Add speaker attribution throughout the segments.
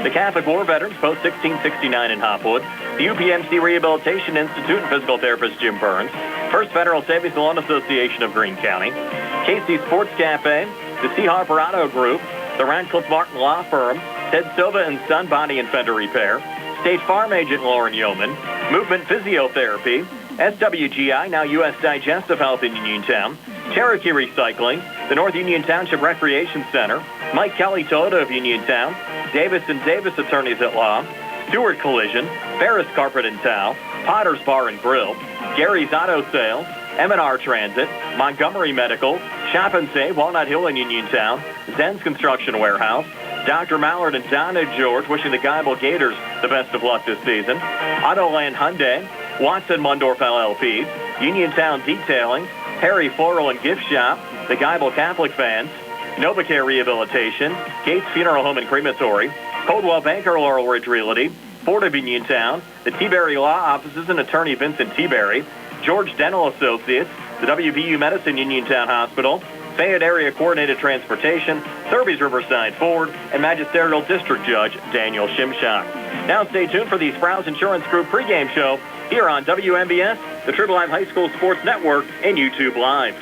Speaker 1: the Catholic War Veterans, Post 1669 in Hopwood, the UPMC Rehabilitation Institute and physical therapist Jim Burns, First Federal Savings and Loan Association of Greene County, Casey Sports Cafe, the C. Harper Auto Group, the Radcliffe Martin Law Firm, Ted Silva and Son Body and Fender Repair, State Farm Agent Lauren Yeoman, Movement Physiotherapy, SWGI, now U.S. Digestive Health in Uniontown, Cherokee Recycling, the North Union Township Recreation Center, Mike Kelly Toyota of Uniontown, Davis and Davis Attorneys at Law, Stewart Collision, Ferris Carpet and Towel, Potter's Bar and Grill, Gary's Auto Sales, M&R Transit, Montgomery Medical, Shop and Save, Walnut Hill in Uniontown, Zen's Construction Warehouse, Dr. Mallard and Donna George wishing the Geibel Gators the best of luck this season, Autoland Hyundai, Watson Mundorf LLP, Uniontown Detailing, Harry Floral and Gift Shop, the Geibel Catholic Fans, NovaCare Rehabilitation, Gates Funeral Home and Crematory, Coldwell Banker Laurel Ridge Realty, Ford of Uniontown, the T-Berry Law Offices and Attorney Vincent T-Berry, George Dental Associates, the WVU Medicine Uniontown Hospital, Fayette Area Coordinated Transportation, Thurby's Riverside Ford, and Magisterial District Judge Daniel Shimshock. Now stay tuned for the Sprouse Insurance Group pregame show here on WMBS, the Triple Live High School Sports Network, and YouTube Live.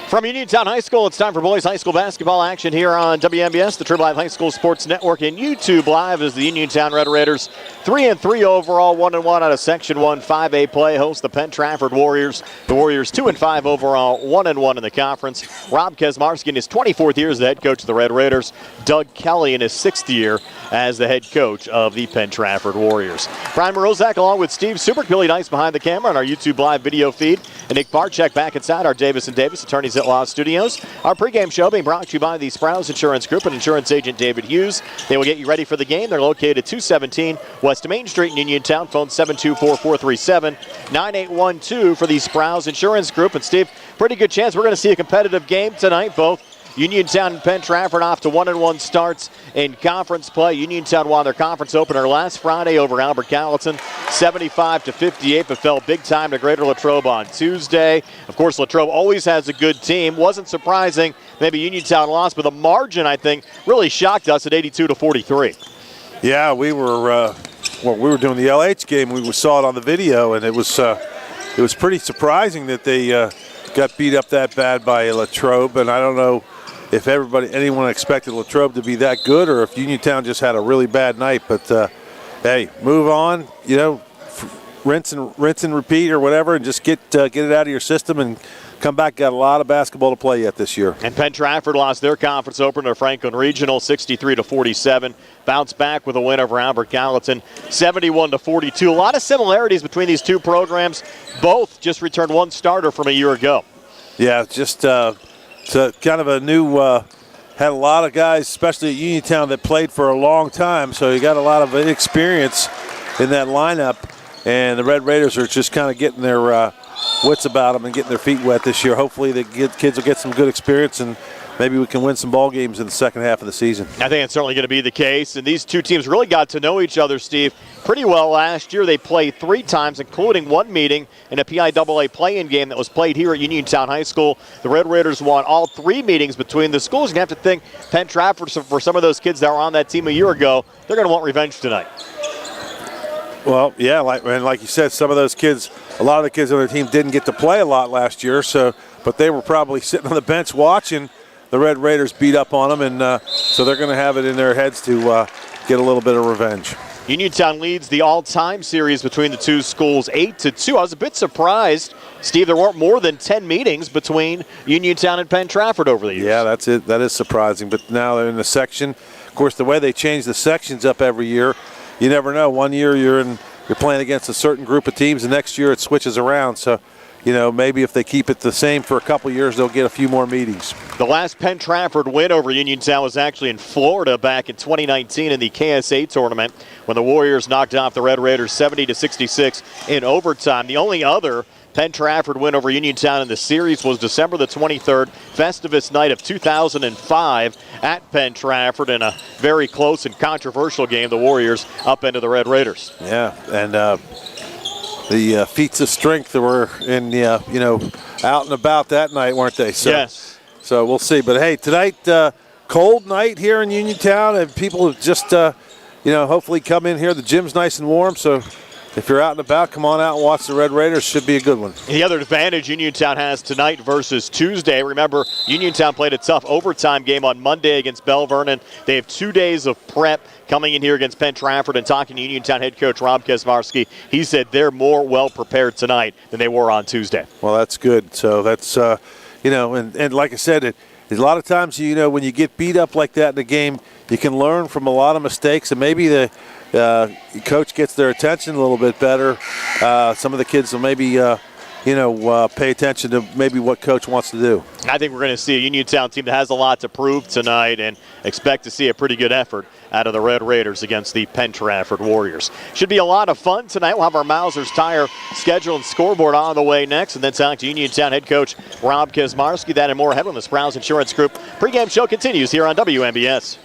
Speaker 2: From Uniontown High School, it's time for boys high school basketball action here on WMBS, the Triple Live High School Sports Network, and YouTube Live as the Uniontown Red Raiders 3-3 overall, 1-1 out of Section 1 5A play, host the Penn-Trafford Warriors. The Warriors 2-5 overall, 1-1 in the conference. Rob Kesmarski in his 24th year as the head coach of the Red Raiders. Doug Kelly in his 6th year as the head coach of the Penn-Trafford Warriors. Brian Morozak along with Steve Superpilly Nice behind the camera on our YouTube Live video feed. And Nick Barczyk back inside our Davis & Davis Attorneys at Law Studios. Our pregame show being brought to you by the Sprouse Insurance Group and insurance agent David Hughes. They will get you ready for the game. They're located at 217 West Main Street in Uniontown. Phone 724-437-9812 for the Sprouse Insurance Group. And Steve, pretty good chance we're going to see a competitive game tonight. Both Uniontown and Penn-Trafford off to 1-1 starts in conference play. Uniontown won their conference opener last Friday over Albert Gallatin, 75-58, but fell big time to Greater Latrobe on Tuesday. Of course, Latrobe always has a good team. Wasn't surprising. Maybe Uniontown lost, but the margin, I think, really shocked us at 82-43.
Speaker 3: Yeah, we were doing the LH game. We saw it on the video, and it was pretty surprising that they got beat up that bad by Latrobe, and I don't know if anyone expected Latrobe to be that good, or if Uniontown just had a really bad night. But hey, move on. You know, rinse and repeat or whatever, and just get it out of your system and come back. Got a lot of basketball to play yet this year.
Speaker 2: And Penn-Trafford lost their conference opener to Franklin Regional, 63-47. Bounced back with a win over Albert Gallatin, 71-42. A lot of similarities between these two programs. Both just returned one starter from a year ago.
Speaker 3: Yeah, just. It's kind of a new, had a lot of guys, especially at Uniontown, that played for a long time, so you got a lot of experience in that lineup, and the Red Raiders are just kind of getting their wits about them and getting their feet wet this year. Hopefully the kids will get some good experience, and maybe we can win some ball games in the second half of the season.
Speaker 2: I think it's certainly going to be the case, and these two teams really got to know each other, Steve, pretty well last year. They played 3 times, including one meeting in a PIAA play-in game that was played here at Uniontown High School. The Red Raiders won all 3 meetings between the schools. You have to think Penn-Trafford, for some of those kids that were on that team a year ago, they're going to want revenge tonight.
Speaker 3: Well, yeah, like you said, some of those kids, a lot of the kids on their team didn't get to play a lot last year, but they were probably sitting on the bench watching the Red Raiders beat up on them, and so they're going to have it in their heads to get a little bit of revenge.
Speaker 2: Uniontown leads the all-time series between the two schools 8-2. I was a bit surprised, Steve, there weren't more than 10 meetings between Uniontown and Penn-Trafford over the years.
Speaker 3: Yeah, that's it. That is surprising. But now they're in the section. Of course, the way they change the sections up every year, you never know. One year you're playing against a certain group of teams, the next year it switches around. So, you know, maybe if they keep it the same for a couple years, they'll get a few more meetings.
Speaker 2: The last Penn-Trafford win over Uniontown was actually in Florida back in 2019 in the KSA tournament when the Warriors knocked off the Red Raiders 70-66 in overtime. The only other Penn-Trafford win over Uniontown in the series was December the 23rd, Festivus night of 2005 at Penn-Trafford in a very close and controversial game. The Warriors upended the Red Raiders.
Speaker 3: Yeah, and the feats of strength that were in out and about that night, weren't they? So,
Speaker 2: yes.
Speaker 3: So we'll see. But hey, tonight cold night here in Uniontown, and people have just, hopefully come in here. The gym's nice and warm, so if you're out and about, come on out and watch the Red Raiders. Should be a good one.
Speaker 2: The other advantage Uniontown has tonight versus Tuesday, remember, Uniontown played a tough overtime game on Monday against Bell Vernon. They have 2 days of prep coming in here against Penn-Trafford, and talking to Uniontown head coach Rob Kaczmarski, he said they're more well-prepared tonight than they were on Tuesday.
Speaker 3: Well, that's good. So that's, and like I said, a lot of times, when you get beat up like that in the game, you can learn from a lot of mistakes, and maybe the coach gets their attention a little bit better. Some of the kids will maybe, pay attention to maybe what coach wants to do.
Speaker 2: I think we're going to see a Uniontown team that has a lot to prove tonight, and expect to see a pretty good effort out of the Red Raiders against the Penn-Trafford Warriors. Should be a lot of fun tonight. We'll have our Mausers Tire schedule and scoreboard on the way next, and then talk to Uniontown head coach Rob Kaczmarski. That and more ahead on the Sprouse Insurance Group pregame show continues here on WMBS.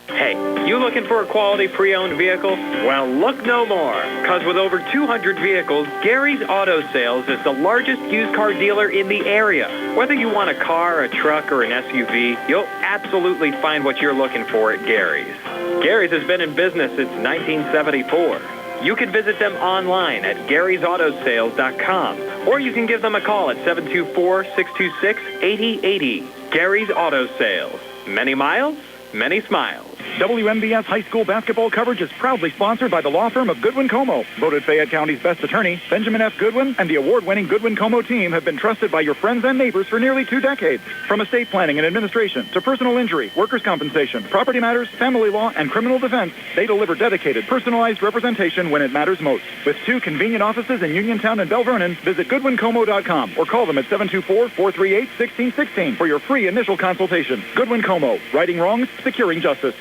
Speaker 4: Hey, you looking for a quality pre-owned vehicle? Well, look no more, because with over 200 vehicles, Gary's Auto Sales is the largest used car dealer in the area. Whether you want a car, a truck, or an SUV, you'll absolutely find what you're looking for at Gary's. Gary's has been in business since 1974. You can visit them online at Gary'sAutoSales.com, or you can give them a call at 724-626-8080. Gary's Auto Sales. Many miles, many smiles.
Speaker 5: WMBS high school basketball coverage is proudly sponsored by the law firm of Goodwin Como. Voted Fayette County's best attorney, Benjamin F. Goodwin, and the award-winning Goodwin Como team have been trusted by your friends and neighbors for nearly 2 decades. From estate planning and administration to personal injury, workers' compensation, property matters, family law, and criminal defense, they deliver dedicated, personalized representation when it matters most. With 2 convenient offices in Uniontown and Bell Vernon, visit GoodwinComo.com or call them at 724-438-1616 for your free initial consultation. Goodwin Como, righting wrongs, securing justice.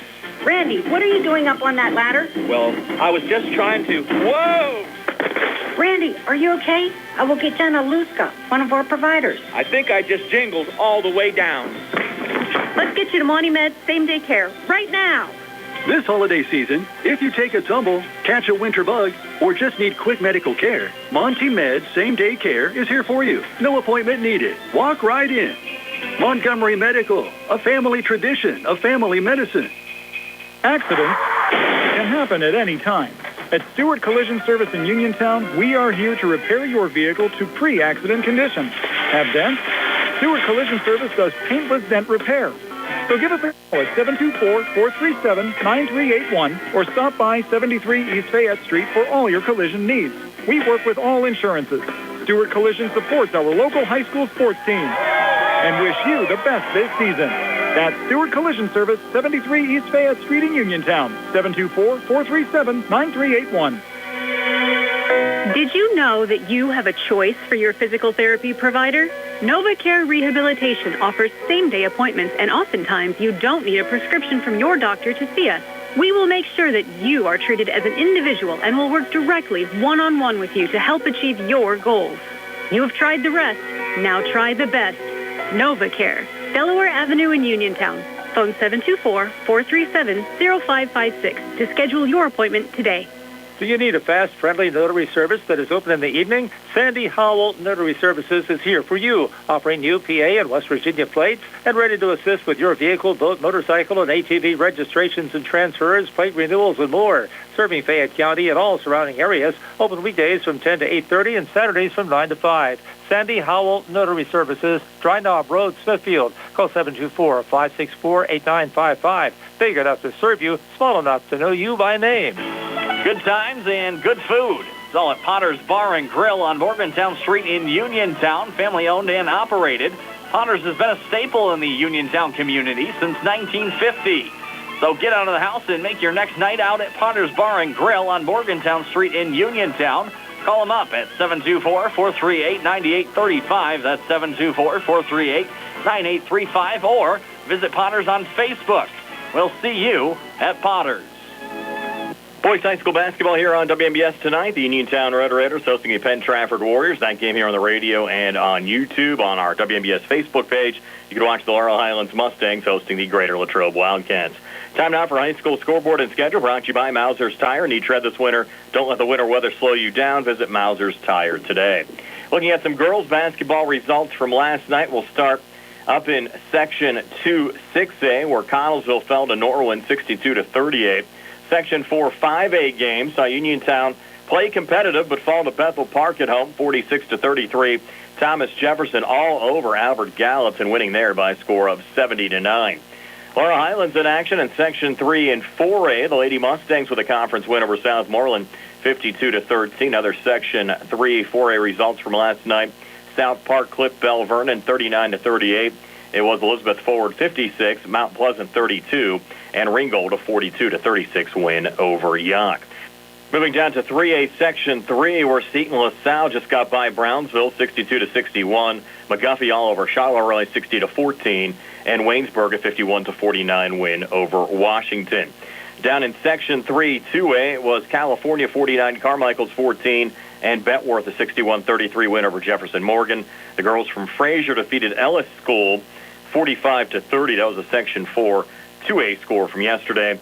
Speaker 6: Randy, what are you doing up on that ladder?
Speaker 4: Well, I was just trying to... Whoa!
Speaker 6: Randy, are you okay? I will get Jenna Luska, one of our providers.
Speaker 4: I think I just jingled all the way down.
Speaker 6: Let's get you to Monty Med same-day care right now.
Speaker 7: This holiday season, if you take a tumble, catch a winter bug, or just need quick medical care, Monty Med same-day care is here for you. No appointment needed. Walk right in. Montgomery Medical, a family tradition of family medicine.
Speaker 5: Accidents can happen at any time. At Stewart Collision Service in Uniontown, we are here to repair your vehicle to pre-accident condition. Have dents? Stewart Collision Service does paintless dent repair. So give us a call at 724-437-9381 or stop by 73 East Fayette Street for all your collision needs. We work with all insurances. Stewart Collision supports our local high school sports team and wish you the best this season. That's Stewart Collision Service, 73 East Fayette Street in Uniontown, 724-437-9381.
Speaker 8: Did you know that you have a choice for your physical therapy provider? NovaCare Rehabilitation offers same-day appointments, and oftentimes you don't need a prescription from your doctor to see us. We will make sure that you are treated as an individual and will work directly one-on-one with you to help achieve your goals. You have tried the rest. Now try the best. NovaCare, Delaware Avenue in Uniontown. Phone 724-437-0556 to schedule your appointment today.
Speaker 4: Do you need a fast, friendly notary service that is open in the evening? Sandy Howell Notary Services is here for you, offering UPA and West Virginia plates and ready to assist with your vehicle, boat, motorcycle, and ATV registrations and transfers, plate renewals, and more. Serving Fayette County and all surrounding areas, open weekdays from 10 to 8:30 and Saturdays from 9 to 5. Sandy Howell Notary Services, Dry Knob Road, Smithfield. Call 724-564-8955. Big enough to serve you, small enough to know you by name.
Speaker 1: Good times and good food. It's all at Potter's Bar and Grill on Morgantown Street in Uniontown, family owned and operated. Potter's has been a staple in the Uniontown community since 1950. So get out of the house and make your next night out at Potter's Bar and Grill on Morgantown Street in Uniontown. Call them up at 724-438-9835. That's 724-438-9835. Or visit Potter's on Facebook. We'll see you at Potter's. Boys High School basketball here on WMBS tonight. The Uniontown Red Raiders hosting the Penn-Trafford Warriors. That game here on the radio and on YouTube on our WMBS Facebook page. You can watch the Laurel Highlands Mustangs hosting the Greater Latrobe Wildcats. Time now for high school scoreboard and schedule brought to you by Mausers Tire. Need tread this winter? Don't let the winter weather slow you down. Visit Mausers Tire today. Looking at some girls basketball results from last night, we'll start Up in Section 2 6A, where Connellsville fell to Norwin 62-38. Section 4 5A game saw Uniontown play competitive but fall to Bethel Park at home 46-33. Thomas Jefferson all over Albert Gallatin, winning there by a score of 70-9. Laurel Highlands in action in Section 3 and 4A. The Lady Mustangs with a conference win over Southmoreland 52-13. Other Section 3 4A results from last night. South Park clipped Bell Vernon 39-38. It was Elizabeth Forward 56, Mount Pleasant 32, and Ringgold a 42-36 win over Yock. Moving down to 3A Section 3, where Seton LaSalle just got by Brownsville 62-61. McGuffey all over Charleroi 60-14, and Waynesburg a 51-49 win over Washington. Down in Section 3 2A, it was California 49, Carmichael's 14, and Betworth a 61-33 win over Jefferson Morgan. The girls from Fraser defeated Ellis School 45-30. That was a Section 4 2A score from yesterday.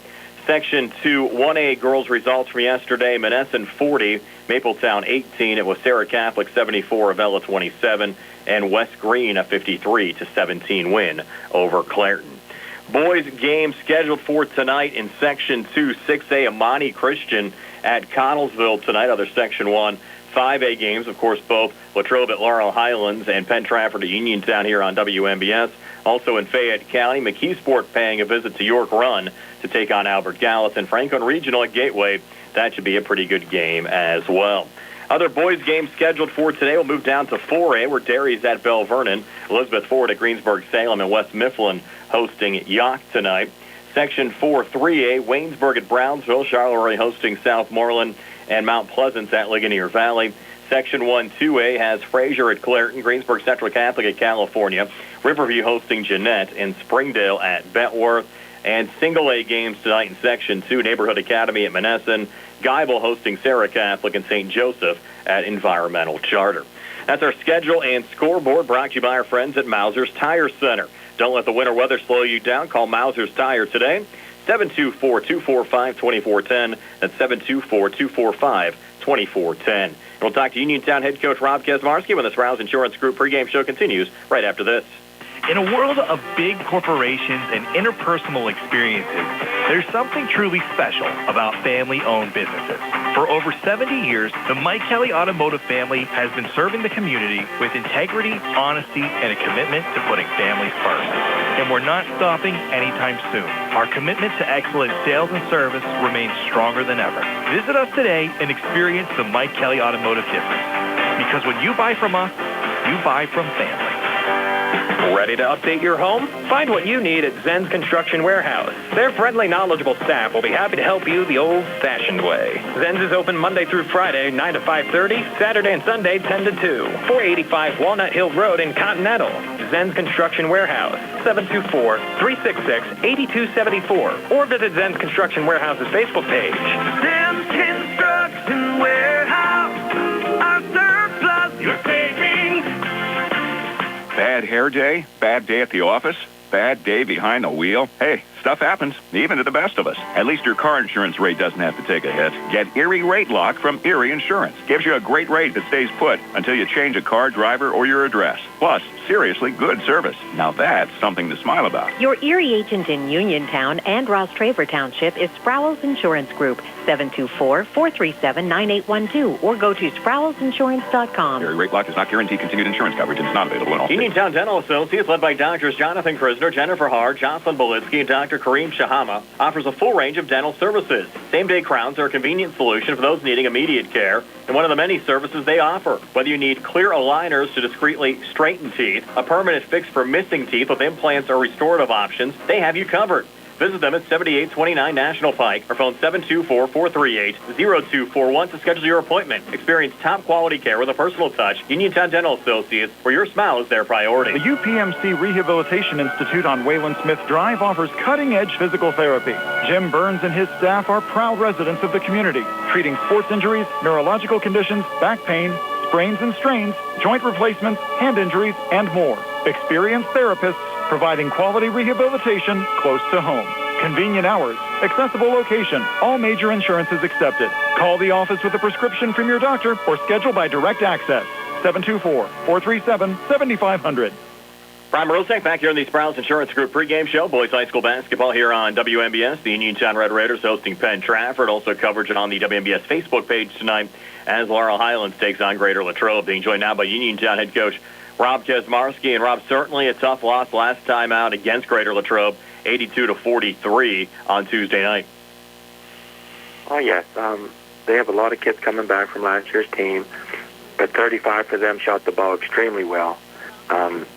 Speaker 1: Section 2 1A girls results from yesterday. Monessen 40, Mapletown 18. It was Sarah Catholic 74, Avella 27, and West Green a 53-17 win over Clairton. Boys game scheduled for tonight in Section 2 6A. Amani Christian at Connellsville tonight. Other Section 1 5A games, of course, both Latrobe at Laurel Highlands and Penn-Trafford at Uniontown here on WMBS. Also in Fayette County, McKeesport paying a visit to York Run to take on Albert Gallatin. Franklin Regional at Gateway. That should be a pretty good game as well. Other boys games scheduled for today will move down to 4A, where Derry's at Bell Vernon. Elizabeth Ford at Greensburg-Salem, and West Mifflin hosting Yock tonight. Section 4 3A, Waynesburg at Brownsville, Charleroi hosting Southmoreland, and Mount Pleasant's at Ligonier Valley. Section 1 2A has Fraser at Clairton, Greensburg Central Catholic at California, Riverview hosting Jeanette, and Springdale at Betworth. And single A games tonight in Section 2, Neighborhood Academy at Monessen, Geibel hosting Sarah Catholic, and St. Joseph at Environmental Charter. That's our schedule and scoreboard, brought to you by our friends at Mauser's Tire Center. Don't let the winter weather slow you down. Call Mauser's Tire today, 724-245-2410. That's 724-245-2410. We'll talk to Uniontown head coach Rob Kesmarski when the Sprouse Insurance Group pregame show continues right after this.
Speaker 9: In a world of big corporations and interpersonal experiences, there's something truly special about family-owned businesses. For over 70 years, the Mike Kelly Automotive family has been serving the community with integrity, honesty, and a commitment to putting families first. And we're not stopping anytime soon. Our commitment to excellent sales and service remains stronger than ever. Visit us today and experience the Mike Kelly Automotive difference. Because when you buy from us, you buy from family.
Speaker 10: Ready to update your home? Find what you need at Zen's Construction Warehouse. Their friendly, knowledgeable staff will be happy to help you the old-fashioned way. Zen's is open Monday through Friday, 9 to 5:30, Saturday and Sunday, 10 to 2. 485 Walnut Hill Road in Continental. Zen's Construction Warehouse, 724-366-8274. Or visit Zen's Construction Warehouse's Facebook page.
Speaker 11: Zen's Construction Warehouse, our surplus, your savings.
Speaker 12: Bad hair day? Bad day at the office? Bad day behind the wheel? Hey, stuff happens, even to the best of us. At least your car insurance rate doesn't have to take a hit. Get Erie Rate Lock from Erie Insurance. Gives you a great rate that stays put until you change a car, driver, or your address. Plus, seriously good service. Now that's something to smile about.
Speaker 13: Your Erie agent in Uniontown and Ross Traver Township is Sproul's Insurance Group, 724-437-9812, or go to SproulsInsurance.com.
Speaker 12: Erie Rate Lock does not guarantee continued insurance coverage and is not available in all states.
Speaker 1: Uniontown Dental Associates, led by Doctors Jonathan Krisner, Jennifer Haar, Jocelyn Bolitsky, and Dr. Kareem Shahama, offers a full range of dental services. Same-day crowns are a convenient solution for those needing immediate care, and one of the many services they offer. Whether you need clear aligners to discreetly straighten teeth, a permanent fix for missing teeth with implants or restorative options, they have you covered. Visit them at 7829 National Pike or phone 724-438-0241 to schedule your appointment. Experience top quality care with a personal touch. Uniontown Dental Associates, where your smile is their priority.
Speaker 5: The UPMC Rehabilitation Institute on Wayland Smith Drive offers cutting-edge physical therapy. Jim Burns and his staff are proud residents of the community, treating sports injuries, neurological conditions, back pain, sprains and strains, joint replacements, hand injuries, and more. Experienced therapists providing quality rehabilitation close to home. Convenient hours, accessible location, all major insurances accepted. Call the office with a prescription from your doctor or schedule by direct access. 724-437-7500.
Speaker 1: Brian Morozek back here in the Sprouse Insurance Group pregame show. Boys High School basketball here on WMBS. The Uniontown Red Raiders hosting Penn-Trafford. Also coverage on the WMBS Facebook page tonight as Laurel Highlands takes on Greater Latrobe. Being joined now by Uniontown head coach Rob Kesmarski. And Rob, certainly a tough loss last time out against Greater Latrobe, 82-43 on Tuesday night.
Speaker 14: Oh, yes. They have a lot of kids coming back from last year's team, but 35 for them shot the ball extremely well.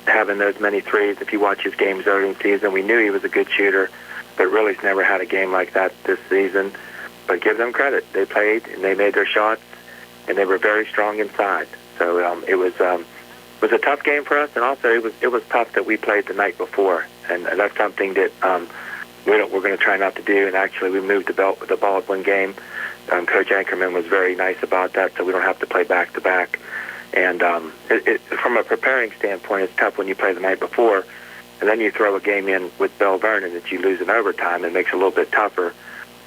Speaker 14: Having those many threes, if you watch his games early in the season, we knew he was a good shooter, but really he's never had a game like that this season. But give them credit. They played, and they made their shots, and they were very strong inside. So it was a tough game for us, and also it was tough that we played the night before, and that's something that we're going to try not to do. And actually, we moved the Baldwin game. Coach Ankerman was very nice about that, so we don't have to play back-to-back. And from a preparing standpoint, it's tough when you play the night before, and then you throw a game in with Bell Vernon that you lose in overtime. It makes it a little bit tougher.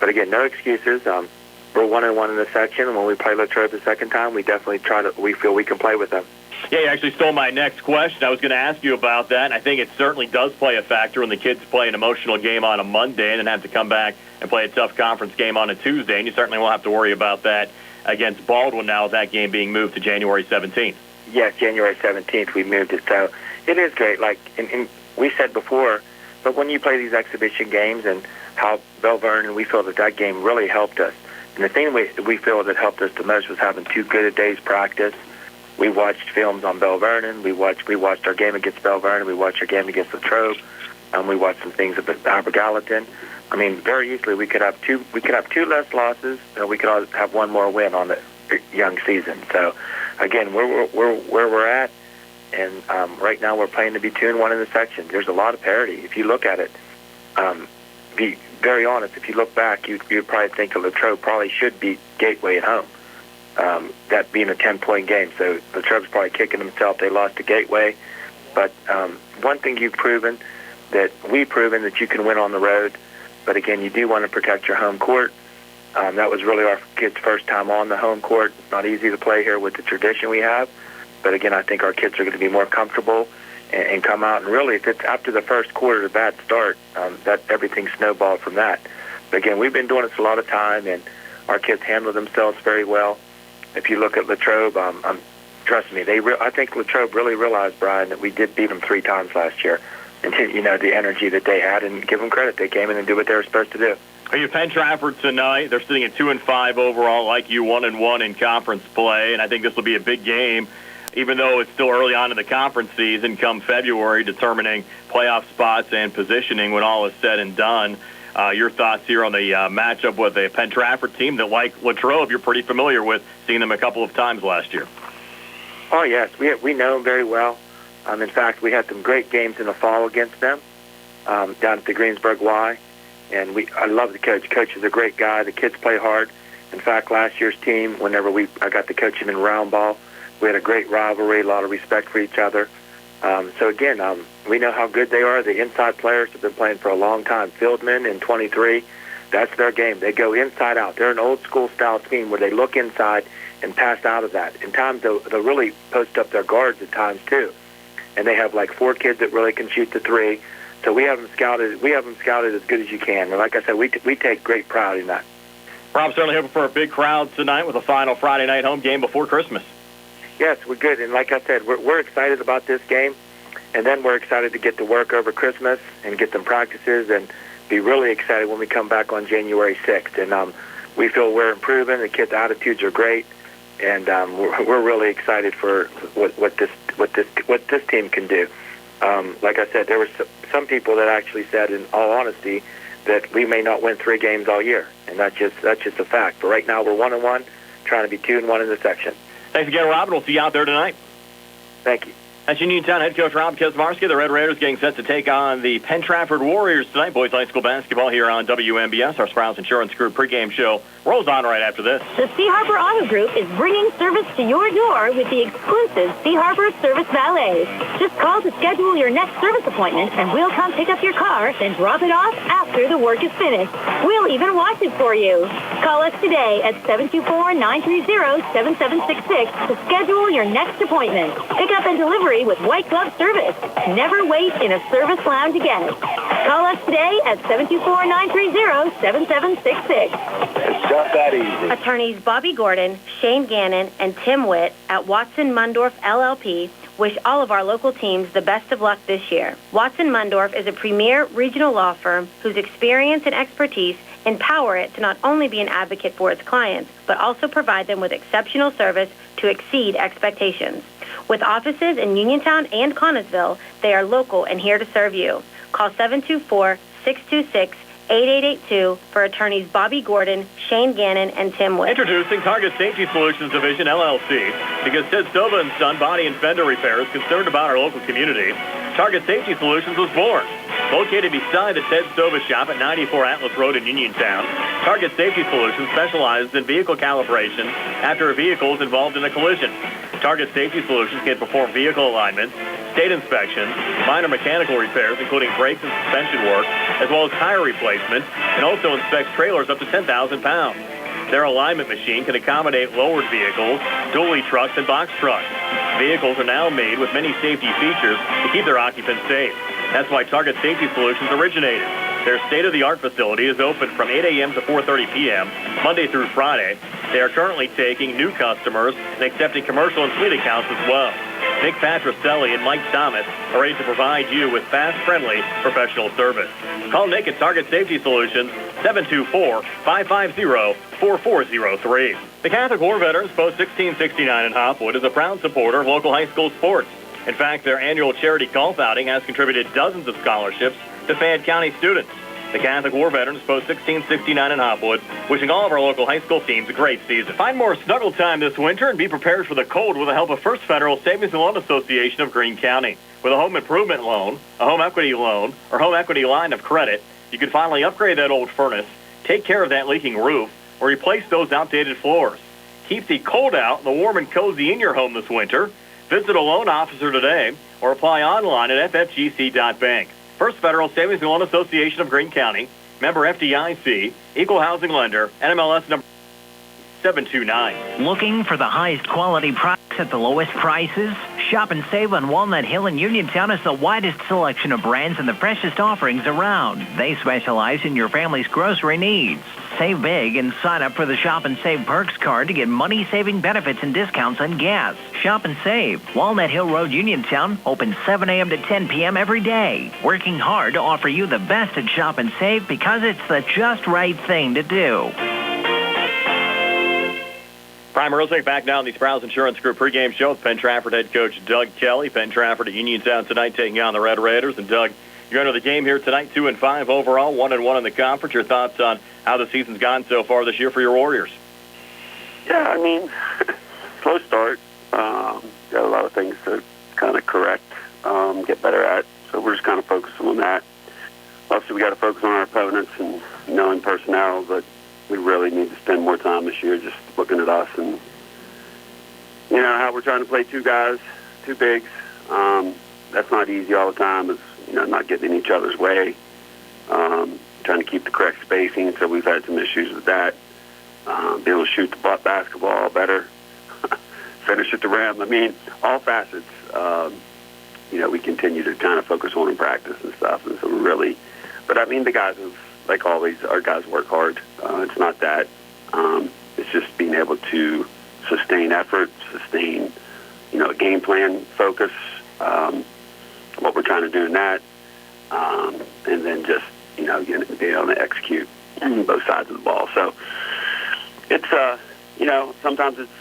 Speaker 14: But again, no excuses. We're 1-1 in the section, and when we play Latrobe the second time, we definitely we feel we can play with them.
Speaker 1: Yeah, you actually stole my next question. I was going to ask you about that, and I think it certainly does play a factor when the kids play an emotional game on a Monday and then have to come back and play a tough conference game on a Tuesday, and you certainly won't have to worry about that against Baldwin now with that game being moved to January 17th.
Speaker 14: Yes, January 17th we moved it, so it is great. Like and we said before, but when you play these exhibition games and how Bell Vernon, we feel that game really helped us. And the thing we feel that helped us the most was having 2 good a day's practice. We watched films on Bell Vernon. We watched our game against Bell Vernon. We watched our game against Latrobe. We watched some things about Abergallatin. I mean, very easily we could have two less losses, and we could have one more win on the young season. So, again, where we're at, and right now we're playing to be 2-1 in the section. There's a lot of parity. If you look at it, be very honest, if you look back, you'd probably think that Latrobe probably should beat Gateway at home. That being a 10-point game. So Latrobe's probably kicking himself. They lost to Gateway. But one thing we've proven that you can win on the road. But again, you do want to protect your home court. That was really our kids' first time on the home court. It's not easy to play here with the tradition we have. But again, I think our kids are going to be more comfortable and come out. And really, if it's after the first quarter, a bad start, that everything snowballed from that. But again, we've been doing this a lot of time, and our kids handle themselves very well. If you look at Latrobe, trust me, I think Latrobe really realized, Brian, that we did beat them 3 times last year. And, the energy that they had, and give them credit. They came in and did what they were supposed to do.
Speaker 1: Are you Penn-Trafford tonight? They're sitting at 2-5 overall, like you, 1-1 in conference play, and I think this will be a big game, even though it's still early on in the conference season, come February, determining playoff spots and positioning when all is said and done. Your thoughts here on the matchup with a Penn-Trafford team that, like Latrobe, you're pretty familiar with, seeing them a couple of times last year.
Speaker 14: Oh, yes. We know them very well. In fact, we had some great games in the fall against them down at the Greensburg Y. And I love the coach. Coach is a great guy. The kids play hard. In fact, last year's team, whenever I got to coach him in round ball, we had a great rivalry, a lot of respect for each other. So, again, we know how good they are. The inside players have been playing for a long time. Fieldman in 23, that's their game. They go inside out. They're an old-school style team where they look inside and pass out of that. In times, they'll really post up their guards at times, too. And they have, 4 kids that really can shoot the 3. So we have them scouted. We have them scouted as good as you can. And like I said, we take great pride in that.
Speaker 1: Rob, certainly hoping for a big crowd tonight with a final Friday night home game before Christmas.
Speaker 14: Yes, we're good. And like I said, we're excited about this game. And then we're excited to get to work over Christmas and get some practices and be really excited when we come back on January 6th. And we feel we're improving. The kids' attitudes are great. And we're really excited for what this team can do. Like I said, there were some people that actually said, in all honesty, that we may not win 3 games all year, and that's just a fact. But right now we're 1-1, trying to be 2-1 in the section.
Speaker 1: Thanks again, Rob, and we'll see you out there tonight.
Speaker 14: Thank you.
Speaker 1: That's Uniontown head coach Rob Kesmarski. The Red Raiders getting set to take on the Penn-Trafford Warriors tonight. Boys High School basketball here on WMBS. Our Sprouse Insurance Group pregame show rolls on right after this.
Speaker 15: The Sea Harbor Auto Group is bringing service to your door with the exclusive Sea Harbor Service Valet. Just call to schedule your next service appointment, and we'll come pick up your car, then drop it off after the work is finished. We'll even wash it for you. Call us today at 724-930-7766 to schedule your next appointment. Pickup and delivery luxury with white glove service. Never wait in a service lounge again. Call us today at 724-930-7766.
Speaker 16: It's just that easy.
Speaker 13: Attorneys Bobby Gordon, Shane Gannon, and Tim Witt at Watson Mundorf LLP wish all of our local teams the best of luck this year. Watson Mundorf is a premier regional law firm whose experience and expertise empower it to not only be an advocate for its clients, but also provide them with exceptional service to exceed expectations. With offices in Uniontown and Connellsville, they are local and here to serve you. Call 724-626-8882 for attorneys Bobby Gordon, Shane Gannon, and Tim Witt.
Speaker 1: Introducing Target Safety Solutions Division, LLC. Because Ted Stova and Son Body and Fender Repair is concerned about our local community, Target Safety Solutions was born. Located beside the Ted Stova shop at 94 Atlas Road in Uniontown, Target Safety Solutions specializes in vehicle calibration after a vehicle is involved in a collision. Target Safety Solutions can perform vehicle alignments, state inspections, minor mechanical repairs, including brakes and suspension work, as well as tire replacement, and also inspects trailers up to 10,000 pounds. Their alignment machine can accommodate lowered vehicles, dually trucks, and box trucks. Vehicles are now made with many safety features to keep their occupants safe. That's why Target Safety Solutions originated. Their state-of-the-art facility is open from 8 a.m. to 4:30 p.m., Monday through Friday. They are currently taking new customers and accepting commercial and fleet accounts as well. Nick Patricelli and Mike Thomas are ready to provide you with fast, friendly, professional service. Call Nick at Target Safety Solutions, 724-550-4403. The Catholic War Veterans Post 1669 in Hopwood is a proud supporter of local high school sports. In fact, their annual charity golf outing has contributed dozens of scholarships to Fayette County students. The Catholic War Veterans Post 1669 in Hopwood, wishing all of our local high school teams a great season. Find more snuggle time this winter and be prepared for the cold with the help of First Federal Savings and Loan Association of Greene County. With a home improvement loan, a home equity loan, or home equity line of credit, you can finally upgrade that old furnace, take care of that leaking roof, or replace those outdated floors. Keep the cold out and the warm and cozy in your home this winter. Visit a loan officer today or apply online at ffgc.bank. First Federal Savings and Loan Association of Greene County, member FDIC, equal housing lender, NMLS number 729.
Speaker 17: Looking for the highest quality products at the lowest prices? Shop and save on Walnut Hill in Uniontown has the widest selection of brands and the freshest offerings around. They specialize in your family's grocery needs. Save big and sign up for the Shop and Save Perks card to get money-saving benefits and discounts on gas. Shop and Save. Walnut Hill Road, Uniontown, open 7 a.m. to 10 p.m. every day. Working hard to offer you the best at Shop and Save because it's the just right thing to do.
Speaker 1: Prime Rosnick back now on the Sprouse Insurance Group pregame show with Penn-Trafford head coach Doug Kelly. Penn-Trafford at Uniontown tonight taking on the Red Raiders. And Doug, you're into the game here tonight, 2-5 overall, 1-1 in the conference. Your thoughts on how the season's gone so far this year for your Warriors?
Speaker 18: Yeah, I mean, slow start. Got a lot of things to kind of correct, get better at. So we're just kind of focusing on that. Obviously, we got to focus on our opponents and knowing personnel, but we really need to spend more time this year just looking at us and, you know, how we're trying to play two guys, two bigs. That's not easy all the time. It's, you know, not getting in each other's way, trying to keep the correct spacing. So we've had some issues with that. Be able to shoot the basketball better, finish at the rim. I mean, all facets, you know, we continue to kind of focus on in practice and stuff. And so we're really, but I mean, the guys have, like always, our guys work hard. It's not that. It's just being able to sustain effort, sustain, you know, a game plan focus, what we're trying to do in that, and then just, you know, being able to execute both sides of the ball. So it's, you know, sometimes it's,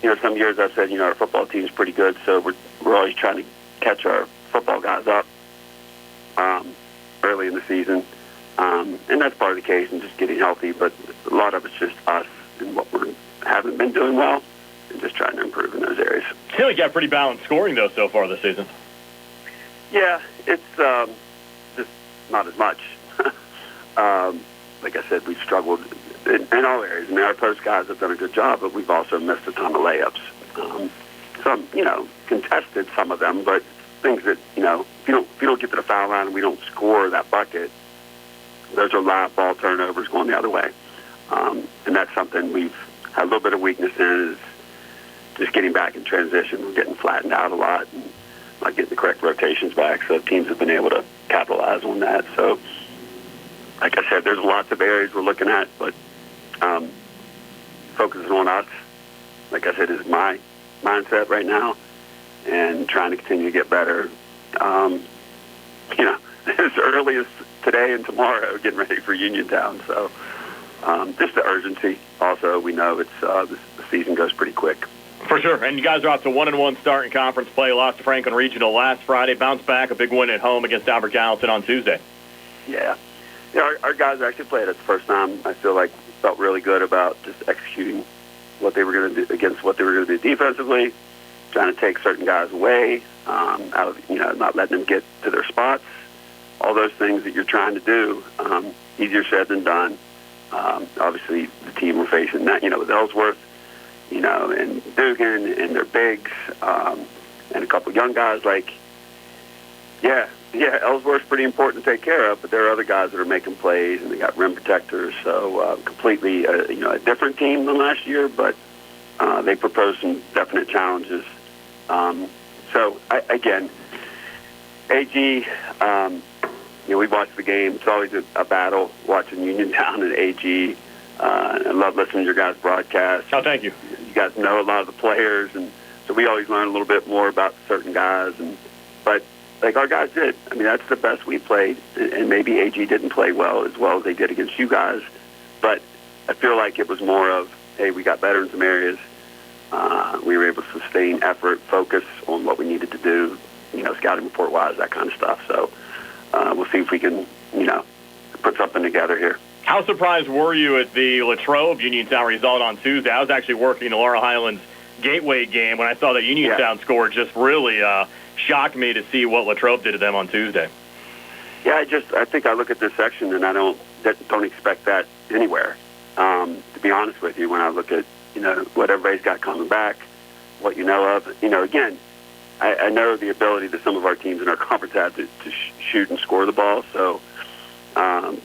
Speaker 18: you know, some years I've said, you know, our football team's pretty good, so we're always trying to catch our football guys up early in the season. And that's part of the case and just getting healthy, but a lot of it's just us and what we haven't been doing well and just trying to improve in those areas.
Speaker 1: I feel like you got pretty balanced scoring, though, so far this season.
Speaker 18: Yeah, it's just not as much. Like I said, we've struggled in all areas. I mean, our post guys have done a good job, but we've also missed a ton of layups. Some, you know, contested some of them, but things that, you know, if you don't get to the foul line and we don't score that bucket, those are live ball turnovers going the other way. And that's something we've had a little bit of weakness in is, just getting back in transition. We're getting flattened out a lot and not getting the correct rotations back. So teams have been able to capitalize on that. So, like I said, there's lots of areas we're looking at, but focusing on us, like I said, is my mindset right now, and trying to continue to get better. As early as today and tomorrow, getting ready for Uniontown. So just the urgency. Also, we know it's the season goes pretty quick.
Speaker 1: For sure, and you guys are off to 1-1 start in conference play. Lost to Franklin Regional last Friday. Bounced back, a big win at home against Albert Gallatin on Tuesday.
Speaker 18: Yeah. Our guys actually played it the first time. I felt really good about just executing what they were going to do against what they were going to do defensively, trying to take certain guys away, out of not letting them get to their spots. All those things that you're trying to do, easier said than done. Obviously, the team we're facing, with Ellsworth, and Dugan and their bigs, and a couple young guys, Ellsworth's pretty important to take care of, but there are other guys that are making plays, and they got rim protectors. So completely, a different team than last year, but they propose some definite challenges. Again, AG, we've watched the game. It's always a battle watching Uniontown and AG. I love listening to your guys' broadcast.
Speaker 1: Oh, thank you.
Speaker 18: You guys know a lot of the players, and so we always learn a little bit more about certain guys. But our guys did. I mean, that's the best we played, and maybe AG didn't play well as they did against you guys. But I feel like it was more of, hey, we got better in some areas. We were able to sustain effort, focus on what we needed to do, scouting report-wise, that kind of stuff. So we'll see if we can, put something together here.
Speaker 1: How surprised were you at the Latrobe Uniontown result on Tuesday? I was actually working the Laurel Highlands Gateway game when I saw that Uniontown score. Just really shocked me to see what Latrobe did to them on Tuesday.
Speaker 18: Yeah, I think I look at this section and I don't expect that anywhere. To be honest with you, when I look at what everybody's got coming back, what you know of, again, I know the ability that some of our teams in our conference have to shoot and score the ball. So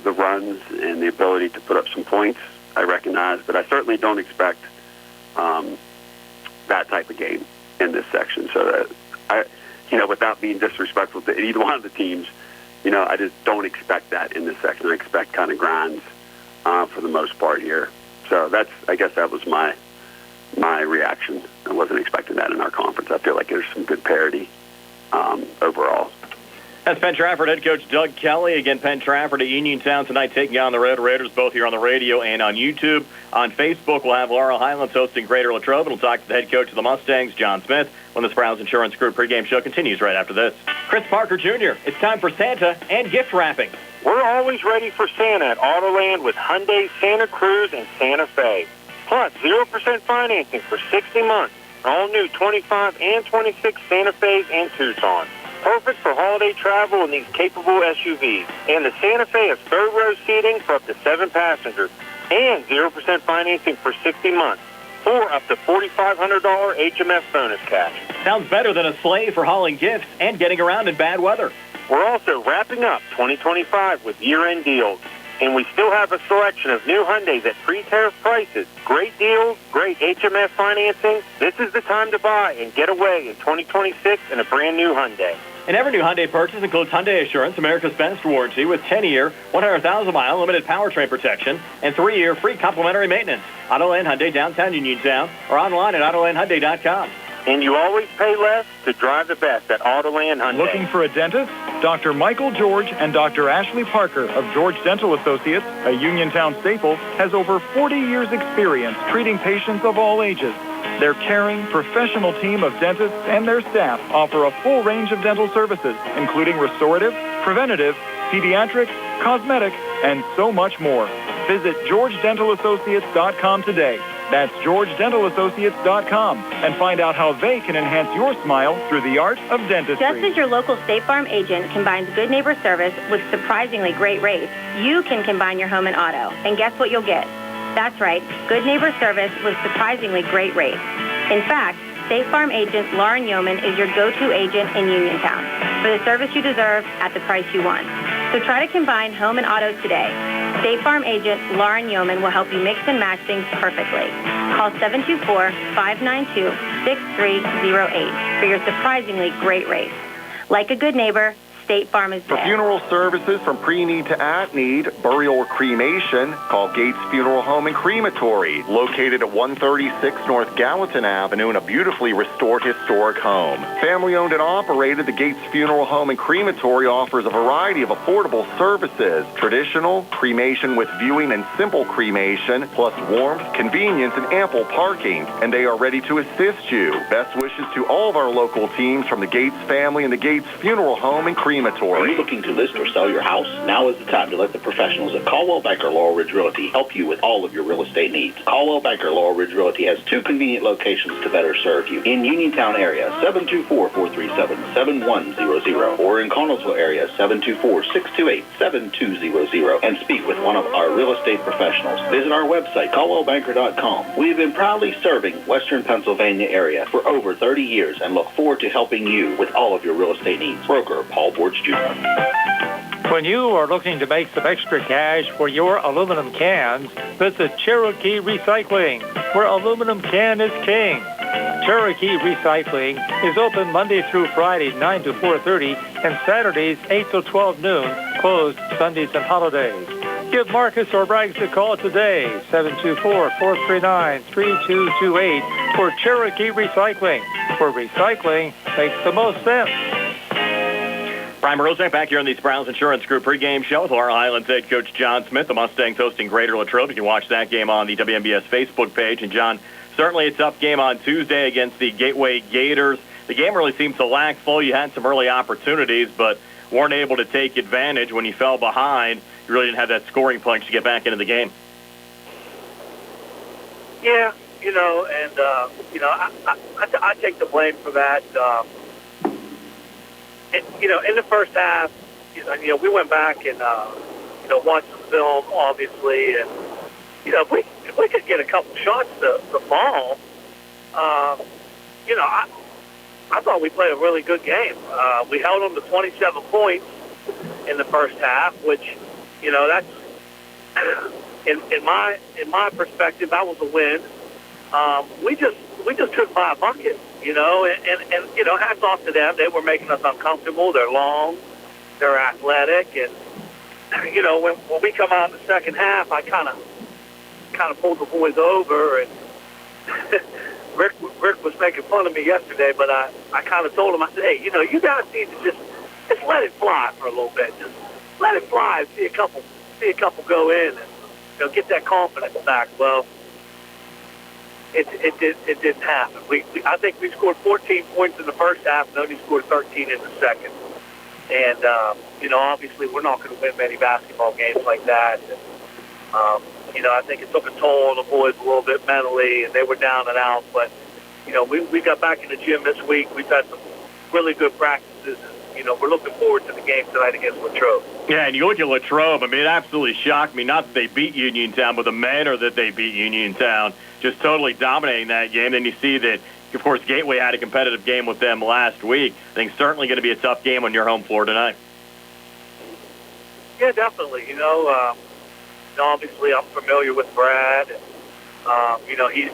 Speaker 18: the runs and the ability to put up some points, I recognize, but I certainly don't expect that type of game in this section. So without being disrespectful to either one of the teams, I just don't expect that in this section. I expect kind of grinds for the most part here. So I guess that was my reaction. I wasn't expecting that in our conference. I feel like there's some good parity overall.
Speaker 1: That's Penn-Trafford head coach Doug Kelly. Again, Penn-Trafford at Uniontown tonight taking on the Red Raiders, both here on the radio and on YouTube. On Facebook, we'll have Laurel Highlands hosting Greater Latrobe, and we'll talk to the head coach of the Mustangs, John Smith, when the Sprouse Insurance Group pregame show continues right after this. Chris Parker Jr., it's time for Santa and gift wrapping.
Speaker 19: We're always ready for Santa at Autoland with Hyundai Santa Cruz and Santa Fe. Plus, 0% financing for 60 months. All new 25 and 26 Santa Fe's and Tucsons. Perfect for holiday travel in these capable SUVs. And the Santa Fe has third row seating for up to 7 passengers. And 0% financing for 60 months. Or up to $4,500 HMS bonus cash.
Speaker 1: Sounds better than a sleigh for hauling gifts and getting around in bad weather.
Speaker 19: We're also wrapping up 2025 with year-end deals. And we still have a selection of new Hyundais at pre-tariff prices. Great deals, great HMS financing. This is the time to buy and get away in 2026 in a brand new Hyundai.
Speaker 1: And every new Hyundai purchase includes Hyundai Assurance, America's best warranty, with 10-year, 100,000-mile limited powertrain protection and 3-year free complimentary maintenance. Autoland Hyundai, downtown Uniontown, or online at AutolandHyundai.com.
Speaker 19: And you always pay less to drive the best at Autoland Hyundai.
Speaker 5: Looking for a dentist? Dr. Michael George and Dr. Ashley Parker of George Dental Associates, a Uniontown staple, has over 40 years' experience treating patients of all ages. Their caring, professional team of dentists and their staff offer a full range of dental services, including restorative, preventative, pediatric, cosmetic, and so much more. Visit GeorgeDentalAssociates.com today. That's GeorgeDentalAssociates.com and find out how they can enhance your smile through the art of dentistry.
Speaker 13: Just as your local State Farm agent combines good neighbor service with surprisingly great rates, you can combine your home and auto. And guess what you'll get? That's right, good neighbor service with surprisingly great rates. In fact, State Farm agent Lauren Yeoman is your go-to agent in Uniontown for the service you deserve at the price you want. So try to combine home and auto today. State Farm agent Lauren Yeoman will help you mix and match things perfectly. Call 6308 for your surprisingly great race. Like a good neighbor, State Farm is
Speaker 20: For
Speaker 13: there.
Speaker 20: funeral services from pre-need to at-need, burial or cremation, call Gates Funeral Home and Crematory, located at 136 North Gallatin Avenue in a beautifully restored historic home. Family-owned and operated, the Gates Funeral Home and Crematory offers a variety of affordable services, traditional, cremation with viewing and simple cremation, plus warmth, convenience, and ample parking. And they are ready to assist you. Best wishes to all of our local teams from the Gates family and the Gates Funeral Home and Crematory.
Speaker 21: Are you looking to list or sell your house? Now is the time to let the professionals at Caldwell Banker Laurel Ridge Realty help you with all of your real estate needs. Caldwell Banker Laurel Ridge Realty has 2 convenient locations to better serve you. In Uniontown area, 724-437-7100, or in Connellsville area, 724-628-7200, and speak with one of our real estate professionals. Visit our website, caldwellbanker.com. We have been proudly serving Western Pennsylvania area for over 30 years and look forward to helping you with all of your real estate needs. Broker Paul Borge Jr.
Speaker 4: When you are looking to make some extra cash for your aluminum cans, visit Cherokee Recycling, where aluminum can is king. Cherokee Recycling is open Monday through Friday, 9 to 4:30, and Saturdays, 8 to 12 noon, closed Sundays and holidays. Give Marcus or Braggs a call today, 724-439-3228, for Cherokee Recycling, where recycling makes the most sense.
Speaker 1: Brian Morozek back here on the Browns Insurance Group pregame show with Laurel Highlands head coach John Smith. The Mustangs hosting Greater Latrobe. You can watch that game on the WMBS Facebook page. And, John, certainly a tough game on Tuesday against the Gateway Gators. The game really seemed to lack flow. You had some early opportunities, but weren't able to take advantage. When you fell behind, you really didn't have that scoring punch to get back into the game.
Speaker 22: Yeah, and, I take the blame for that. In the first half, we went back and, watched some film, obviously, and, if we could get a couple shots to fall, I thought we played a really good game. We held them to 27 points in the first half, which, that's, in my perspective, that was a win. We just took by a bucket. And hats off to them. They were making us uncomfortable. They're long, they're athletic, and when we come out in the second half, I kind of pulled the boys over, and Rick was making fun of me yesterday, but I kind of told him, I said, hey, you guys need to just let it fly for a little bit. Just let it fly. See a couple go in, and get that confidence back. Well, It didn't happen. I think we scored 14 points in the first half and only scored 13 in the second. And, obviously we're not going to win many basketball games like that. And, I think it took a toll on the boys a little bit mentally, and they were down and out. But, we got back in the gym this week. We've had some really good practices. And, we're looking forward to the game tonight against Latrobe.
Speaker 1: Yeah, and you look at Latrobe, it absolutely shocked me. Not that they beat Uniontown, but the manner that they beat Uniontown, just totally dominating that game. Then you see that, of course, Gateway had a competitive game with them last week. I think certainly going to be a tough game on your home floor tonight.
Speaker 22: Yeah, definitely. Obviously I'm familiar with Brad. And,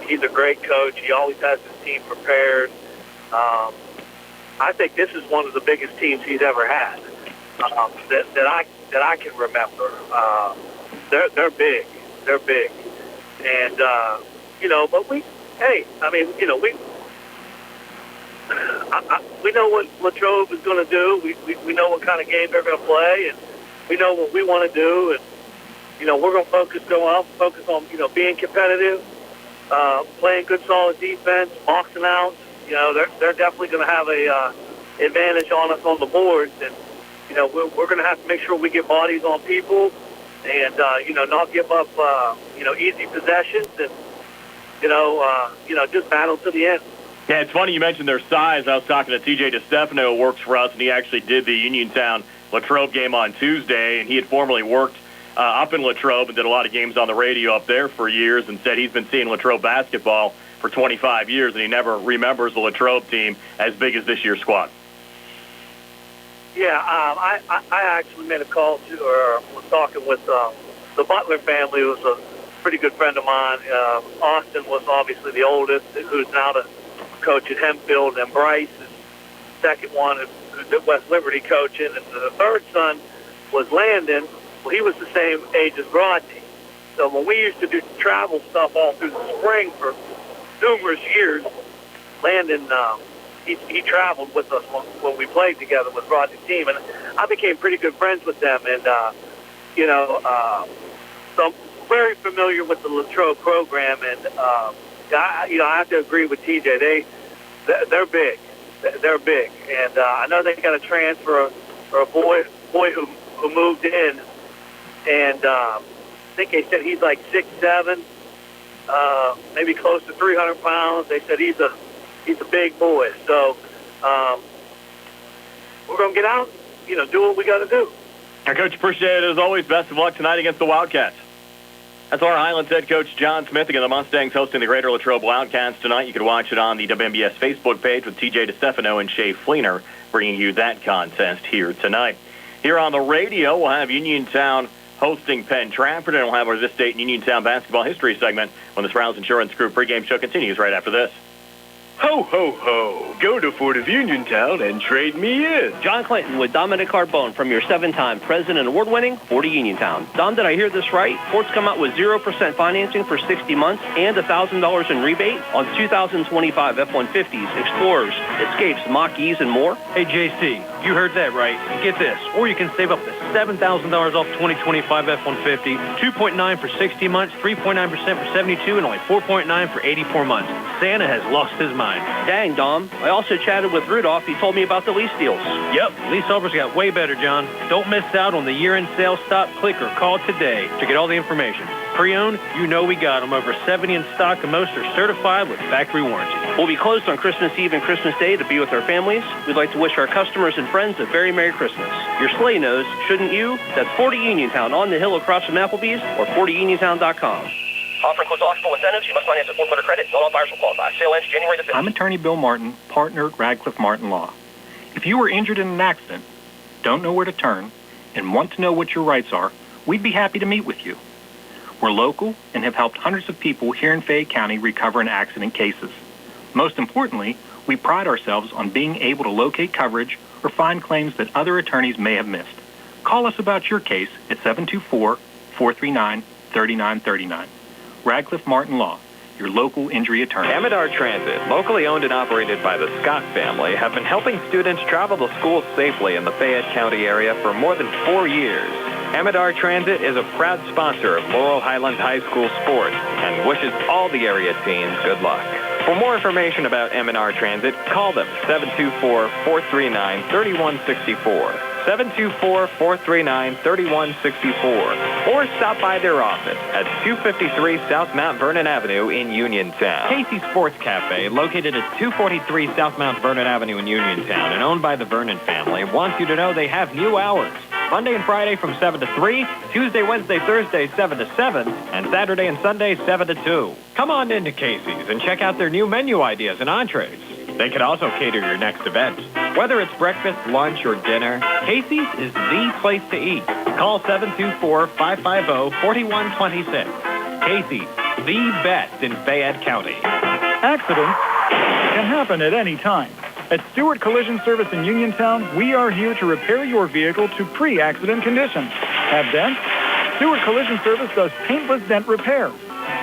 Speaker 22: he's a great coach. He always has his team prepared. I think this is one of the biggest teams he's ever had that I can remember. They're big. They're big. And, but we know what Latrobe is going to do. We know what kind of game they're going to play, and we know what we want to do. And, we're going to focus on, being competitive, playing good, solid defense, boxing out. They're definitely going to have a advantage on us on the boards. And, we're going to have to make sure we get bodies on people and, not give up, easy possessions and, just battle to the end.
Speaker 1: Yeah, it's funny you mentioned their size. I was talking to TJ DeStefano, who works for us, and he actually did the Uniontown Latrobe game on Tuesday, and he had formerly worked up in Latrobe and did a lot of games on the radio up there for years, and said he's been seeing Latrobe basketball for 25 years, and he never remembers the Latrobe team as big as this year's squad.
Speaker 22: Yeah, I actually made a call to, or was talking with the Butler family, who was a pretty good friend of mine. Austin was obviously the oldest, who's now the coach at Hempfield, and Bryce, the second one, who's at West Liberty coaching, and the third son was Landon. Well, he was the same age as Rodney. So when we used to do travel stuff all through the spring for numerous years, Landon, he traveled with us when we played together with Rodney's team, and I became pretty good friends with them, and so I'm very familiar with the Latrobe program, and I have to agree with TJ. They're big. They're big, and I know they got a transfer for a boy who moved in, and I think they said he's like 6'7", maybe close to 300 pounds. They said he's a big boy. So we're gonna get out, do what we got to do.
Speaker 1: Coach, appreciate it as always. Best of luck tonight against the Wildcats. That's our Highlands head coach, John Smith. Again, the Mustangs hosting the Greater Latrobe Wildcats tonight. You can watch it on the WMBS Facebook page with TJ DeStefano and Shay Fleener bringing you that contest here tonight. Here on the radio, we'll have Uniontown hosting Penn-Trafford, and we'll have our This State in Uniontown basketball history segment when the Sprouse Insurance Group pregame show continues right after this.
Speaker 2: Ho, ho, ho. Go to Ford of Uniontown and trade me in.
Speaker 3: John Clinton with Dominic Carbone from your 7-time President Award-winning Ford of Uniontown. Dom, did I hear this right? Ford's come out with 0% financing for 60 months and $1,000 in rebate on 2025 F-150s, Explorers, Escapes, Mach-E's, and more?
Speaker 23: Hey, JC, you heard that right. And get this, or you can save up to $7,000 off 2025 F-150, 2.9 for 60 months, 3.9% for 72, and only 4.9 for 84 months. Santa has lost his mind.
Speaker 3: Dang, Dom. I also chatted with Rudolph. He told me about the lease deals.
Speaker 23: Yep, lease offers got way better, John. Don't miss out on the year-end sales. Stop, click, or call today to get all the information. Pre-owned, we got them. Over 70 in stock, and most are certified with factory warranty.
Speaker 3: We'll be closed on Christmas Eve and Christmas Day to be with our families. We'd like to wish our customers and friends a very Merry Christmas. Your sleigh knows, shouldn't you? That's 40 Uniontown on the hill across from Applebee's or 40uniontown.com.
Speaker 24: Offer includes eligible incentives. You must finance at 4-letter credit. Not all buyers will qualify. Sale ends January the 5th.
Speaker 25: I'm attorney Bill Martin, partner at Radcliffe Martin Law. If you were injured in an accident, don't know where to turn, and want to know what your rights are, we'd be happy to meet with you. We're local and have helped hundreds of people here in Fayette County recover in accident cases. Most importantly, we pride ourselves on being able to locate coverage or find claims that other attorneys may have missed. Call us about your case at 724-439-3939. Radcliffe Martin Law, your local injury attorney.
Speaker 10: Amador Transit, locally owned and operated by the Scott family, have been helping students travel to school safely in the Fayette County area for more than 4 years. Amador Transit is a proud sponsor of Laurel Highlands High School sports and wishes all the area teams good luck. For more information about Amador Transit, call them 724-439-3164. 724-439-3164, or stop by their office at 253 South Mount Vernon Avenue in Uniontown.
Speaker 26: Casey's Sports Cafe, located at 243 South Mount Vernon Avenue in Uniontown and owned by the Vernon family, wants you to know they have new hours. Monday and Friday from 7 to 3, Tuesday, Wednesday, Thursday 7 to 7, and Saturday and Sunday 7 to 2. Come on into Casey's and check out their new menu ideas and entrees. They can also cater your next event. Whether it's breakfast, lunch, or dinner, Casey's is the place to eat. Call 724-550-4126. Casey's, the best in Fayette County.
Speaker 5: Accidents can happen at any time. At Stewart Collision Service in Uniontown, we are here to repair your vehicle to pre-accident condition. Have dents? Stewart Collision Service does paintless dent repair.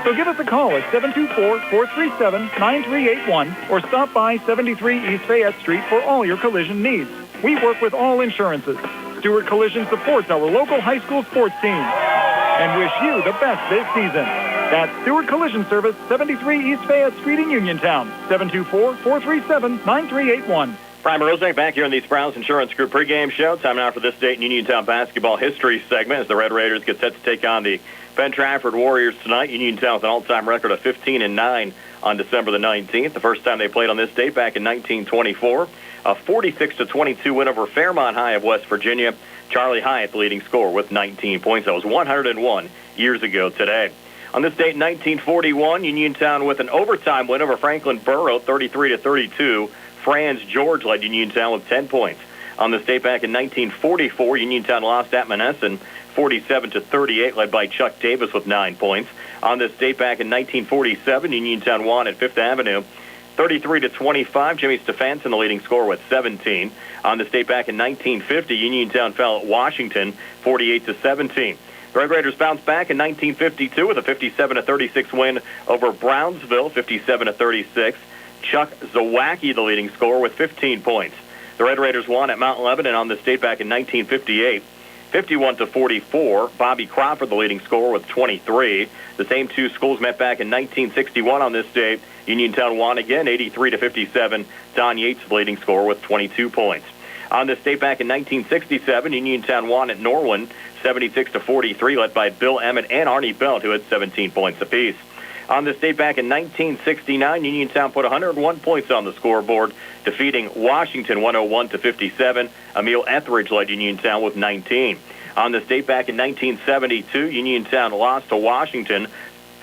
Speaker 5: So give us a call at 724-437-9381 or stop by 73 East Fayette Street for all your collision needs. We work with all insurances. Stewart Collision supports our local high school sports team and wish you the best this season. That's Stewart Collision Service, 73 East Fayette Street in Uniontown, 724-437-9381.
Speaker 1: Primer Rosnick back here in the Sprouse Insurance Group pregame show. Time now for This State in Uniontown basketball history segment as the Red Raiders get set to take on the Penn-Trafford Warriors tonight. Uniontown with an all-time record of 15-9 on December the 19th. The first time they played on this date back in 1924. A 46-22 win over Fairmont High of West Virginia. Charlie Hyatt, the leading scorer, with 19 points. That was 101 years ago today. On this date in 1941, Uniontown with an overtime win over Franklin Borough, 33-32. Franz George led Uniontown with 10 points. On this date back in 1944, Uniontown lost at Monessen, 47-38, led by Chuck Davis with 9 points. On this date back in 1947, Uniontown won at Fifth Avenue, 33-25. Jimmy Stefanson, the leading scorer, with 17. On the state back in 1950, Uniontown fell at Washington 48-17. The Red Raiders bounced back in 1952 with a 57-36 win over Brownsville, 57-36. Chuck Zawacki, the leading scorer, with 15 points. The Red Raiders won at Mount Lebanon on the state back in 1958, 51-44. Bobby Crawford, the leading scorer, with 23. The same two schools met back in 1961 on this date. Uniontown won again, 83-57. Don Yates, the leading scorer, with 22 points. On this date back in 1967, Uniontown won at Norwin, 76-43, led by Bill Emmett and Arnie Belt, who had 17 points apiece. On this date back in 1969, Uniontown put 101 points on the scoreboard, defeating Washington 101-57. Emil Etheridge led Uniontown with 19. On this date back in 1972, Uniontown lost to Washington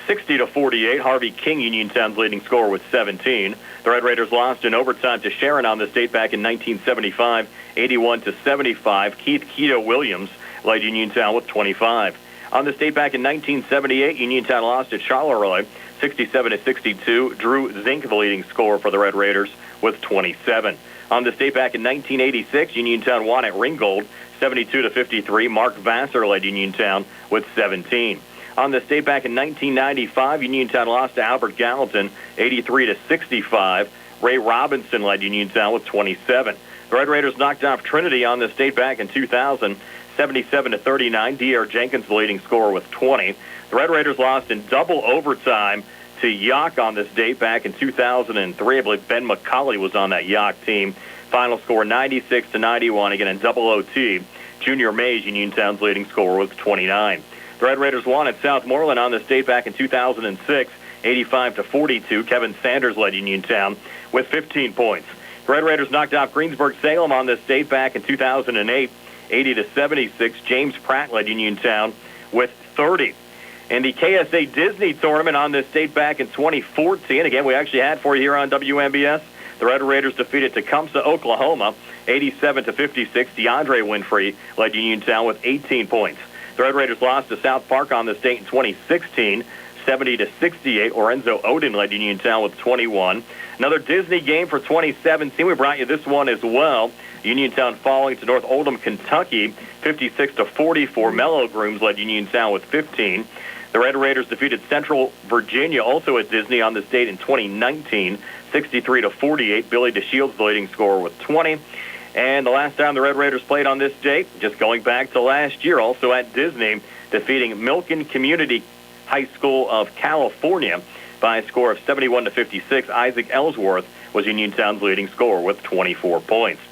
Speaker 1: 60-48. Harvey King, Uniontown's leading scorer, with 17. The Red Raiders lost in overtime to Sharon on this date back in 1975, 81-75. Keith Keto Williams led Uniontown with 25. On this date back in 1978, Uniontown lost at Charleroi, 67-62. Drew Zink, the leading scorer for the Red Raiders, with 27. On this date back in 1986, Uniontown won at Ringgold, 72-53. Mark Vassar led Uniontown with 17. On this date back in 1995, Uniontown lost to Albert Gallatin, 83-65. Ray Robinson led Uniontown with 27. The Red Raiders knocked off Trinity on this date back in 2000, 77-39. D.R. Jenkins, the leading scorer, with 20. The Red Raiders lost in double overtime to Yock on this date back in 2003. I believe Ben McCauley was on that Yock team. Final score 96-91. Again in double OT. Junior Mays, Uniontown's leading scorer, with 29. The Red Raiders won at Southmoreland on this date back in 2006, 85-42. Kevin Sanders led Uniontown with 15 points. The Red Raiders knocked off Greensburg-Salem on this date back in 2008, 80-76. James Pratt led Uniontown with 30. In the KSA Disney tournament on this date back in 2014, again, we actually had for you here on WMBS, the Red Raiders defeated Tecumseh, Oklahoma, 87-56. DeAndre Winfrey led Uniontown with 18 points. The Red Raiders lost to South Park on this date in 2016, 70-68. Lorenzo Odin led Uniontown with 21. Another Disney game for 2017. We brought you this one as well. Uniontown falling to North Oldham, Kentucky, 56-44. Mellow Grooms led Uniontown with 15. The Red Raiders defeated Central Virginia, also at Disney, on this date in 2019, 63-48. Billy DeShields, the leading scorer, with 20. And the last time the Red Raiders played on this date, just going back to last year, also at Disney, defeating Milken Community High School of California by a score of 71-56. Isaac Ellsworth was Uniontown's leading scorer with 24 points.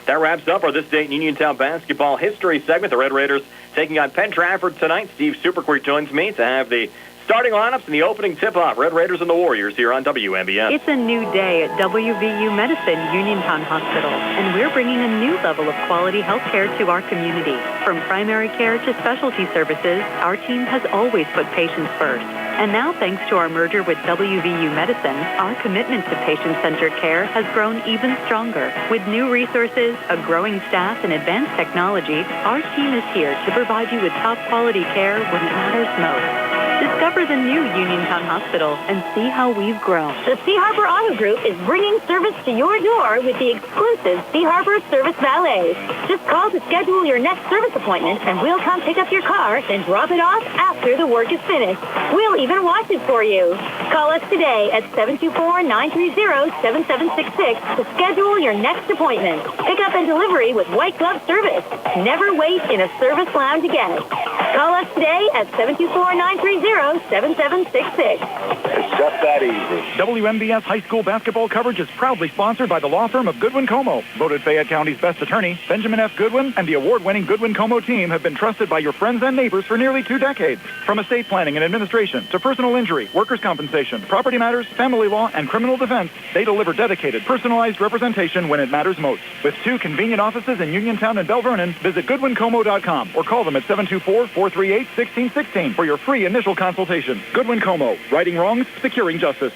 Speaker 1: That wraps up our This Day in Uniontown basketball history segment. The Red Raiders taking on Penn-Trafford tonight. Steve Superquick joins me to have the starting lineups and the opening tip-off. Red Raiders and the Warriors here on WMBS.
Speaker 6: It's a new day at WVU Medicine Uniontown Hospital, and we're bringing a new level of quality health care to our community. From primary care to specialty services, our team has always put patients first. And now, thanks to our merger with WVU Medicine, our commitment to patient-centered care has grown even stronger. With new resources, a growing staff, and advanced technology, our team is here to provide you with top-quality care when it matters most. Discover the new Uniontown Hospital and see how we've grown.
Speaker 15: The Sea Harbor Auto Group is bringing service to your door with the exclusive Sea Harbor Service Valet. Just call to schedule your next service appointment, and we'll come pick up your car, then drop it off after the work is finished. We'll even wash it for you. Call us today at 724-930-7766 to schedule your next appointment. Pickup and delivery with white glove service. Never wait in a service lounge again. Call us today at 724-930-7766.
Speaker 16: It's just that easy.
Speaker 5: WMBS high school basketball coverage is proudly sponsored by the law firm of Goodwin Como. Voted Fayette County's best attorney, Benjamin F. Goodwin and the award-winning Goodwin Como team have been trusted by your friends and neighbors for nearly 2 decades. From estate planning and administration to personal injury, workers' compensation, property matters, family law, and criminal defense, they deliver dedicated, personalized representation when it matters most. With 2 convenient offices in Uniontown and Bell Vernon, visit GoodwinComo.com or call them at 724-438-1616 for your free initial consultation. Goodwin Como, righting wrongs, securing justice.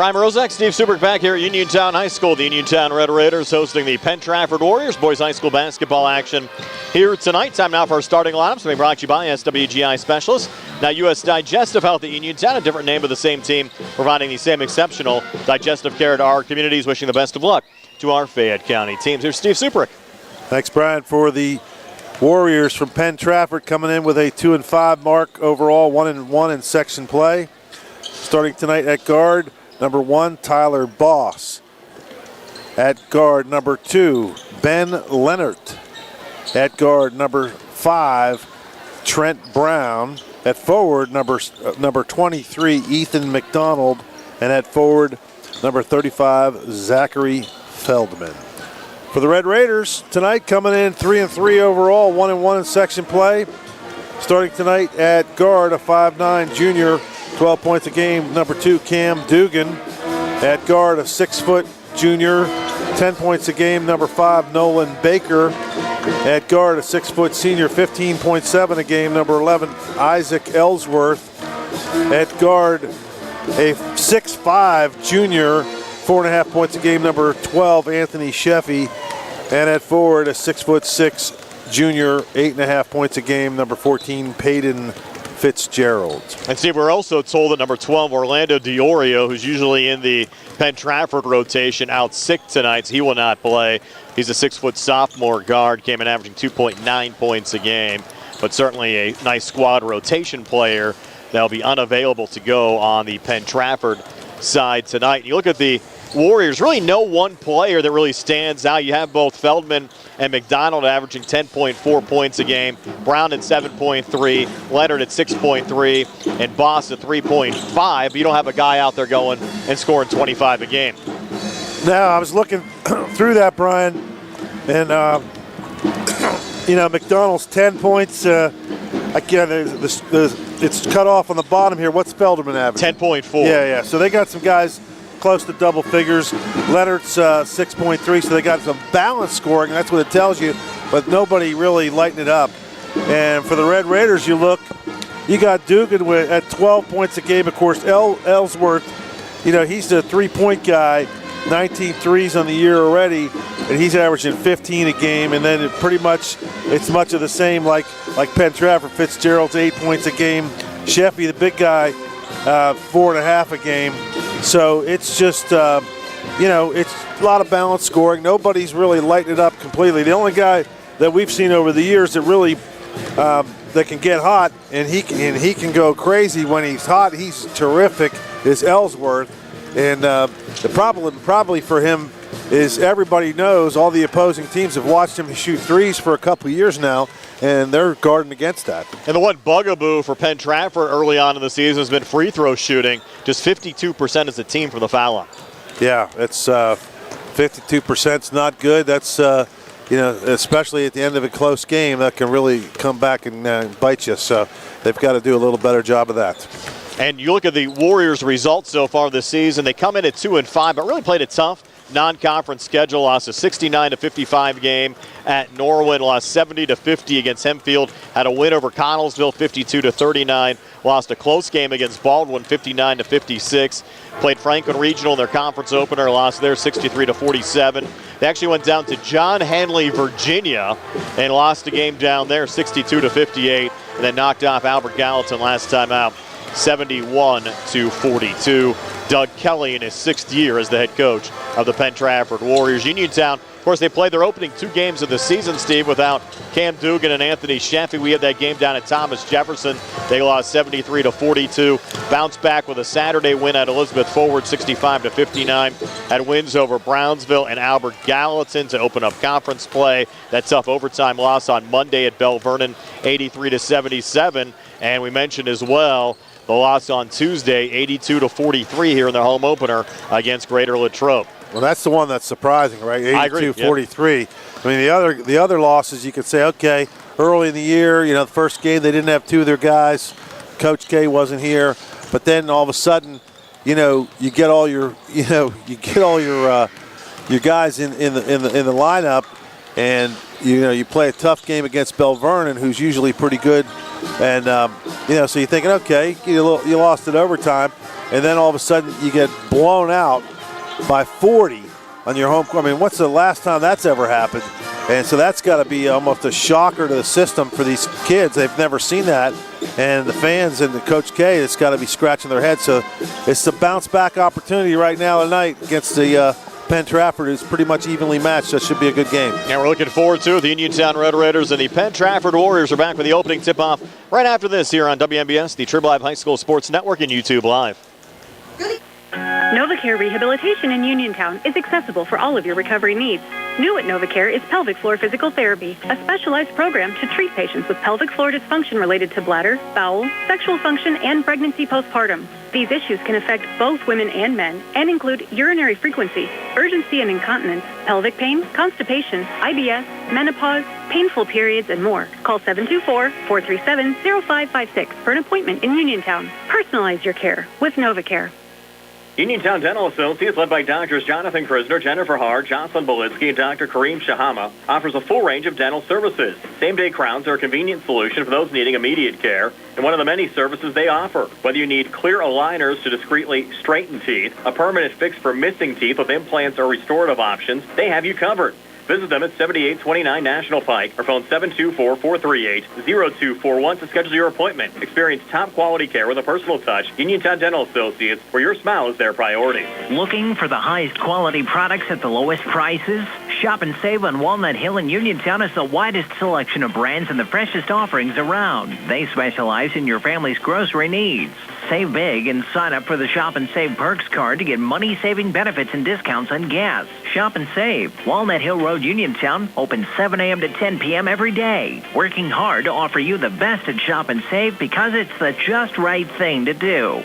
Speaker 1: Brian Rozak, Steve Subrick back here at Uniontown High School. The Uniontown Red Raiders hosting the Penn-Trafford Warriors boys high school basketball action here tonight. Time now for our starting lineups. Being brought to you by SWGI Specialists. Now U.S. Digestive Health at Uniontown, a different name of the same team, providing the same exceptional digestive care to our communities. Wishing the best of luck to our Fayette County teams. Here's Steve Subrick.
Speaker 7: Thanks, Brian, for the Warriors from Penn-Trafford coming in with a 2-5 mark overall, 1-1 in section play. Starting tonight at guard, number 1, Tyler Boss. At guard, number 2, Ben Leonard. At guard, number 5, Trent Brown. At forward, number 23, Ethan McDonald. And at forward, number 35, Zachary Feldman. For the Red Raiders, tonight coming in 3-3 overall, 1-1 in section play. Starting tonight at guard, a 5'9 junior, 12 points a game, number 2, Cam Dugan. At guard, a 6-foot junior, 10 points a game, number 5, Nolan Baker. At guard, a 6-foot senior, 15.7 a game, number 11, Isaac Ellsworth. At guard, a 6'5 junior, 4.5 points a game, number 12, Anthony Sheffy. And at forward, a 6'6" junior, 8.5 points a game, number 14, Peyton Fitzgerald.
Speaker 1: And Steve, we're also told that number 12, Orlando DiOrio, who's usually in the Penn-Trafford rotation, out sick tonight, so he will not play. He's a 6-foot sophomore guard, came in averaging 2.9 points a game, but certainly a nice squad rotation player that'll be unavailable to go on the Penn-Trafford side tonight. You look at the Warriors, really no one player that really stands out. You have both Feldman and McDonald averaging 10.4 points a game, Brown at 7.3, Leonard at 6.3, and Boss at 3.5. But you don't have a guy out there going and scoring 25 a game.
Speaker 7: Now, I was looking through that, Brian, and McDonald's 10 points. Again, it's cut off on the bottom here. What's Feldman averaging?
Speaker 1: 10.4.
Speaker 7: Yeah. So they got some guys close to double figures. Leonard's 6.3, so they got some balanced scoring. That's what it tells you, but nobody really lighting it up. And for the Red Raiders, you got Dugan at 12 points a game. Of course, Ellsworth, he's the three-point guy, 19 threes on the year already, and he's averaging 15 a game. And then it's much of the same like Penn-Trafford. Fitzgerald's 8 points a game. Sheffy, the big guy, 4.5 a game. So it's just, it's a lot of balanced scoring. Nobody's really lighting it up completely. The only guy that we've seen over the years that really that can get hot and he can go crazy when he's hot. He's terrific. Is Ellsworth, and the problem probably for him is everybody knows all the opposing teams have watched him shoot threes for a couple of years now, and they're guarding against that.
Speaker 1: And the one bugaboo for Penn-Trafford early on in the season has been free throw shooting. Just 52% as a team from the foul line.
Speaker 7: Yeah, it's 52% is not good. That's, especially at the end of a close game, that can really come back and bite you. So they've got to do a little better job of that.
Speaker 1: And you look at the Warriors' results so far this season. They come in at 2-5, but really played a tough non-conference schedule. Lost a 69-55 game at Norwin, lost 70-50 against Hempfield, had a win over Connellsville 52-39, lost a close game against Baldwin 59-56, played Franklin Regional in their conference opener, lost there 63-47. They actually went down to John Hanley, Virginia, and lost a game down there 62-58, and then knocked off Albert Gallatin last time out 71-42. Doug Kelly in his 6th year as the head coach of the Penn-Trafford Warriors. Uniontown, of course, they played their opening 2 games of the season, Steve, without Cam Dugan and Anthony Sheffy. We had that game down at Thomas Jefferson. They lost 73-42. Bounced back with a Saturday win at Elizabeth Forward, 65-59. Had wins over Brownsville and Albert Gallatin to open up conference play. That tough overtime loss on Monday at Bell Vernon, 83-77. And we mentioned as well the loss on Tuesday, 82-43 here in their home opener against Greater Latrobe.
Speaker 7: Well, that's the one that's surprising, right?
Speaker 1: 82-43.
Speaker 7: Yeah. I mean, the other losses, you could say, okay, early in the year, the first game they didn't have 2 of their guys. Coach K wasn't here, but then all of a sudden, you get all your guys in the lineup, and you play a tough game against Bell Vernon, who's usually pretty good, and so you're thinking, okay, you lost it overtime. and then all of a sudden you get blown out by 40 on your home court. I mean, what's the last time that's ever happened? And so that's got to be almost a shocker to the system for these kids. They've never seen that. And the fans and the Coach K, it's got to be scratching their heads. So it's a bounce-back opportunity right now tonight against the Penn-Trafford, who's pretty much evenly matched. So it should be a good game.
Speaker 1: And we're looking forward to it. The Uniontown Red Raiders and the Penn-Trafford Warriors are back with the opening tip-off right after this here on WMBS, the Triple Live High School Sports Network, and YouTube Live.
Speaker 6: NovaCare Rehabilitation in Uniontown is accessible for all of your recovery needs. New at NovaCare is pelvic floor physical therapy, a specialized program to treat patients with pelvic floor dysfunction related to bladder, bowel, sexual function, and pregnancy postpartum. These issues can affect both women and men and include urinary frequency, urgency and incontinence, pelvic pain, constipation, IBS, menopause, painful periods, and more. Call 724-437-0556 for an appointment in Uniontown. Personalize your care with NovaCare.
Speaker 1: Uniontown Dental Associates, led by Doctors Jonathan Krisner, Jennifer Hart, Jocelyn Belitsky, and Dr. Kareem Shahama, offers a full range of dental services. Same-day crowns are a convenient solution for those needing immediate care, and one of the many services they offer. Whether you need clear aligners to discreetly straighten teeth, a permanent fix for missing teeth with implants or restorative options, they have you covered. Visit them at 7829 National Pike or phone 724-438-0241 to schedule your appointment. Experience top quality care with a personal touch. Uniontown Dental Associates, where your smile is their priority.
Speaker 8: Looking for the highest quality products at the lowest prices? Shop and save on Walnut Hill in Uniontown has the widest selection of brands and the freshest offerings around. They specialize in your family's grocery needs. Save big and sign up for the Shop and Save Perks card to get money-saving benefits and discounts on gas. Shop and Save. Walnut Hill Road, Uniontown, open 7 a.m. to 10 p.m. every day. Working hard to offer you the best at Shop and Save because it's the just right thing to do.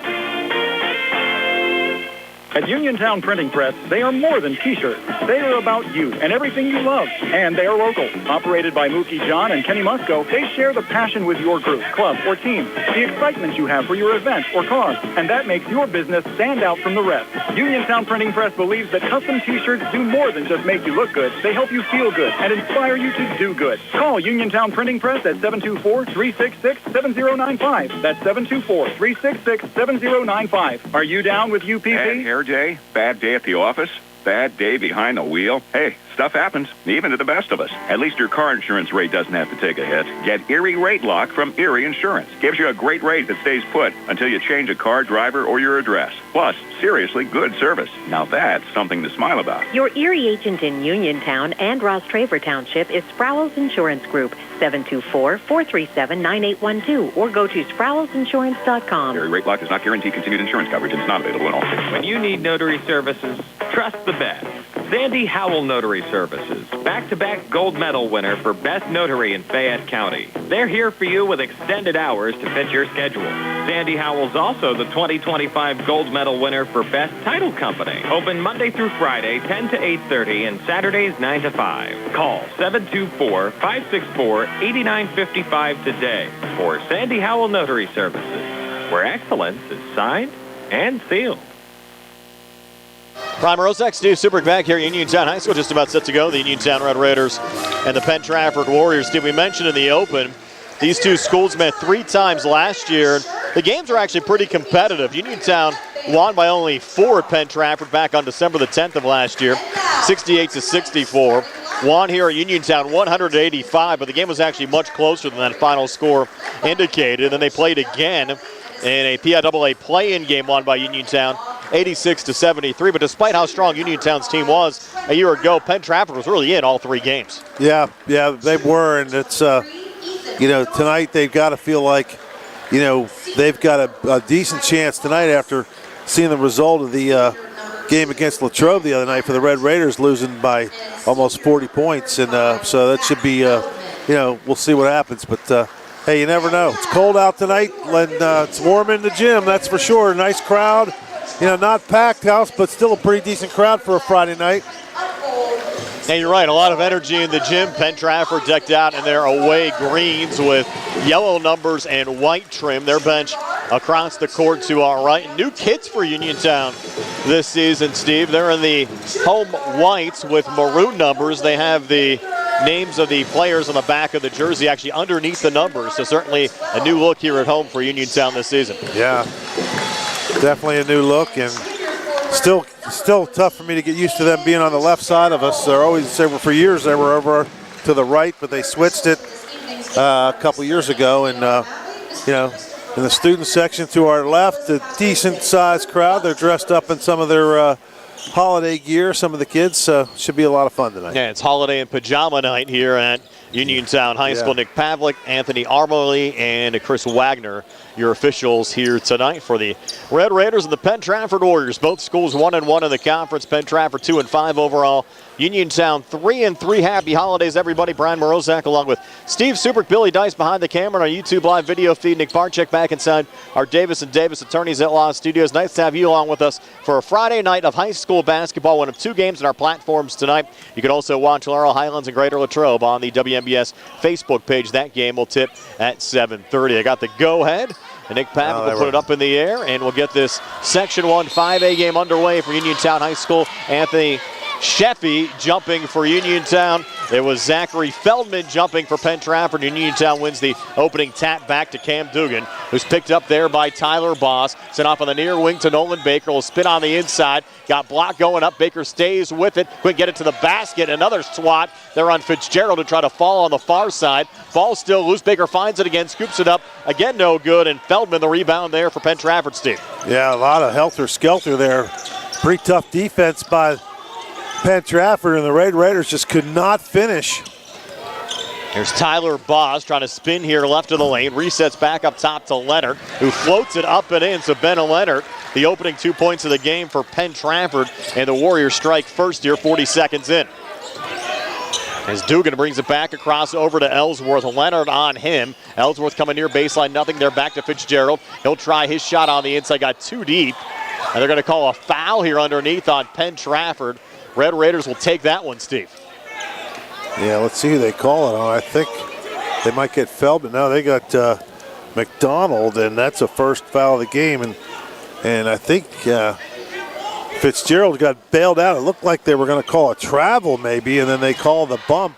Speaker 5: At Uniontown Printing Press, they are more than T-shirts. They are about you and everything you love. And they are local. Operated by Mookie John and Kenny Musco, they share the passion with your group, club, or team, the excitement you have for your event or cause, and that makes your business stand out from the rest. Uniontown Printing Press believes that custom T-shirts do more than just make you look good. They help you feel good and inspire you to do good. Call Uniontown Printing Press at 724-366-7095. That's 724-366-7095. Are you down with UPP?
Speaker 9: Day, bad day at the office, bad day behind the wheel. Hey, stuff happens, even to the best of us. At least your car insurance rate doesn't have to take a hit. Get Erie Rate Lock from Erie Insurance. Gives you a great rate that stays put until you change a car, driver, or your address. Plus, seriously good service. Now that's something to smile about.
Speaker 6: Your Erie agent in Uniontown and Ross Traver Township is Sproul's Insurance Group, 724-437-9812, or go to SproulsInsurance.com.
Speaker 9: Erie Rate Lock does not guarantee continued insurance coverage and is not available in all states.
Speaker 26: When you need notary services, trust the best. Sandy Howell Notary Services, back-to-back gold medal winner for Best Notary in Fayette County. They're here for you with extended hours to fit your schedule. Sandy Howell's also the 2025 gold medal winner for Best Title Company. Open Monday through Friday, 10 to 8:30, and Saturdays, 9 to 5. Call 724-564-8955 today for Sandy Howell Notary Services, where excellence is signed and sealed.
Speaker 1: Prime Rosex, Steve Super back here at Uniontown High School, just about set to go. The Uniontown Red Raiders and the Penn-Trafford Warriors. Did we mention in the open, these two schools met 3 times last year. The games are actually pretty competitive. Uniontown won by only 4 at Penn-Trafford back on December the 10th of last year, 68-64. Won here at Uniontown 185, but the game was actually much closer than that final score indicated. And then they played again in a PIAA play-in game won by Uniontown, 86-73. But despite how strong Uniontown's team was a year ago, Penn-Trafford was really in all 3 games.
Speaker 7: Yeah, they were, and it's tonight they've got to feel like they've got a decent chance tonight after seeing the result of the game against Latrobe the other night for the Red Raiders, losing by almost 40 points, and so that should be we'll see what happens, but. Hey, you never know. It's cold out tonight, and it's warm in the gym, that's for sure. Nice crowd. Not packed house, but still a pretty decent crowd for a Friday night.
Speaker 1: And you're right, a lot of energy in the gym. Penn-Trafford decked out in their away greens with yellow numbers and white trim. Their bench across the court to our right. New kits for Uniontown this season, Steve. They're in the home whites with maroon numbers. They have the names of the players on the back of the jersey actually underneath the numbers. So certainly a new look here at home for Uniontown this season.
Speaker 7: Yeah. Definitely a new look, and still tough for me to get used to them being on the left side of us. For years they were over to the right, but they switched it a couple years ago, and in the student section to our left, a decent-sized crowd. They're dressed up in some of their holiday gear, some of the kids, so should be a lot of fun tonight.
Speaker 11: Yeah, it's holiday and pajama night here at Uniontown High School. Nick Pavlik, Anthony Armley, and Chris Wagner, your officials here tonight for the Red Raiders and the Penn-Trafford Warriors. Both schools 1-1 in the conference. Penn-Trafford 2-5 overall. Uniontown 3-3. Happy holidays, everybody. Brian Morozak along with Steve Subrick, Billy Dice behind the camera on our YouTube live video feed. Nick Barczyk back inside our Davis & Davis Attorneys at Law Studios. Nice to have you along with us for a Friday night of high school basketball, one of two games in our platforms tonight. You can also watch Laurel Highlands and Greater Latrobe on the WMBS Facebook page. That game will tip at 7:30. I got the go-ahead, and Nick Pavlik will put it up in the air, and we'll get this Section 1 5A game underway for Uniontown High School. Anthony Sheffy jumping for Uniontown. It was Zachary Feldman jumping for Penn-Trafford. Uniontown wins the opening tap back to Cam Dugan, who's picked up there by Tyler Boss. Sent off on the near wing to Nolan Baker. Will spin on the inside. Got block going up. Baker stays with it. Quick get it to the basket. Another swat there on Fitzgerald to try to fall on the far side. Ball still loose. Baker finds it again. Scoops it up. Again, no good. And Feldman the rebound there for Penn-Trafford, Steve.
Speaker 7: Yeah, a lot of helter-skelter there. Pretty tough defense by Penn-Trafford, and the Red Raiders just could not finish.
Speaker 11: Here's Tyler Boss trying to spin here left of the lane. Resets back up top to Leonard, who floats it up and in. So Ben Leonard, the opening 2 points of the game for Penn-Trafford, and the Warriors strike first here, 40 seconds in. As Dugan brings it back across over to Ellsworth. Leonard on him. Ellsworth coming near baseline, nothing there. Back to Fitzgerald. He'll try his shot on the inside, got too deep. And they're going to call a foul here underneath on Penn-Trafford. Red Raiders will take that one, Steve.
Speaker 7: Yeah, let's see who they call it on. I think they might get Feldman. No, they got McDonald, and that's a first foul of the game. And I think Fitzgerald got bailed out. It looked like they were going to call a travel maybe, and then they call the bump.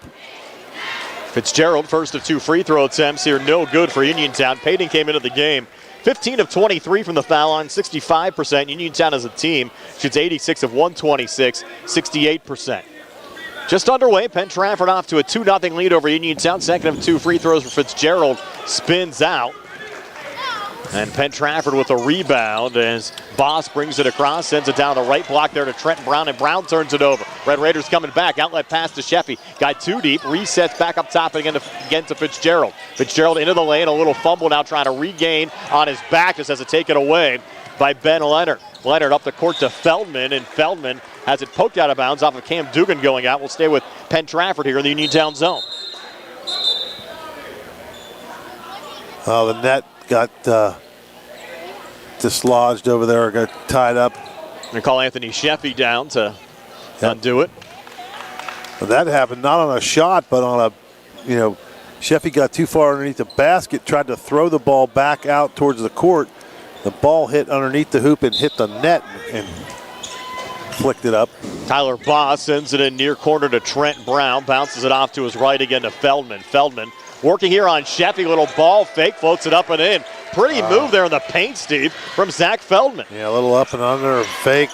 Speaker 11: Fitzgerald, first of 2 free throw attempts here, no good for Uniontown. Payton came into the game 15 of 23 from the foul line, 65%. Uniontown as a team shoots 86 of 126, 68%. Just underway, Penn-Trafford off to a 2-0 lead over Uniontown. Second of 2 free throws for Fitzgerald, spins out. And Penn-Trafford with a rebound as Boss brings it across, sends it down the right block there to Trent Brown, and Brown turns it over. Red Raiders coming back, outlet pass to Sheffy. Got too deep, resets back up top again to Fitzgerald. Fitzgerald into the lane, a little fumble now trying to regain on his back, just has it taken away by Ben Leonard. Leonard up the court to Feldman, and Feldman has it poked out of bounds off of Cam Dugan going out. We'll stay with Penn-Trafford here in the Uniontown zone.
Speaker 7: Oh, the net got dislodged over there, got tied up.
Speaker 11: They call Anthony Sheffy down to undo it.
Speaker 7: Well, that happened not on a shot, but on a, Sheffy got too far underneath the basket, tried to throw the ball back out towards the court. The ball hit underneath the hoop and hit the net and flicked it up.
Speaker 11: Tyler Boss sends it in near corner to Trent Brown, bounces it off to his right again to Feldman. Feldman working here on Sheffy, little ball fake, floats it up and in. Pretty move there in the paint, Steve, from Zach Feldman.
Speaker 7: Yeah, a little up and under, fake.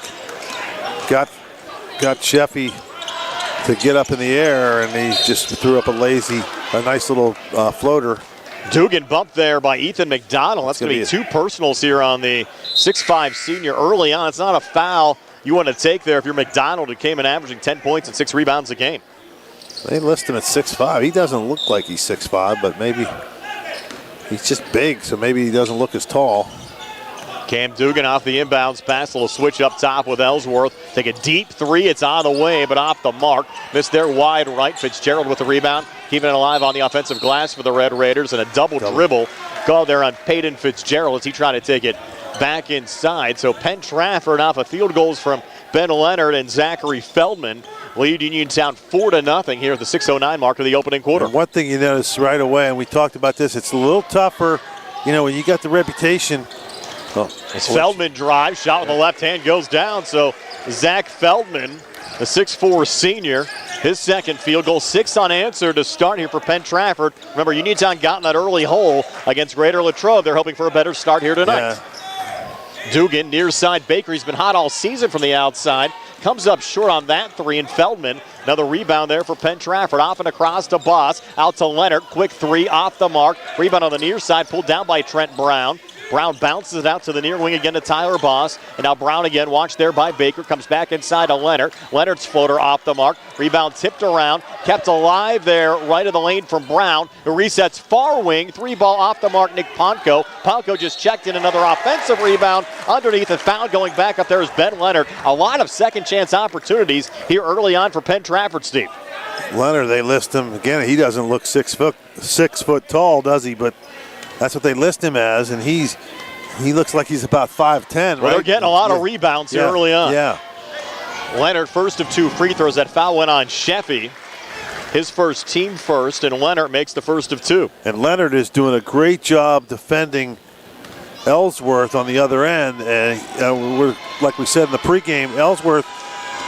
Speaker 7: Got Sheffy to get up in the air, and he just threw up a nice little floater.
Speaker 11: Dugan bumped there by Ethan McDonald. That's going to be 2 personals here on the 6'5 senior early on. It's not a foul you want to take there if you're McDonald, who came in averaging 10 points and 6 rebounds a game.
Speaker 7: They list him at 6'5". He doesn't look like he's 6'5", but maybe he's just big, so maybe he doesn't look as tall.
Speaker 11: Cam Dugan off the inbounds pass, a little switch up top with Ellsworth. Take a deep 3, it's on the way, but off the mark. Missed there wide right. Fitzgerald with the rebound, keeping it alive on the offensive glass for the Red Raiders, and a double dribble called there on Peyton Fitzgerald as he tried to take it back inside. So Penn-Trafford off of field goals from Ben Leonard and Zachary Feldman lead Uniontown 4-0 here at the 6:09 mark of the opening quarter.
Speaker 7: And one thing you notice right away, and we talked about this, it's a little tougher, when you got the reputation.
Speaker 11: As Feldman drives, shot with the left hand goes down. So Zach Feldman, the 6'4 senior, his second field goal, 6 unanswered to start here for Penn-Trafford. Remember, Uniontown got in that early hole against Greater Latrobe. They're hoping for a better start here tonight. Dugan, near side Baker. He's been hot all season from the outside. Comes up short on that three, and Feldman, another rebound there for Penn-Trafford. Off and across to Boss, out to Leonard. Quick three, off the mark. Rebound on the near side, pulled down by Trent Brown. Brown bounces it out to the near wing again to Tyler Boss. And now Brown again, watched there by Baker. Comes back inside to Leonard. Leonard's floater off the mark. Rebound tipped around. Kept alive there, right of the lane from Brown, who resets far wing. Three ball off the mark, Nick Ponko. Ponko just checked in another offensive rebound underneath, and foul going back up there is Ben Leonard. A lot of second chance opportunities here early on for Penn-Trafford, Steve.
Speaker 7: Leonard, they list him again. He doesn't look 6 foot tall, does he? But that's what they list him as, and he looks like he's about 5'10".
Speaker 11: Well,
Speaker 7: right?
Speaker 11: They're getting a lot of rebounds here early on.
Speaker 7: Yeah.
Speaker 11: Leonard, first of 2 free throws. That foul went on Sheffy. His first, team first, and Leonard makes the first of 2.
Speaker 7: And Leonard is doing a great job defending Ellsworth on the other end. And we're, like we said in the pregame, Ellsworth,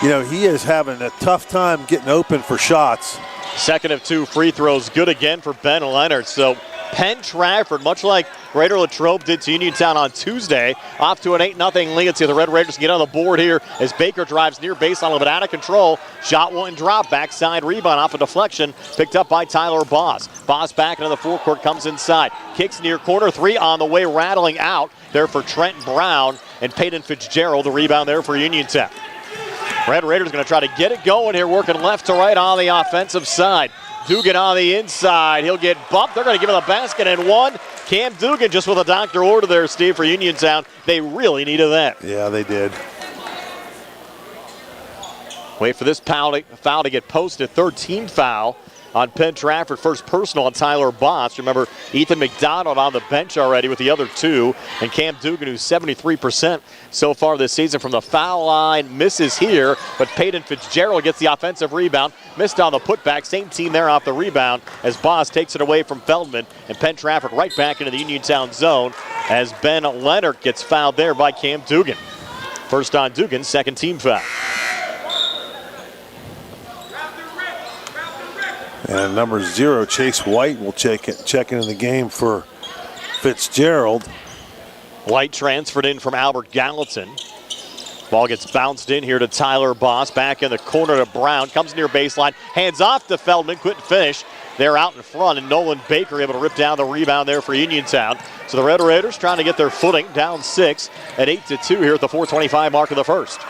Speaker 7: he is having a tough time getting open for shots.
Speaker 11: Second of 2 free throws, good again for Ben Leonard. So Penn-Trafford, much like Raider Latrobe did to Uniontown on Tuesday, off to an 8-0 lead. Let's see if the Red Raiders can get on the board here as Baker drives near baseline, a little bit out of control. Shot wouldn't drop, backside rebound off a deflection, picked up by Tyler Boss. Boss back into the forecourt, comes inside, kicks near corner, 3 on the way, rattling out there for Trent Brown, and Peyton Fitzgerald, the rebound there for Uniontown. Red Raiders going to try to get it going here, working left to right on the offensive side. Dugan on the inside. He'll get bumped. They're going to give him the basket and one. Cam Dugan just with a doctor order there, Steve, for Uniontown. They really needed that.
Speaker 7: Yeah, they did.
Speaker 11: Wait for this foul to get posted. 13th foul on Penn-Trafford. First personal on Tyler Boss. Remember, Ethan McDonald on the bench already with the other 2. And Cam Dugan, who's 73% so far this season from the foul line, misses here. But Peyton Fitzgerald gets the offensive rebound. Missed on the putback. Same team there off the rebound as Boss takes it away from Feldman. And Penn-Trafford right back into the Uniontown zone as Ben Leonard gets fouled there by Cam Dugan. First on Dugan, second team foul.
Speaker 7: And number 0, Chase White, will check into the game for Fitzgerald.
Speaker 11: White transferred in from Albert Gallatin. Ball gets bounced in here to Tyler Boss. Back in the corner to Brown. Comes near baseline. Hands off to Feldman. Couldn't finish. They're out in front, and Nolan Baker able to rip down the rebound there for Uniontown. So the Red Raiders trying to get their footing, down 6 at 8-2 here at the 4:25 mark of the first.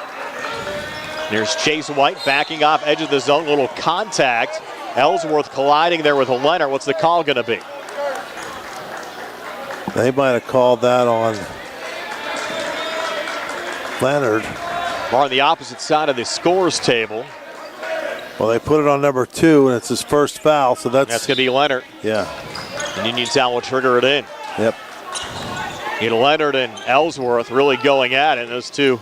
Speaker 11: Here's Chase White backing off edge of the zone. Little contact. Ellsworth colliding there with Leonard. What's the call going to be?
Speaker 7: They might have called that on Leonard.
Speaker 11: We're on the opposite side of the scores table.
Speaker 7: Well, they put it on number 2, and it's his first foul, so that's
Speaker 11: going to be Leonard.
Speaker 7: Yeah.
Speaker 11: And Uniontown will trigger it in.
Speaker 7: Yep.
Speaker 11: Leonard and Ellsworth really going at it. Those two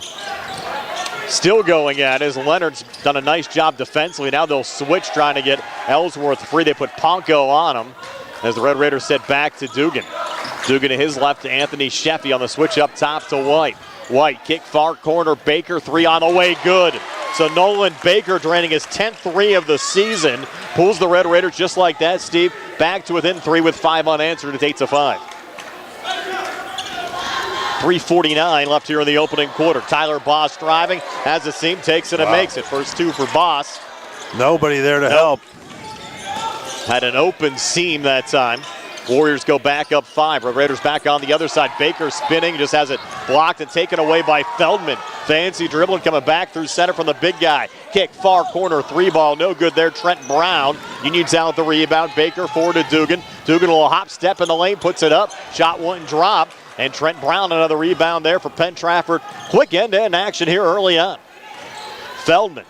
Speaker 11: still going at it as Leonard's done a nice job defensively. Now they'll switch trying to get Ellsworth free. They put Ponko on him as the Red Raiders set back to Dugan. Dugan to his left to Anthony Sheffy on the switch up top to White. White kick far corner. Baker 3 on the way. Good. So Nolan Baker draining his 10th 3 of the season. Pulls the Red Raiders just like that, Steve. Back to within 3 with 5 unanswered. It's 8-5. 3:49 left here in the opening quarter. Tyler Boss driving, has the seam, takes it and makes it. First 2 for Boss.
Speaker 7: Nobody there to help.
Speaker 11: Had an open seam that time. Warriors go back up 5. Red Raiders back on the other side. Baker spinning, just has it blocked and taken away by Feldman. Fancy dribbling coming back through center from the big guy. Kick far corner, 3 ball, no good there. Trent Brown. Uniontown with the rebound. Baker forward to Dugan. Dugan will hop step in the lane, puts it up. Shot wouldn't drop. And Trent Brown, another rebound there for Penn-Trafford. Quick end-to-end action here early on. Feldman,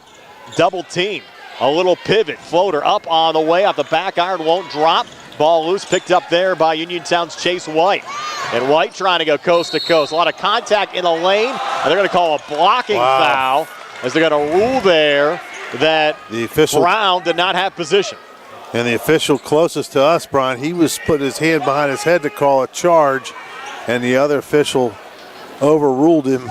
Speaker 11: double team. A little pivot, floater up on the way off the back iron, won't drop. Ball loose, picked up there by Uniontown's Chase White. And White trying to go coast to coast. A lot of contact in the lane, and they're going to call a blocking foul as they're going to rule there that
Speaker 7: the official
Speaker 11: Brown did not have position.
Speaker 7: And the official closest to us, Brian, he was putting his hand behind his head to call a charge, and the other official overruled him.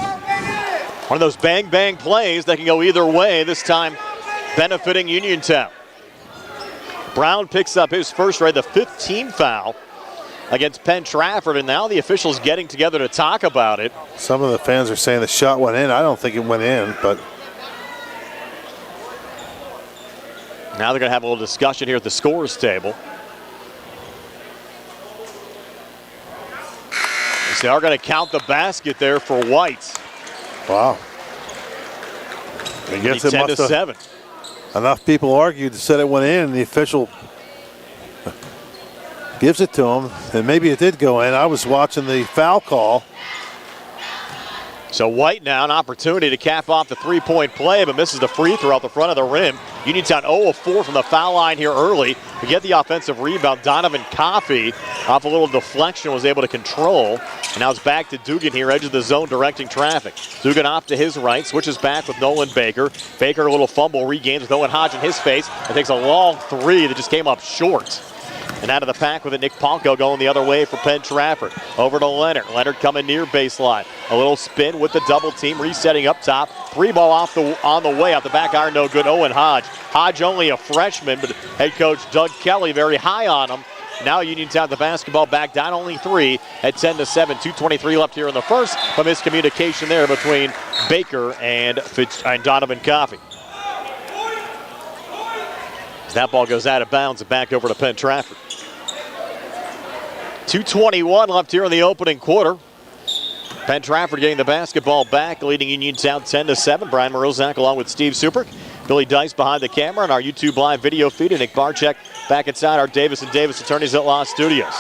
Speaker 11: One of those bang-bang plays that can go either way, this time benefiting Uniontown. Brown picks up his first, the 5th team foul against Penn-Trafford, and now the officials getting together to talk about it.
Speaker 7: Some of the fans are saying the shot went in. I don't think it went in, but
Speaker 11: now they're going to have a little discussion here at the scores table. They are going to count the basket there for White.
Speaker 7: Wow. I guess it
Speaker 11: 10
Speaker 7: must
Speaker 11: to 7.
Speaker 7: Enough people argued, said it went in, and the official gives it to him, and maybe it did go in. I was watching the foul call.
Speaker 11: So White now an opportunity to cap off the three-point play, but misses the free throw out the front of the rim. Uniontown 0 of 4 from the foul line here early. To get the offensive rebound, Donovan Coffey off a little deflection was able to control. And now it's back to Dugan here, edge of the zone, directing traffic. Dugan off to his right, switches back with Nolan Baker. Baker a little fumble, regains with Owen Hodge in his face. And takes a long three that just came up short. And out of the pack with it, Nick Ponko going the other way for Penn-Trafford. Over to Leonard. Leonard coming near baseline. A little spin with the double team, resetting up top. Three ball on the way, off the back iron, no good. Owen Hodge. Hodge only a freshman, but head coach Doug Kelly very high on him. Now Uniontown the basketball back down only 3 at 10 to 7. 2:23 left here in the first. But miscommunication there between Baker and Donovan Coffey. That ball goes out of bounds and back over to Penn-Trafford. 2:21 left here in the opening quarter. Penn-Trafford getting the basketball back, leading Uniontown 10 to 7. Brian Morozak along with Steve Suprick. Billy Dice behind the camera on our YouTube live video feed, and Nick Barczyk back inside our Davis & Davis Attorneys at Law Studios.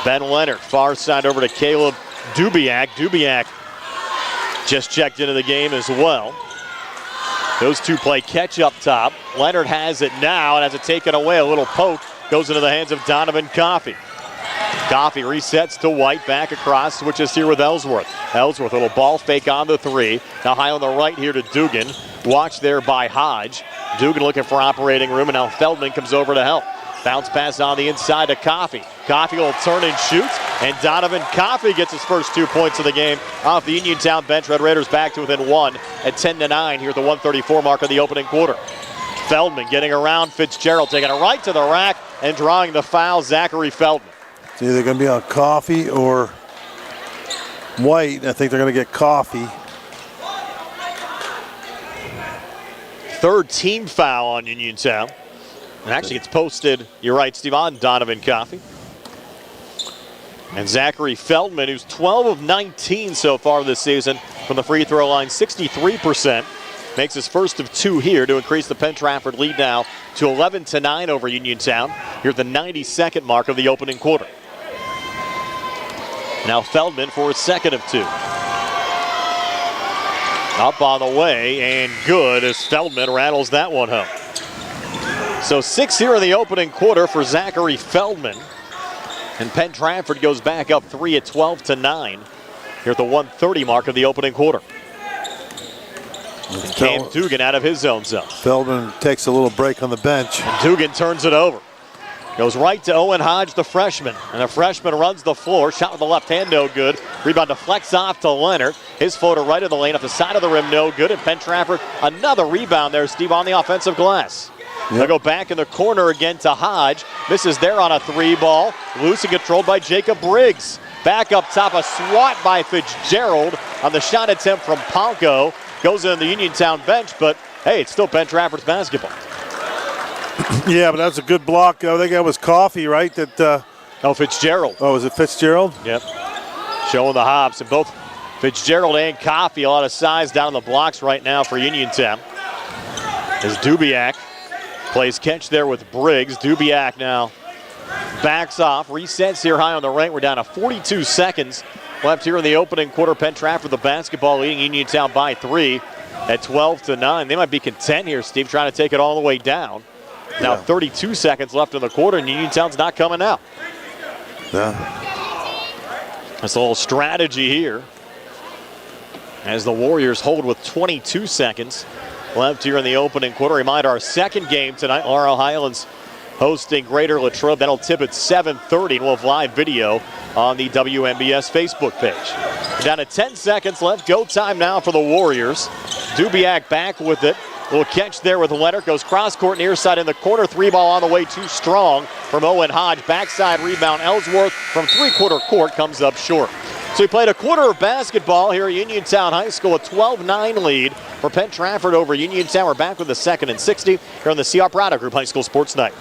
Speaker 11: Ben Leonard, far side over to Caleb Dubiak. Dubiak just checked into the game as well. Those two play catch up top. Leonard has it now and has it taken away. A little poke goes into the hands of Donovan Coffey. Coffey resets to White, back across, switches here with Ellsworth. Ellsworth, a little ball fake on the three. Now high on the right here to Dugan. Watched there by Hodge. Dugan looking for operating room, and now Feldman comes over to help. Bounce pass on the inside to Coffey. Coffey will turn and shoot, and Donovan Coffey gets his first 2 points of the game off the Uniontown bench. Red Raiders back to within 1 at 10 to 9 here at the 1:34 mark of the opening quarter. Feldman getting around Fitzgerald, taking it right to the rack and drawing the foul, Zachary Feldman.
Speaker 7: It's either going to be on Coffey or White. I think they're going to get Coffey.
Speaker 11: Third team foul on Uniontown. And actually it's posted, you're right, Steve, on Donovan Coffey. And Zachary Feldman, who's 12 of 19 so far this season from the free throw line, 63%. Makes his first of 2 here to increase the Penn-Trafford lead now to 11 to 9 over Uniontown here at the 92nd mark of the opening quarter. Now Feldman for his second of 2. Up on the way and good as Feldman rattles that one home. So 6 here in the opening quarter for Zachary Feldman. And Penn-Trafford goes back up 3 at 12 to 9 here at the 1:30 mark of the opening quarter. And Cam Dugan out of his zone.
Speaker 7: Feldman takes a little break on the bench.
Speaker 11: And Dugan turns it over. Goes right to Owen Hodge, the freshman. And the freshman runs the floor. Shot with the left hand, no good. Rebound deflects off to Leonard. His floater right of the lane, off the side of the rim, no good. And Penn-Trafford, another rebound there, Steve, on the offensive glass. Yep. They'll go back in the corner again to Hodge. Misses there on a 3 ball. Loose and controlled by Jacob Briggs. Back up top, a swat by Fitzgerald on the shot attempt from Ponko. Goes in the Uniontown bench, but hey, it's still Penn-Trafford's basketball.
Speaker 7: Yeah, but that was a good block. I think that was Coffey, right?
Speaker 11: Oh, Fitzgerald.
Speaker 7: Oh, was it Fitzgerald?
Speaker 11: Yep. Showing the hops. And both Fitzgerald and Coffey, a lot of size down on the blocks right now for Uniontown. As Dubiak plays catch there with Briggs. Dubiak now backs off, resets here high on the right. We're down to 42 seconds left here in the opening quarter. Penn-Trafford the basketball, leading Uniontown by 3 at 12 to 9. They might be content here, Steve, trying to take it all the way down. Now 32 seconds left in the quarter, and Uniontown's not coming out.
Speaker 7: Yeah.
Speaker 11: That's a little strategy here as the Warriors hold with 22 seconds left here in the opening quarter. Remind our second game tonight, Laurel Highlands hosting Greater Latrobe. That'll tip at 7:30, and we'll have live video on the WMBS Facebook page. Down to 10 seconds left. Go time now for the Warriors. Dubiak back with it. Little catch there with Leonard. Goes cross court near side in the corner. 3-ball on the way, too strong from Owen Hodge. Backside rebound. Ellsworth from three-quarter court comes up short. So we played a quarter of basketball here at Uniontown High School. A 12-9 lead for Penn-Trafford over Uniontown. We're back with the second and 60 here on the CR Product Group High School Sports Night.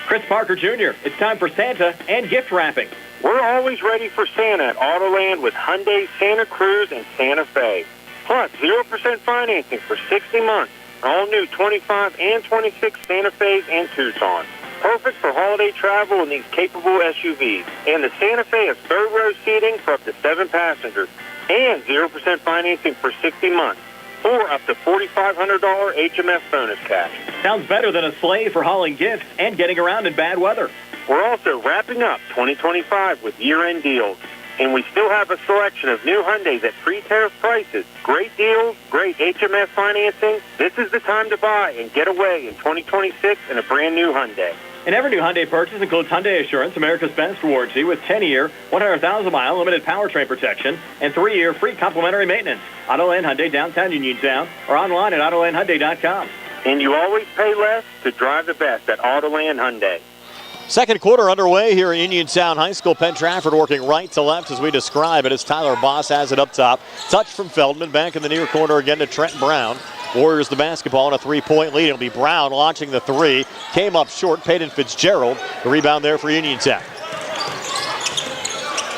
Speaker 1: Chris Parker Jr., it's time for Santa and gift wrapping.
Speaker 12: We're always ready for Santa at Autoland with Hyundai Santa Cruz and Santa Fe. Plus 0% financing for 60 months. All new 25 and 26 Santa Fe's and Tucsons. Perfect for holiday travel in these capable SUVs. And the Santa Fe has third row seating for up to 7 passengers. And 0% financing for 60 months. Or up to $4,500 HMS bonus cash.
Speaker 1: Sounds better than a sleigh for hauling gifts and getting around in bad weather.
Speaker 12: We're also wrapping up 2025 with year-end deals. And we still have a selection of new Hyundais at pre-tariff prices. Great deals, great HMS financing. This is the time to buy and get away in 2026 in a brand new Hyundai.
Speaker 1: And every new Hyundai purchase includes Hyundai Assurance, America's best warranty with 10-year, 100,000-mile limited powertrain protection, and 3-year free complimentary maintenance. Autoland Hyundai, downtown Uniontown, or online at AutolandHyundai.com.
Speaker 12: And you always pay less to drive the best at Autoland Hyundai.
Speaker 11: Second quarter underway here at Uniontown High School. Penn-Trafford working right to left as we describe it as Tyler Boss has it up top. Touch from Feldman, back in the near corner again to Trent Brown. Warriors the basketball on a 3-point lead. It'll be Brown launching the three. Came up short. Peyton Fitzgerald. The rebound there for Uniontown.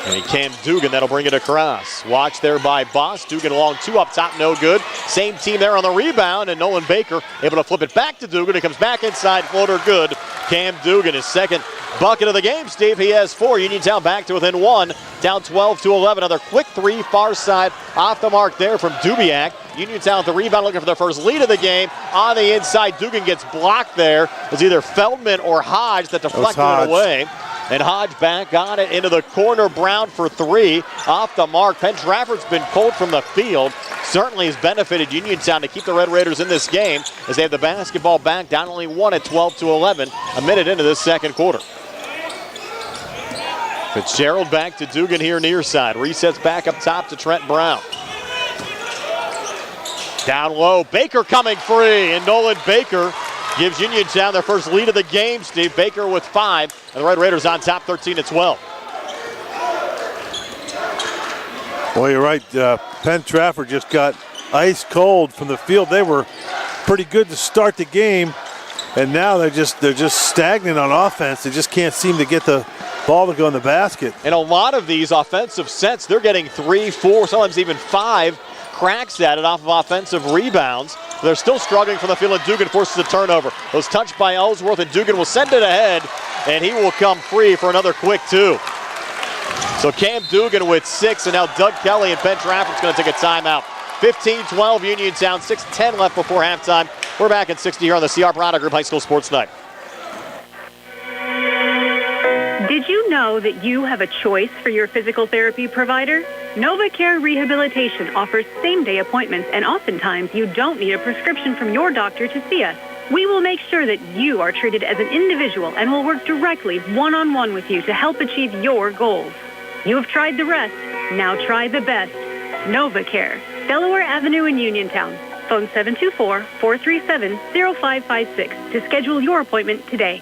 Speaker 11: And Cam Dugan, that'll bring it across. Watch there by Boss. Dugan along two up top, no good. Same team there on the rebound, and Nolan Baker able to flip it back to Dugan. It comes back inside, floater good. Cam Dugan, his second bucket of the game, Steve. He has 4. Uniontown back to within 1, down 12-11. Another quick three, far side, off the mark there from Dubiak. Uniontown with the rebound, looking for their first lead of the game. On the inside, Dugan gets blocked there. It's either Feldman or Hodge that deflected it away. And Hodge back on it into the corner. Brown for 3. Off the mark. Penn-Trafford's been cold from the field. Certainly has benefited Uniontown to keep the Red Raiders in this game as they have the basketball back, down only 1 at 12-11. A minute into this second quarter. Fitzgerald back to Dugan here near side. Resets back up top to Trent Brown. Down low. Baker coming free. And Nolan Baker gives Uniontown their first lead of the game, Steve. Baker with 5, and the Red Raiders on top 13-12.
Speaker 7: Well, you're right. Penn-Trafford just got ice cold from the field. They were pretty good to start the game, and now they're just stagnant on offense. They just can't seem to get the ball to go in the basket.
Speaker 11: And a lot of these offensive sets, they're getting 3, 4, sometimes even 5 cracks at it off of offensive rebounds. They're still struggling from the field, and Dugan forces a turnover. It was touched by Ellsworth, and Dugan will send it ahead, and he will come free for another quick 2. So Cam Dugan with 6, and now Doug Kelly and Penn-Trafford's going to take a timeout. 15-12 Uniontown, 6:10 left before halftime. We're back at 60 here on the CR Product Group High School Sports Night.
Speaker 6: Did you know that you have a choice for your physical therapy provider? NovaCare Rehabilitation offers same-day appointments, and oftentimes you don't need a prescription from your doctor to see us. We will make sure that you are treated as an individual and will work directly one-on-one with you to help achieve your goals. You have tried the rest. Now try the best. NovaCare, Delaware Avenue in Uniontown. Phone 724-437-0556 to schedule your appointment today.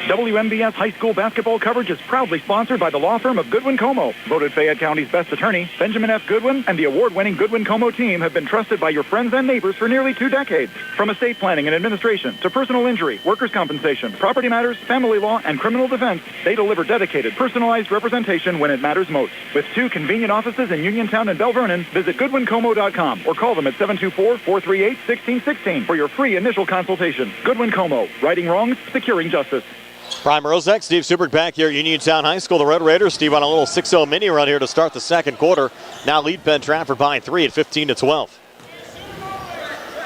Speaker 5: WMBS high school basketball coverage is proudly sponsored by the law firm of Goodwin Como. Voted Fayette County's best attorney, Benjamin F. Goodwin and the award-winning Goodwin Como team have been trusted by your friends and neighbors for nearly 2 decades. From estate planning and administration to personal injury, workers' compensation, property matters, family law, and criminal defense, they deliver dedicated, personalized representation when it matters most. With 2 convenient offices in Uniontown and Bell Vernon, visit GoodwinComo.com or call them at 724-438-1616 for your free initial consultation. Goodwin Como, righting wrongs, securing justice.
Speaker 11: Prime Rosek, Steve Subrick back here at Uniontown High School. The Red Raiders, Steve, on a little 6-0 mini run here to start the second quarter. Now lead Penn-Trafford by 3 at 15-12.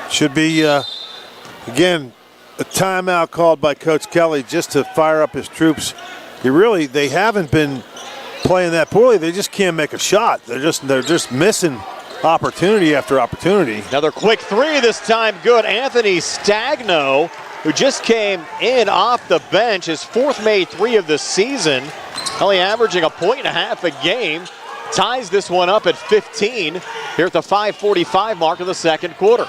Speaker 7: Should be, again, a timeout called by Coach Kelly just to fire up his troops. They haven't been playing that poorly. They just can't make a shot. They're just missing opportunity after opportunity.
Speaker 11: Another quick 3 this time. Good. Anthony Stagno, who just came in off the bench, his 4th made 3 of the season, only averaging 1.5 points a game, ties this one up at 15 here at the 5:45 mark of the second quarter.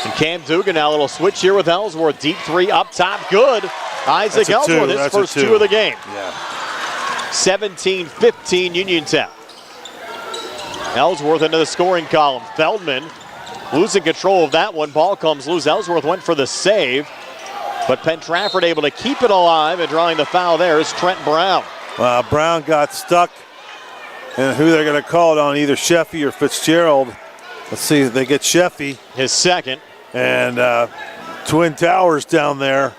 Speaker 11: And Cam Dugan now a little switch here with Ellsworth. Deep three up top, good. Isaac Ellsworth, his first two of the game.
Speaker 7: Yeah.
Speaker 11: 17-15 Uniontown. Ellsworth into the scoring column. Feldman losing control of that one. Ball comes loose. Ellsworth went for the save, but Penn-Trafford able to keep it alive, and drawing the foul there is Trent Brown.
Speaker 7: Brown got stuck, and who they're going to call it on, either Sheffy or Fitzgerald. Let's see if they get Sheffy.
Speaker 11: His second.
Speaker 7: And Twin Towers down there,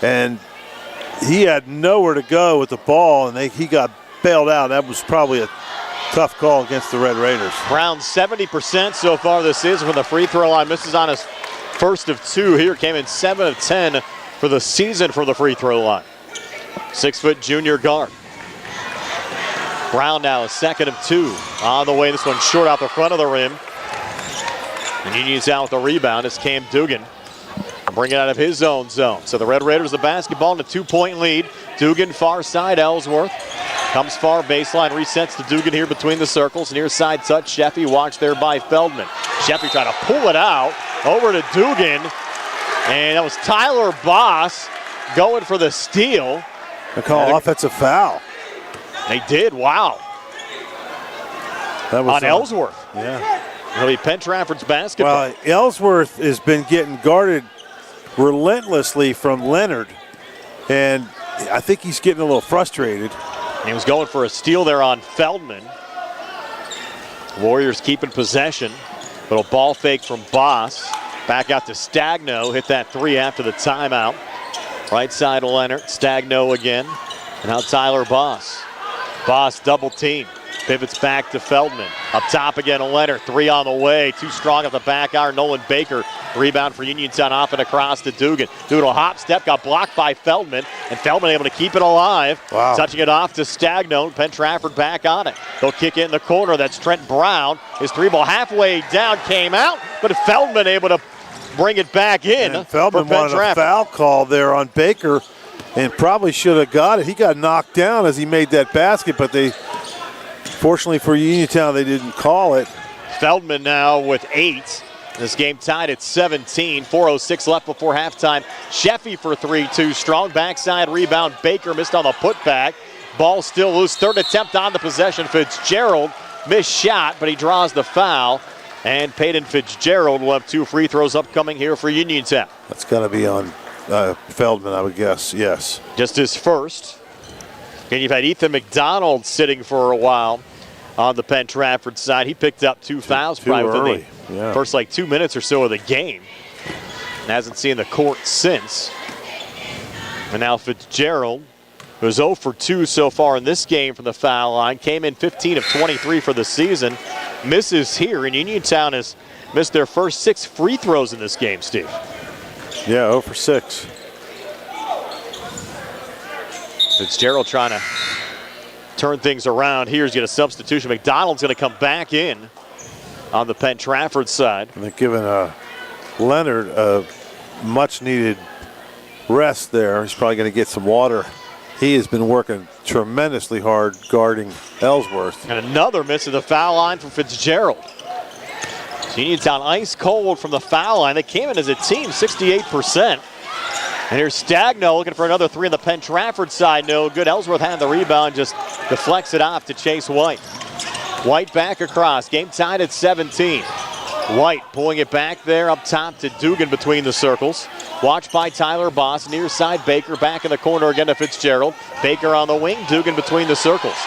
Speaker 7: and he had nowhere to go with the ball, and he got bailed out. That was probably a tough call against the Red Raiders.
Speaker 11: Brown 70% so far this season from the free throw line. Misses on his first of two here. Came in 7 of 10 for the season from the free throw line. 6-foot junior guard. Brown now a second of two. On the way, this one short out the front of the rim. And Uniontown with the rebound is Cam Dugan. Bring it out of his own zone. So the Red Raiders the basketball in a 2-point lead. Dugan far side, Ellsworth. Comes far baseline, resets to Dugan here between the circles. Near side touch, Sheffy watched there by Feldman. Sheffy trying to pull it out over to Dugan. And that was Tyler Boss going for the steal.
Speaker 7: They call offensive foul.
Speaker 11: They did, wow.
Speaker 7: That was
Speaker 11: on Ellsworth.
Speaker 7: Yeah.
Speaker 11: It'll be Penn-Trafford's basketball.
Speaker 7: Well, Ellsworth has been getting guarded relentlessly from Leonard, and I think he's getting a little frustrated.
Speaker 11: He was going for a steal there on Feldman. Warriors keeping possession. Little ball fake from Boss. Back out to Stagno. Hit that three after the timeout. Right side of Leonard. Stagno again. And now Tyler Boss. Boss double team. Pivots back to Feldman. Up top again to Leonard. Three on the way. Too strong at the back iron. Nolan Baker. Rebound for Uniontown off and across to Dugan. Dugan will hop step. Got blocked by Feldman. And Feldman able to keep it alive.
Speaker 7: Wow.
Speaker 11: Touching it off to Stagno. Penn-Trafford back on it. They'll kick it in the corner. That's Trent Brown. His three ball halfway down came out. But Feldman able to bring it back in.
Speaker 7: And Feldman wanted a foul call there on Baker. And probably should have got it. He got knocked down as he made that basket. But fortunately for Uniontown, they didn't call it.
Speaker 11: Feldman now with 8. This game tied at 17. 4:06 left before halftime. Sheffy for 3, too strong. Backside rebound. Baker missed on the putback. Ball still loose. Third attempt on the possession. Fitzgerald missed shot, but he draws the foul. And Peyton Fitzgerald will have 2 free throws upcoming here for Uniontown.
Speaker 7: That's got to be on Feldman, I would guess. Yes.
Speaker 11: Just his first. And you've had Ethan McDonald sitting for a while on the Penn-Trafford side. He picked up 2 fouls probably within the first 2 minutes or so of the game. And hasn't seen the court since. And now Fitzgerald, who's 0 for 2 so far in this game from the foul line, came in 15 of 23 for the season. Misses here, and Uniontown has missed their first 6 free throws in this game, Steve.
Speaker 7: Yeah, 0 for 6.
Speaker 11: Fitzgerald trying to turn things around. Here's going to substitution. McDonald's going to come back in on the Penn-Trafford side.
Speaker 7: And they're giving Leonard a much-needed rest there. He's probably going to get some water. He has been working tremendously hard guarding Ellsworth.
Speaker 11: And another miss of the foul line from Fitzgerald. So Uniontown ice cold from the foul line. They came in as a team, 68%. And here's Stagno looking for another 3 on the Penn-Trafford side. No good. Ellsworth had the rebound, just deflects it off to Chase White. White back across. Game tied at 17. White pulling it back there up top to Dugan between the circles. Watched by Tyler Boss. Near side Baker back in the corner again to Fitzgerald. Baker on the wing. Dugan between the circles.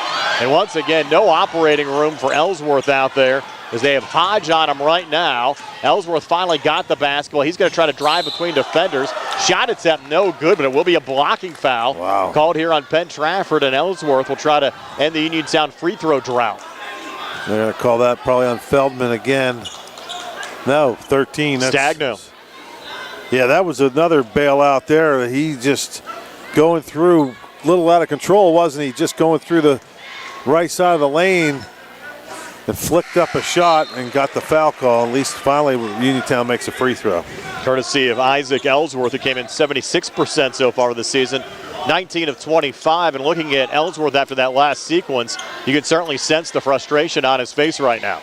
Speaker 11: And once again, no operating room for Ellsworth out there, as they have Hodge on him right now. Ellsworth finally got the basketball. He's going to try to drive between defenders. Shot attempt no good, but it will be a blocking foul.
Speaker 7: Wow.
Speaker 11: Called here on Penn-Trafford, and Ellsworth will try to end the Uniontown free throw drought.
Speaker 7: They're going to call that probably on Feldman again. No, 13.
Speaker 11: Stagno.
Speaker 7: Yeah, that was another bailout there. He just going through, a little out of control, wasn't he? Just going through the right side of the lane and flicked up a shot and got the foul call. At least finally Uniontown makes a free throw.
Speaker 11: Courtesy of Isaac Ellsworth, who came in 76% so far this season. 19 of 25, and looking at Ellsworth after that last sequence, you can certainly sense the frustration on his face right now.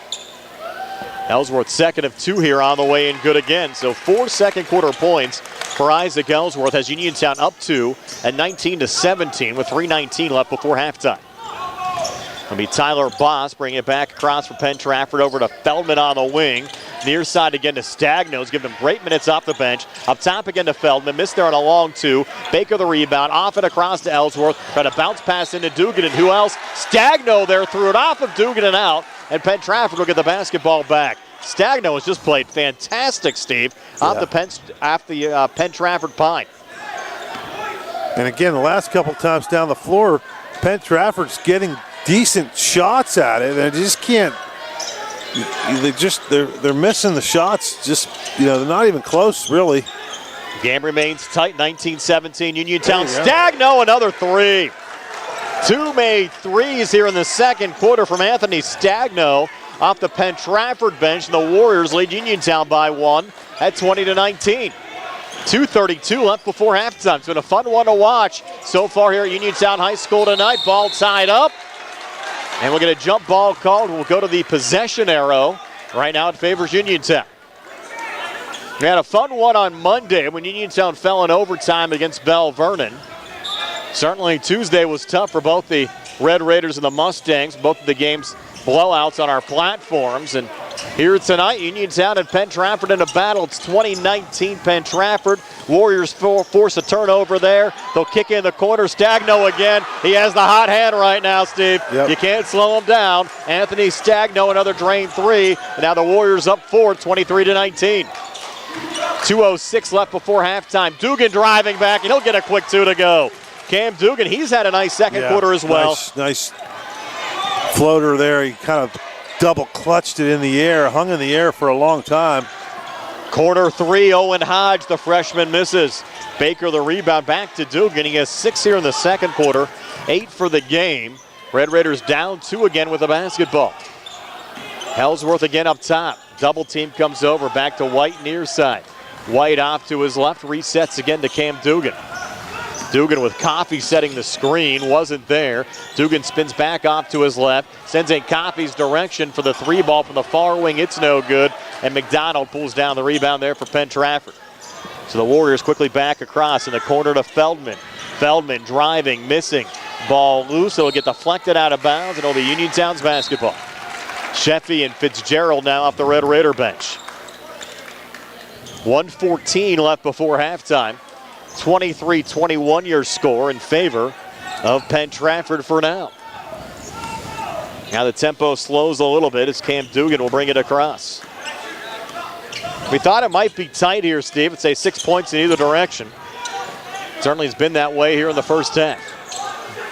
Speaker 11: Ellsworth second of 2 here on the way and good again. So 4 second quarter points for Isaac Ellsworth as Uniontown up 2 at 19-17 with 3:19 left before halftime. It'll be Tyler Boss bringing it back across for Penn-Trafford over to Feldman on the wing. Near side again to Stagnos, giving him great minutes off the bench. Up top again to Feldman, missed there on a long 2. Baker the rebound, off and across to Ellsworth. Trying to bounce pass into Dugan, and who else? Stagno there, threw it off of Dugan and out, and Penn-Trafford will get the basketball back. Stagno has just played fantastic, Steve, off the Penn-Trafford pine.
Speaker 7: And again, the last couple times down the floor, Penn-Trafford's getting decent shots at it, and they just can't. They're missing the shots. Just they're not even close, really.
Speaker 11: Game remains tight. 19-17. Uniontown. Stagno, another 3. 2 made threes here in the second quarter from Anthony Stagno off the Penn-Trafford bench. And the Warriors lead Uniontown by 1 at 20-19. 2:32 left before halftime. It's been a fun one to watch so far here at Uniontown High School tonight. Ball tied up. And we'll get a jump ball called. We'll go to the possession arrow. Right now it favors Uniontown. We had a fun one on Monday when Uniontown fell in overtime against Bell Vernon. Certainly Tuesday was tough for both the Red Raiders and the Mustangs. Both of the games blowouts on our platforms. And here tonight, Uniontown and Penn-Trafford in a battle. It's 2019 Penn-Trafford. Warriors force a turnover there. They'll kick in the corner. Stagno again. He has the hot hand right now, Steve.
Speaker 7: Yep.
Speaker 11: You can't slow him down. Anthony Stagno, another drain 3. And now the Warriors up 4, 23-19. 2:06 left before halftime. Dugan driving back, and he'll get a quick 2 to go. Cam Dugan, he's had a nice second quarter as well.
Speaker 7: Nice floater there. He kind of double clutched it in the air, hung in the air for a long time.
Speaker 11: Corner 3, Owen Hodge, the freshman, misses. Baker the rebound back to Dugan. He has 6 here in the second quarter, 8 for the game. Red Raiders down 2 again with the basketball. Ellsworth again up top. Double team comes over, back to White near side. White off to his left, resets again to Cam Dugan. Dugan with Coffey setting the screen, wasn't there. Dugan spins back off to his left, sends in Coffey's direction for the 3 ball from the far wing. It's no good, and McDonald pulls down the rebound there for Penn-Trafford. So the Warriors quickly back across in the corner to Feldman. Feldman driving, missing. Ball loose, it'll get deflected out of bounds, and it'll be Uniontown's basketball. Sheffy and Fitzgerald now off the Red Raider bench. 1:14 left before halftime. 23-21 your score in favor of Penn-Trafford for now. Now the tempo slows a little bit as Cam Dugan will bring it across. We thought it might be tight here, Steve. I'd say 6 points in either direction. Certainly has been that way here in the first half.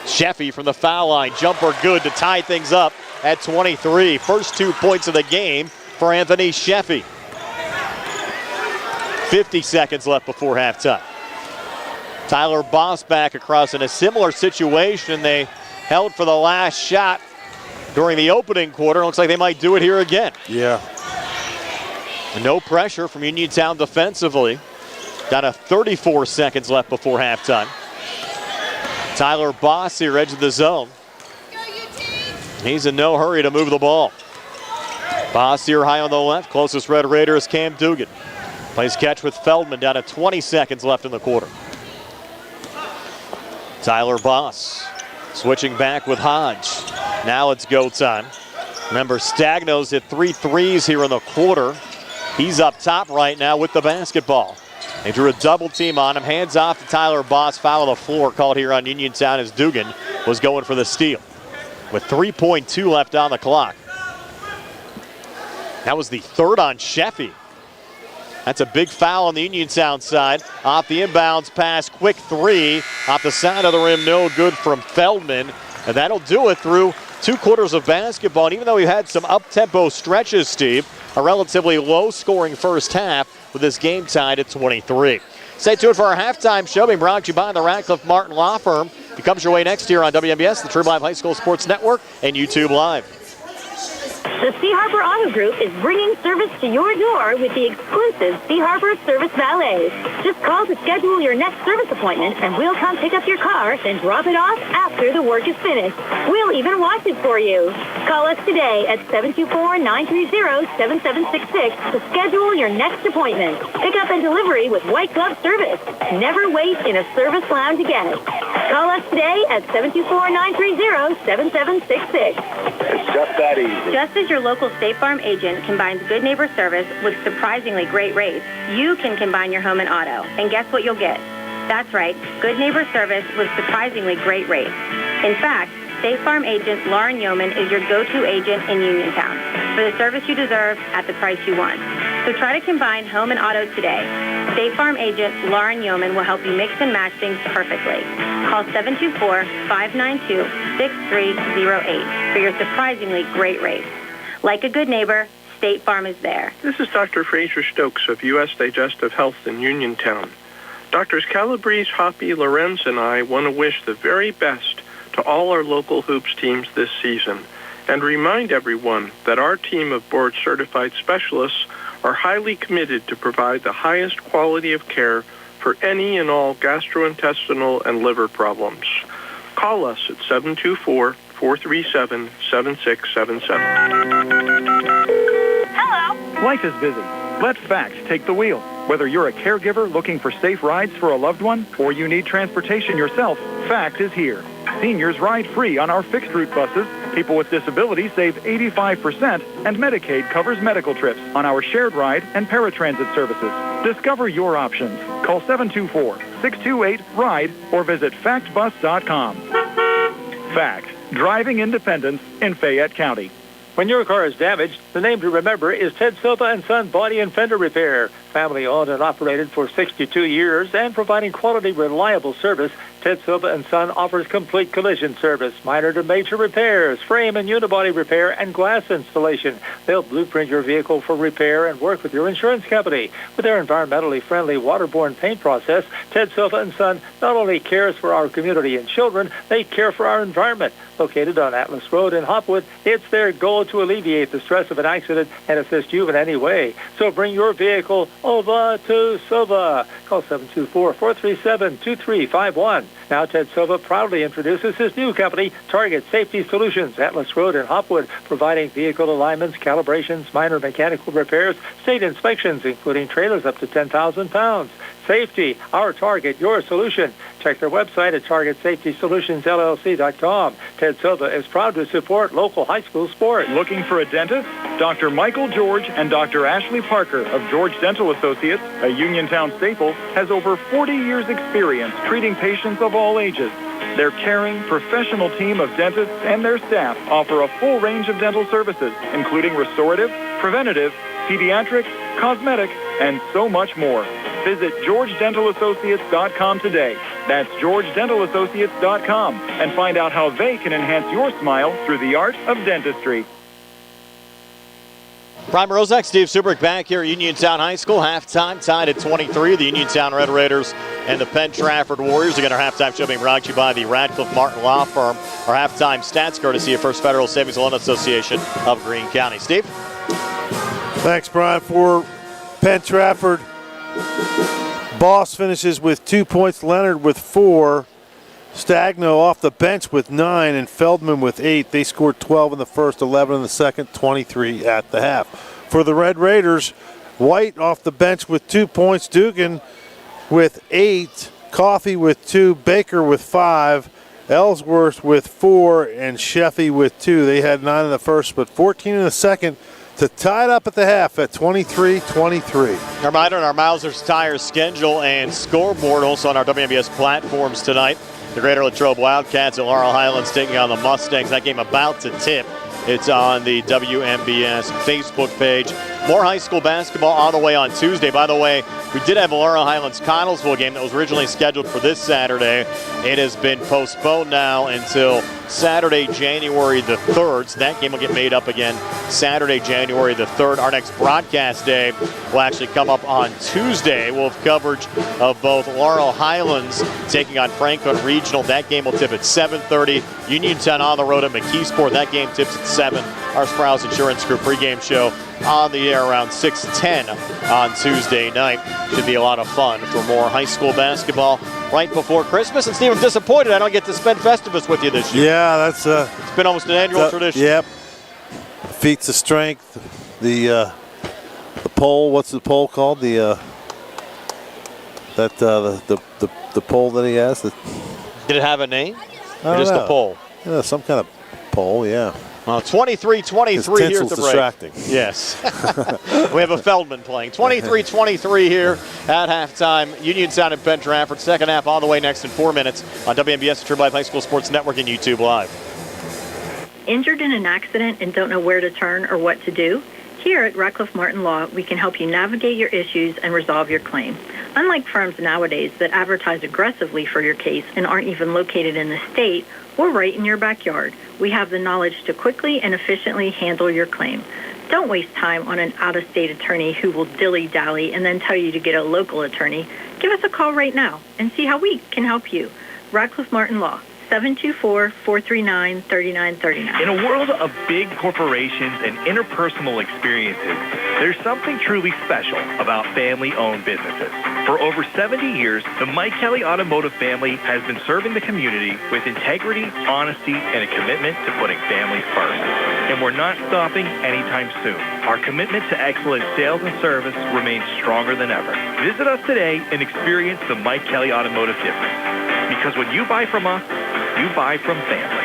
Speaker 11: Sheffy from the foul line. Jumper good to tie things up at 23. First 2 points of the game for Anthony Sheffy. 50 seconds left before halftime. Tyler Boss back across in a similar situation. They held for the last shot during the opening quarter. Looks like they might do it here again.
Speaker 7: Yeah.
Speaker 11: No pressure from Uniontown defensively. Down to 34 seconds left before halftime. Tyler Boss here, edge of the zone. He's in no hurry to move the ball. Boss here high on the left. Closest Red Raider is Cam Dugan. Plays catch with Feldman, down to 20 seconds left in the quarter. Tyler Boss switching back with Hodge. Now it's go time. Remember, Stagno's hit 3 threes here in the quarter. He's up top right now with the basketball. They drew a double team on him. Hands off to Tyler Boss. Foul on the floor called here on Uniontown as Dugan was going for the steal. With 3.2 left on the clock. That was the 3rd on Sheffy. That's a big foul on the Uniontown side. Off the inbounds pass, quick 3. Off the side of the rim, no good from Feldman. And that'll do it through 2 quarters of basketball. And even though we had some up-tempo stretches, Steve, a relatively low-scoring first half with this game tied at 23. Stay tuned for our halftime show being brought to you by the Radcliffe Martin Law Firm. It comes your way next year on WMBS, the True Live High School Sports Network, and YouTube Live.
Speaker 15: The Sea Harbor Auto Group is bringing service to your door with the exclusive Sea Harbor Service Valet. Just call to schedule your next service appointment, and we'll come pick up your car, then drop it off after the work is finished. We'll even wash it for you. Call us today at 724-930-7766 to schedule your next appointment. Pick up and delivery with white glove service. Never wait in a service lounge again. Call us today at 724-930-7766.
Speaker 16: It's just that easy.
Speaker 13: Just as your local State Farm agent combines good neighbor service with surprisingly great rates, you can combine your home and auto. And guess what you'll get? That's right, good neighbor service with surprisingly great rates. In fact, State Farm agent Lauren Yeoman is your go-to agent in Uniontown for the service you deserve at the price you want. So try to combine home and auto today. State Farm agent Lauren Yeoman will help you mix and match things perfectly. Call 724-592-6308 for your surprisingly great rates. Like a good neighbor, State Farm is there.
Speaker 14: This is Dr. Fraser Stokes of U.S. Digestive Health in Uniontown. Doctors Calabrese, Hoppy, Lorenz, and I want to wish the very best to all our local hoops teams this season and remind everyone that our team of board-certified specialists are highly committed to provide the highest quality of care for any and all gastrointestinal and liver problems. Call us at 724-437-7677.
Speaker 15: Hello.
Speaker 5: Life is busy. Let facts take the wheel. Whether you're a caregiver looking for safe rides for a loved one or you need transportation yourself, Fact is here. Seniors ride free on our fixed-route buses. People with disabilities save 85%, and Medicaid covers medical trips on our shared ride and paratransit services. Discover your options. Call 724-628-RIDE or visit factbus.com. Fact, driving independence in Fayette County.
Speaker 4: When your car is damaged, the name to remember is Ted Silva & Son Body and Fender Repair. Family owned and operated for 62 years and providing quality, reliable service, Ted Silva & Son offers complete collision service, minor to major repairs, frame and unibody repair, and glass installation. They'll blueprint your vehicle for repair and work with your insurance company. With their environmentally friendly waterborne paint process, Ted Silva & Son not only cares for our community and children, they care for our environment. Located on Atlas Road in Hopwood, it's their goal to alleviate the stress of an accident and assist you in any way. So bring your vehicle over to Silva. Call 724-437-2351. Now Ted Silva proudly introduces his new company, Target Safety Solutions, Atlas Road in Hopwood, providing vehicle alignments, calibrations, minor mechanical repairs, state inspections, including trailers up to 10,000 pounds. Safety, our target, your solution. Check their website at targetsafetysolutionsllc.com. Ted Silva is proud to support local high school sports.
Speaker 5: Looking for a dentist? Dr. Michael George and Dr. Ashley Parker of George Dental Associates, a Uniontown staple, has over 40 years' experience treating patients of all ages. Their caring, professional team of dentists and their staff offer a full range of dental services, including restorative, preventative, pediatric, cosmetic, and so much more. Visit GeorgeDentalAssociates.com today. That's GeorgeDentalAssociates.com and find out how they can enhance your smile through the art of dentistry.
Speaker 11: Brian Mrozek, Steve Subrick back here at Uniontown High School. Halftime tied at 23. The Uniontown Red Raiders and the Penn-Trafford Warriors. Again, our halftime show being brought to you by the Radcliffe Martin Law Firm. Our halftime stats courtesy of First Federal Savings Loan Association of Greene County. Steve?
Speaker 7: Thanks, Brian. For Penn-Trafford, Boss finishes with 2 points, Leonard with 4, Stagno off the bench with 9, and Feldman with 8. They scored 12 in the first, 11 in the second, 23 at the half. For the Red Raiders, White off the bench with 2 points, Dugan with 8, Coffey with 2, Baker with 5, Ellsworth with 4, and Sheffy with 2. They had 9 in the first, but 14 in the second to tie it up at the half at 23-23.
Speaker 11: Reminder on our Mausers Tires schedule and scoreboard, also on our WMBS platforms tonight. The Greater Latrobe Wildcats at Laurel Highlands taking on the Mustangs. That game about to tip. It's on the WMBS Facebook page. More high school basketball on the way on Tuesday. By the way, we did have a Laurel Highlands Connellsville game that was originally scheduled for this Saturday. It has been postponed now until Saturday, January the 3rd. So that game will get made up again Saturday, January the 3rd. Our next broadcast day will actually come up on Tuesday. We'll have coverage of both Laurel Highlands taking on Franklin Regional. That game will tip at 7:30. Uniontown on the road at McKeesport. That game tips at 7. our Sprouse Insurance Group pregame show on the air around 6:10 on Tuesday night. Should be a lot of fun for more high school basketball right before Christmas. And Steve, I'm disappointed I don't get to spend Festivus with you this year.
Speaker 7: Yeah, that's
Speaker 11: it's been almost an annual tradition.
Speaker 7: Yep. Feats of strength. The pole. What's the pole called? The pole that he has.
Speaker 11: Did it have a name? Or just a pole?
Speaker 7: Yeah, some kind of pole. Yeah.
Speaker 11: Well, 23-23 here at the break.
Speaker 7: Distracting.
Speaker 11: Yes. We have a Feldman playing. 23-23 here at halftime. Uniontown and Penn-Trafford. Second half on the way next in 4 minutes on WMBS, True Life High School Sports Network and YouTube Live.
Speaker 6: Injured in an accident and don't know where to turn or what to do? Here at Radcliffe Martin Law, we can help you navigate your issues and resolve your claim. Unlike firms nowadays that advertise aggressively for your case and aren't even located in the state, we're right in your backyard. We have the knowledge to quickly and efficiently handle your claim. Don't waste time on an out-of-state attorney who will dilly-dally and then tell you to get a local attorney. Give us a call right now and see how we can help you. Radcliffe Martin Law, 724-439-3939.
Speaker 17: In a world of big corporations and interpersonal experiences, there's something truly special about family-owned businesses. For over 70 years, the Mike Kelly Automotive family has been serving the community with integrity, honesty, and a commitment to putting families first. And we're not stopping anytime soon. Our commitment to excellent sales and service remains stronger than ever. Visit us today and experience the Mike Kelly Automotive difference. Because when you buy from us, you buy from family.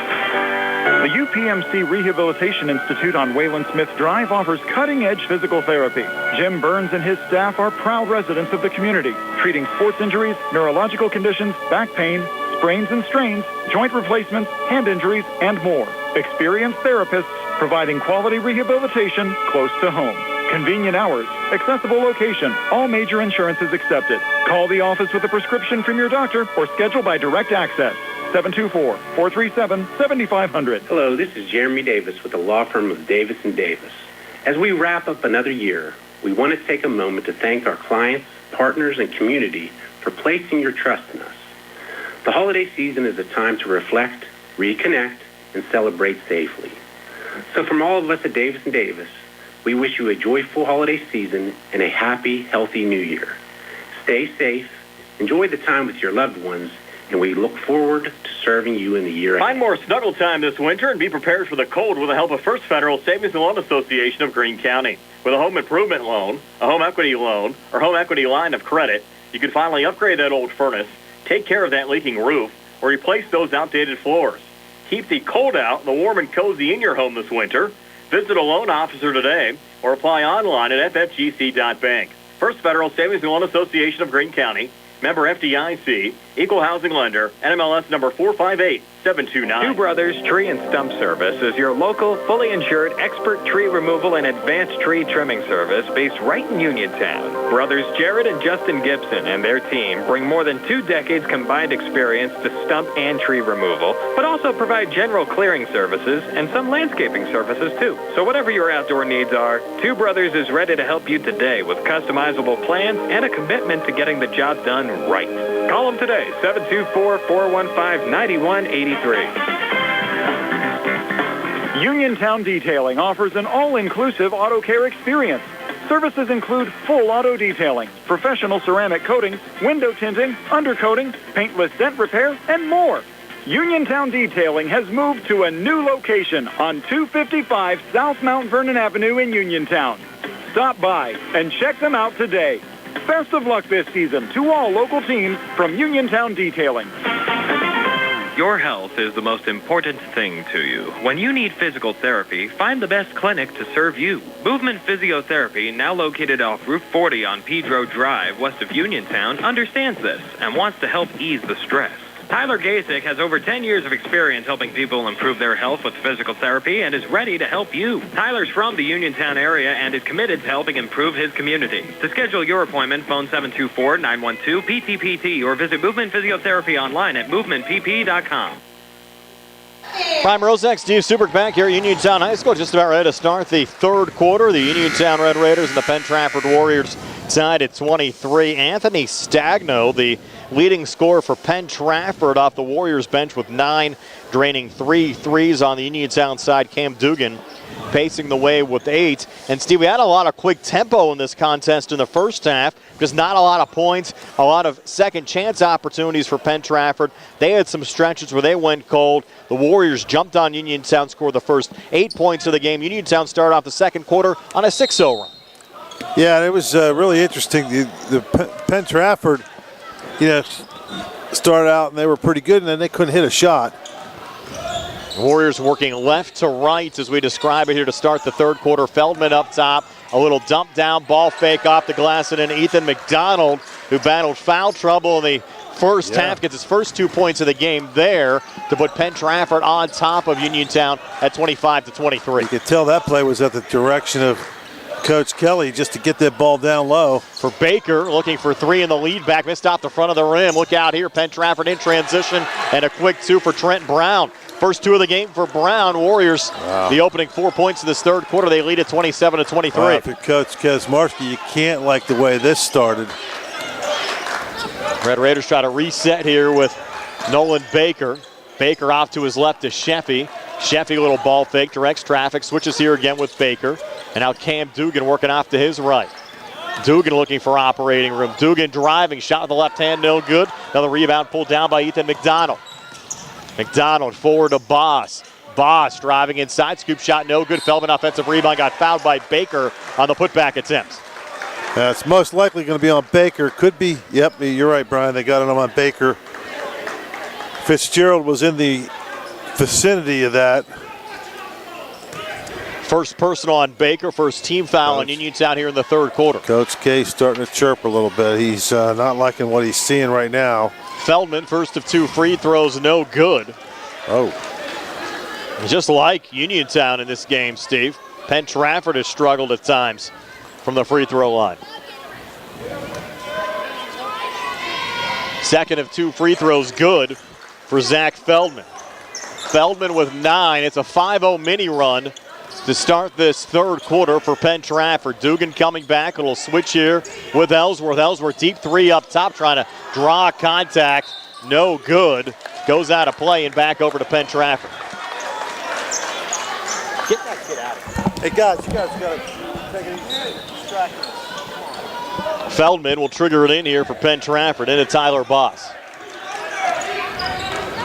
Speaker 5: The UPMC Rehabilitation Institute on Wayland Smith Drive offers cutting-edge physical therapy. Jim Burns and his staff are proud residents of the community, treating sports injuries, neurological conditions, back pain, sprains and strains, joint replacements, hand injuries, and more. Experienced therapists providing quality rehabilitation close to home. Convenient hours, accessible location, all major insurances accepted. Call the office with a prescription from your doctor or schedule by direct access. 724-437-7500.
Speaker 18: Hello, this is Jeremy Davis with the law firm of Davis & Davis. As we wrap up another year, we want to take a moment to thank our clients, partners, and community for placing your trust in us. The holiday season is a time to reflect, reconnect, and celebrate safely. So from all of us at Davis & Davis, we wish you a joyful holiday season and a happy, healthy new year. Stay safe, enjoy the time with your loved ones, and we look forward to serving you in the year ahead.
Speaker 1: Find more snuggle time this winter and be prepared for the cold with the help of First Federal Savings and Loan Association of Greene County. With a home improvement loan, a home equity loan, or home equity line of credit, you can finally upgrade that old furnace, take care of that leaking roof, or replace those outdated floors. Keep the cold out and the warm and cozy in your home this winter. Visit a loan officer today or apply online at ffgc.bank. First Federal Savings and Loan Association of Greene County, member FDIC, equal housing lender, NMLS number 458729.
Speaker 10: Two Brothers Tree and Stump Service is your local, fully insured, expert tree removal and advanced tree trimming service based right in Uniontown. Brothers Jared and Justin Gibson and their team bring more than 2 decades combined experience to stump and tree removal, but also provide general clearing services and some landscaping services too. So whatever your outdoor needs are, Two Brothers is ready to help you today with customizable plans and a commitment to getting the job done right. Call them today, 724-415-9183.
Speaker 5: Uniontown Detailing offers an all-inclusive auto care experience. Services include full auto detailing, professional ceramic coatings, window tinting, undercoating, paintless dent repair, and more. Uniontown Detailing has moved to a new location on 255 South Mount Vernon Avenue in Uniontown. Stop by and check them out today. Best of luck this season to all local teams from Uniontown Detailing.
Speaker 26: Your health is the most important thing to you. When you need physical therapy, find the best clinic to serve you. Movement Physiotherapy, now located off Route 40 on Pedro Drive, west of Uniontown, understands this and wants to help ease the stress. Tyler Gasick has over 10 years of experience helping people improve their health with physical therapy and is ready to help you. Tyler's from the Uniontown area and is committed to helping improve his community. To schedule your appointment, phone 724-912-PTPT or visit Movement Physiotherapy online at movementpp.com.
Speaker 11: Prime Rozak, Steve Subrick back here at Uniontown High School, just about ready to start the third quarter. The Uniontown Red Raiders and the Penn-Trafford Warriors tied at 23. Anthony Stagno, the leading scorer for Penn-Trafford, off the Warriors bench with 9, draining 3 threes on the Uniontown side. Cam Dugan pacing the way with 8. And, Steve, we had a lot of quick tempo in this contest in the first half because not a lot of points, a lot of second chance opportunities for Penn-Trafford. They had some stretches where they went cold. The Warriors jumped on Uniontown, scored the first 8 points of the game. Uniontown started off the second quarter on a 6-0 run.
Speaker 7: Yeah, it was really interesting. The Penn-Trafford, started out and they were pretty good, and then they couldn't hit a shot.
Speaker 11: Warriors working left to right as we describe it here to start the third quarter. Feldman up top, a little dump down, ball fake off the glass, and then Ethan McDonald, who battled foul trouble in the first half, gets his first 2 points of the game there to put Penn-Trafford on top of Uniontown at 25-23.
Speaker 7: You could tell that play was at the direction of Coach Kelly just to get that ball down low.
Speaker 11: For Baker, looking for 3 in the lead back, missed off the front of the rim. Look out here, Penn-Trafford in transition, and a quick 2 for Trent Brown. First 2 of the game for Brown. Warriors, the opening 4 points of this third quarter, they lead at 27-23.
Speaker 7: Wow, if you're Coach Kazmarski, you can't like the way this started.
Speaker 11: Red Raiders try to reset here with Nolan Baker. Baker off to his left to Sheffy. Sheffy, a little ball fake, directs traffic, switches here again with Baker. And now Cam Dugan working off to his right. Dugan looking for operating room. Dugan driving, shot with the left hand, no good. Another rebound pulled down by Ethan McDonald. McDonald forward to Boss. Boss driving inside, scoop shot, no good. Feldman offensive rebound, got fouled by Baker on the putback attempt.
Speaker 7: It's most likely going to be on Baker. Could be, yep, you're right, Brian. They got it on Baker. Fitzgerald was in the vicinity of that.
Speaker 11: First personal on Baker, first team foul on Uniontown here in the third quarter.
Speaker 7: Coach K starting to chirp a little bit. He's not liking what he's seeing right now.
Speaker 11: Feldman, first of 2 free throws, no good.
Speaker 7: Oh.
Speaker 11: Just like Uniontown in this game, Steve, Penn-Trafford has struggled at times from the free throw line. Second of 2 free throws good for Zach Feldman. Feldman with 9. It's a 5-0 mini run to start this third quarter for Penn-Trafford. Dugan coming back. A little switch here with Ellsworth. Ellsworth deep 3 up top, trying to draw contact. No good. Goes out of play and back over to Penn-Trafford.
Speaker 7: Get that kid out of here. Hey, guys, you guys got to take it easy. Distracted.
Speaker 11: Feldman will trigger it in here for Penn-Trafford into Tyler Boss.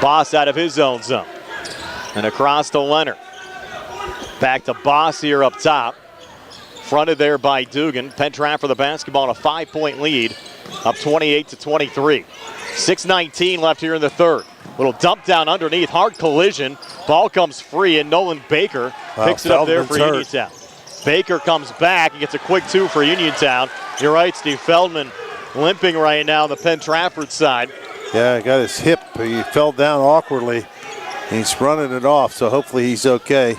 Speaker 11: Boss out of his own zone. And across to Leonard. Back to Boss here up top. Fronted there by Dugan. Penn-Trafford the basketball on a 5-point lead. Up 28-23. 6:19 left here in the third. Little dump down underneath. Hard collision. Ball comes free and Nolan Baker picks it up there for Uniontown. Baker comes back and gets a quick 2 for Uniontown. You're right, Steve. Feldman limping right now on the Penn-Trafford side.
Speaker 7: Yeah, got his hip. He fell down awkwardly. He's running it off, so hopefully he's okay.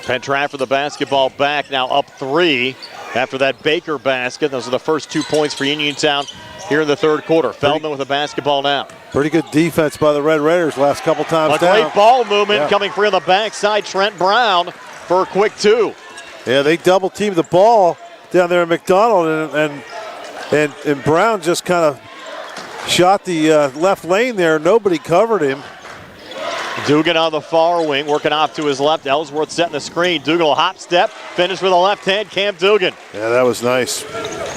Speaker 11: Penn-Trafford the basketball back, now up 3 after that Baker basket. Those are the first 2 points for Uniontown here in the third quarter. Feldman with the basketball now.
Speaker 7: Pretty good defense by the Red Raiders last couple times down.
Speaker 11: Great ball movement coming free on the backside. Trent Brown for a quick 2.
Speaker 7: Yeah, they double teamed the ball down there in McDonald, and Brown just kind of shot the left lane there. Nobody covered him.
Speaker 11: Dugan on the far wing, working off to his left. Ellsworth setting the screen. Dugan will hop step, finish with a left hand. Cam Dugan.
Speaker 7: Yeah, that was nice.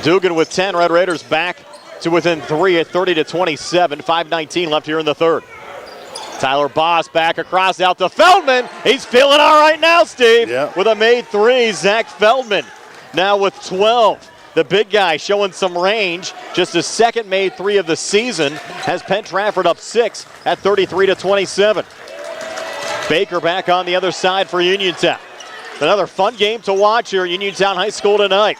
Speaker 11: Dugan with 10. Red Raiders back to within 3 at 30-27. 5:19 left here in the third. Tyler Boss back across out to Feldman. He's feeling all right now, Steve, with a made 3. Zach Feldman now with 12. The big guy showing some range. Just his second made 3 of the season has Penn-Trafford up 6 at 33-27. Baker back on the other side for Uniontown. Another fun game to watch here at Uniontown High School tonight.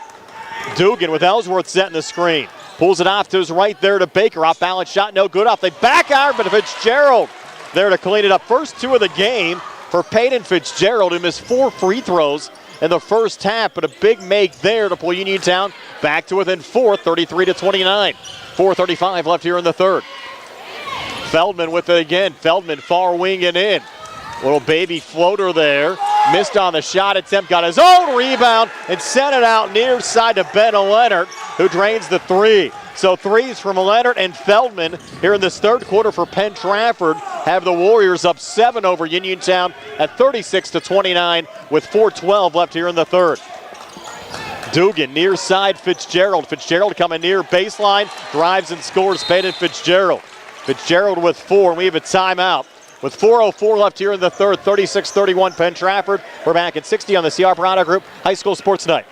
Speaker 11: Dugan with Ellsworth setting the screen. Pulls it off to his right there to Baker. Off balance shot, no good. Off the back iron, but Fitzgerald there to clean it up. First 2 of the game for Peyton Fitzgerald, who missed 4 free throws in the first half, but a big make there to pull Uniontown back to within 4, 33-29. 4:35 left here in the third. Feldman with it again. Feldman far wing and in. Little baby floater there. Missed on the shot attempt, got his own rebound and sent it out near side to Ben Leonard, who drains the 3. So threes from Leonard and Feldman here in this third quarter for Penn-Trafford have the Warriors up 7 over Uniontown at 36-29 with 4:12 left here in the third. Dugan near side Fitzgerald. Fitzgerald coming near baseline, drives and scores. Peyton Fitzgerald. Fitzgerald with 4, and we have a timeout. With 4:04 left here in the third, 36-31 Penn-Trafford. We're back at 60 on the CR Product Group High School Sports Night.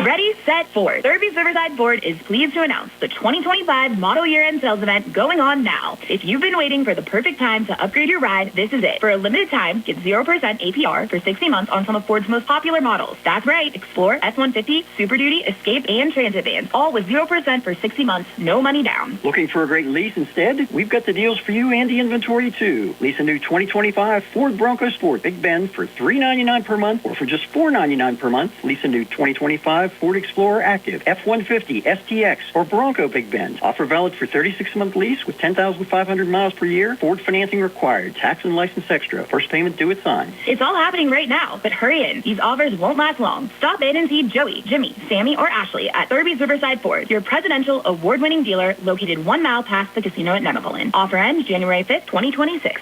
Speaker 2: Ready, set, forward. Thurby's Riverside Ford is pleased to announce the 2025 model year-end sales event going on now. If you've been waiting for the perfect time to upgrade your ride, this is it. For a limited time, get 0% APR for 60 months on some of Ford's most popular models. That's right, Explorer, F-150, Super Duty, Escape, and Transit vans, all with 0% for 60 months, no money down.
Speaker 19: Looking for a great lease instead? We've got the deals for you and the inventory too. Lease a new 2025 Ford Bronco Sport Big Bend for $399 per month, or for just $499 per month. Lease a new 2025 Ford Explorer Active, F-150, STX, or Bronco Big Bend. Offer valid for 36-month lease with 10,500 miles per year. Ford financing required. Tax and license extra. First payment due at sign.
Speaker 2: It's all happening right now, but hurry in. These offers won't last long. Stop in and see Joey, Jimmy, Sammy, or Ashley at Thurby's Riverside Ford, your presidential award-winning dealer located 1 mile past the casino at Nemacolin. Offer ends January 5th, 2026.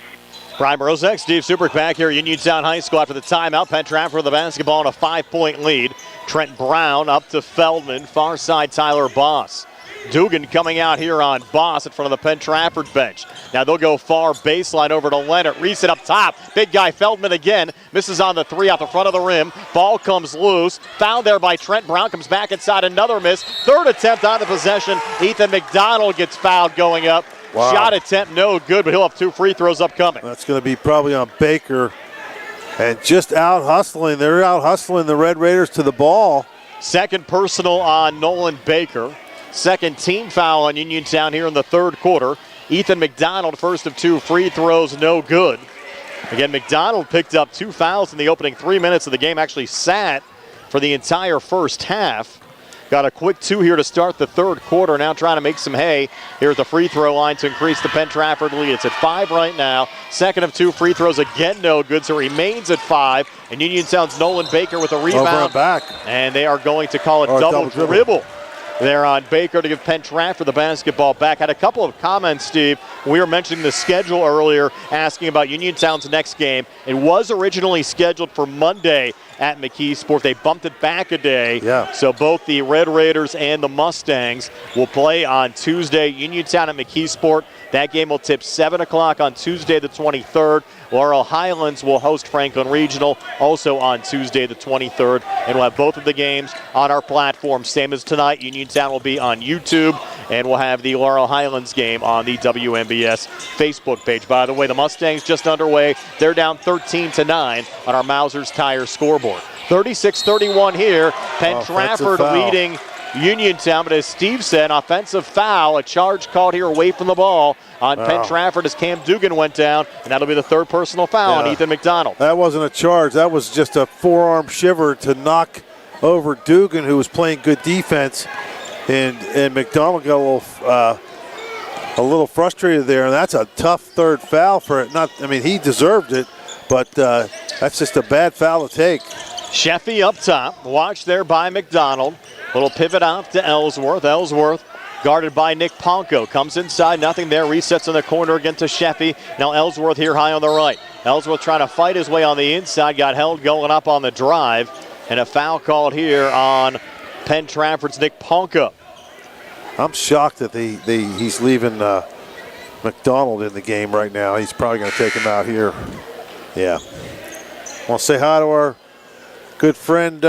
Speaker 11: Brian Mrozek, Steve Superk back here at Uniontown High School after the timeout. Penn-Trafford with the basketball on a 5-point lead. Trent Brown up to Feldman. Far side, Tyler Boss. Dugan coming out here on Boss in front of the Penn-Trafford bench. Now they'll go far baseline over to Leonard. Reset up top. Big guy Feldman again. Misses on the 3 out the front of the rim. Ball comes loose. Fouled there by Trent Brown. Comes back inside. Another miss. Third attempt on the possession. Ethan McDonald gets fouled going up. Wow. Shot attempt no good, but he'll have 2 free throws upcoming.
Speaker 7: That's going to be probably on Baker. And just out hustling. They're out hustling the Red Raiders to the ball.
Speaker 11: Second personal on Nolan Baker. Second team foul on Uniontown here in the third quarter. Ethan McDonald, first of 2 free throws, no good. Again, McDonald picked up 2 fouls in the opening 3 minutes of the game. Actually sat for the entire first half. Got a quick 2 here to start the third quarter. Now trying to make some hay here at the free throw line to increase the Penn-Trafford lead. It's at 5 right now. Second of 2 free throws, again no good, so it remains at 5. And Uniontown's Nolan Baker with a rebound.
Speaker 7: Over and back.
Speaker 11: And they are going to call it double dribble. There on Baker to give Penn-Trafford the basketball back. Had a couple of comments, Steve. We were mentioning the schedule earlier, asking about Uniontown's next game. It was originally scheduled for Monday at McKeesport. They bumped it back a day.
Speaker 7: Yeah.
Speaker 11: So both the Red Raiders and the Mustangs will play on Tuesday. Uniontown at McKeesport. That game will tip 7 o'clock on Tuesday the 23rd. Laurel Highlands will host Franklin Regional also on Tuesday the 23rd. And we'll have both of the games on our platform. Same as tonight, Uniontown will be on YouTube. And we'll have the Laurel Highlands game on the WMBS Facebook page. By the way, the Mustangs just underway. They're down 13-9 on our Mauser's Tire scoreboard. 36-31 here. Penn-Trafford leading Uniontown, but as Steve said, offensive foul, a charge called here away from the ball on Penn-Trafford as Cam Dugan went down, and that'll be the third personal foul on Ethan McDonald.
Speaker 7: That wasn't a charge. That was just a forearm shiver to knock over Dugan, who was playing good defense, and McDonald got a little frustrated there, and that's a tough third foul for it. He deserved it, but that's just a bad foul to take.
Speaker 11: Sheffy up top, watched there by McDonald. Little pivot out to Ellsworth. Ellsworth guarded by Nick Ponko. Comes inside, nothing there. Resets in the corner again to Sheffy. Now Ellsworth here high on the right. Ellsworth trying to fight his way on the inside. Got held going up on the drive. And a foul called here on Penn-Trafford's Nick Ponko.
Speaker 7: I'm shocked that he's leaving McDonald in the game right now. He's probably going to take him out here. Yeah. Want to say hi to our good friend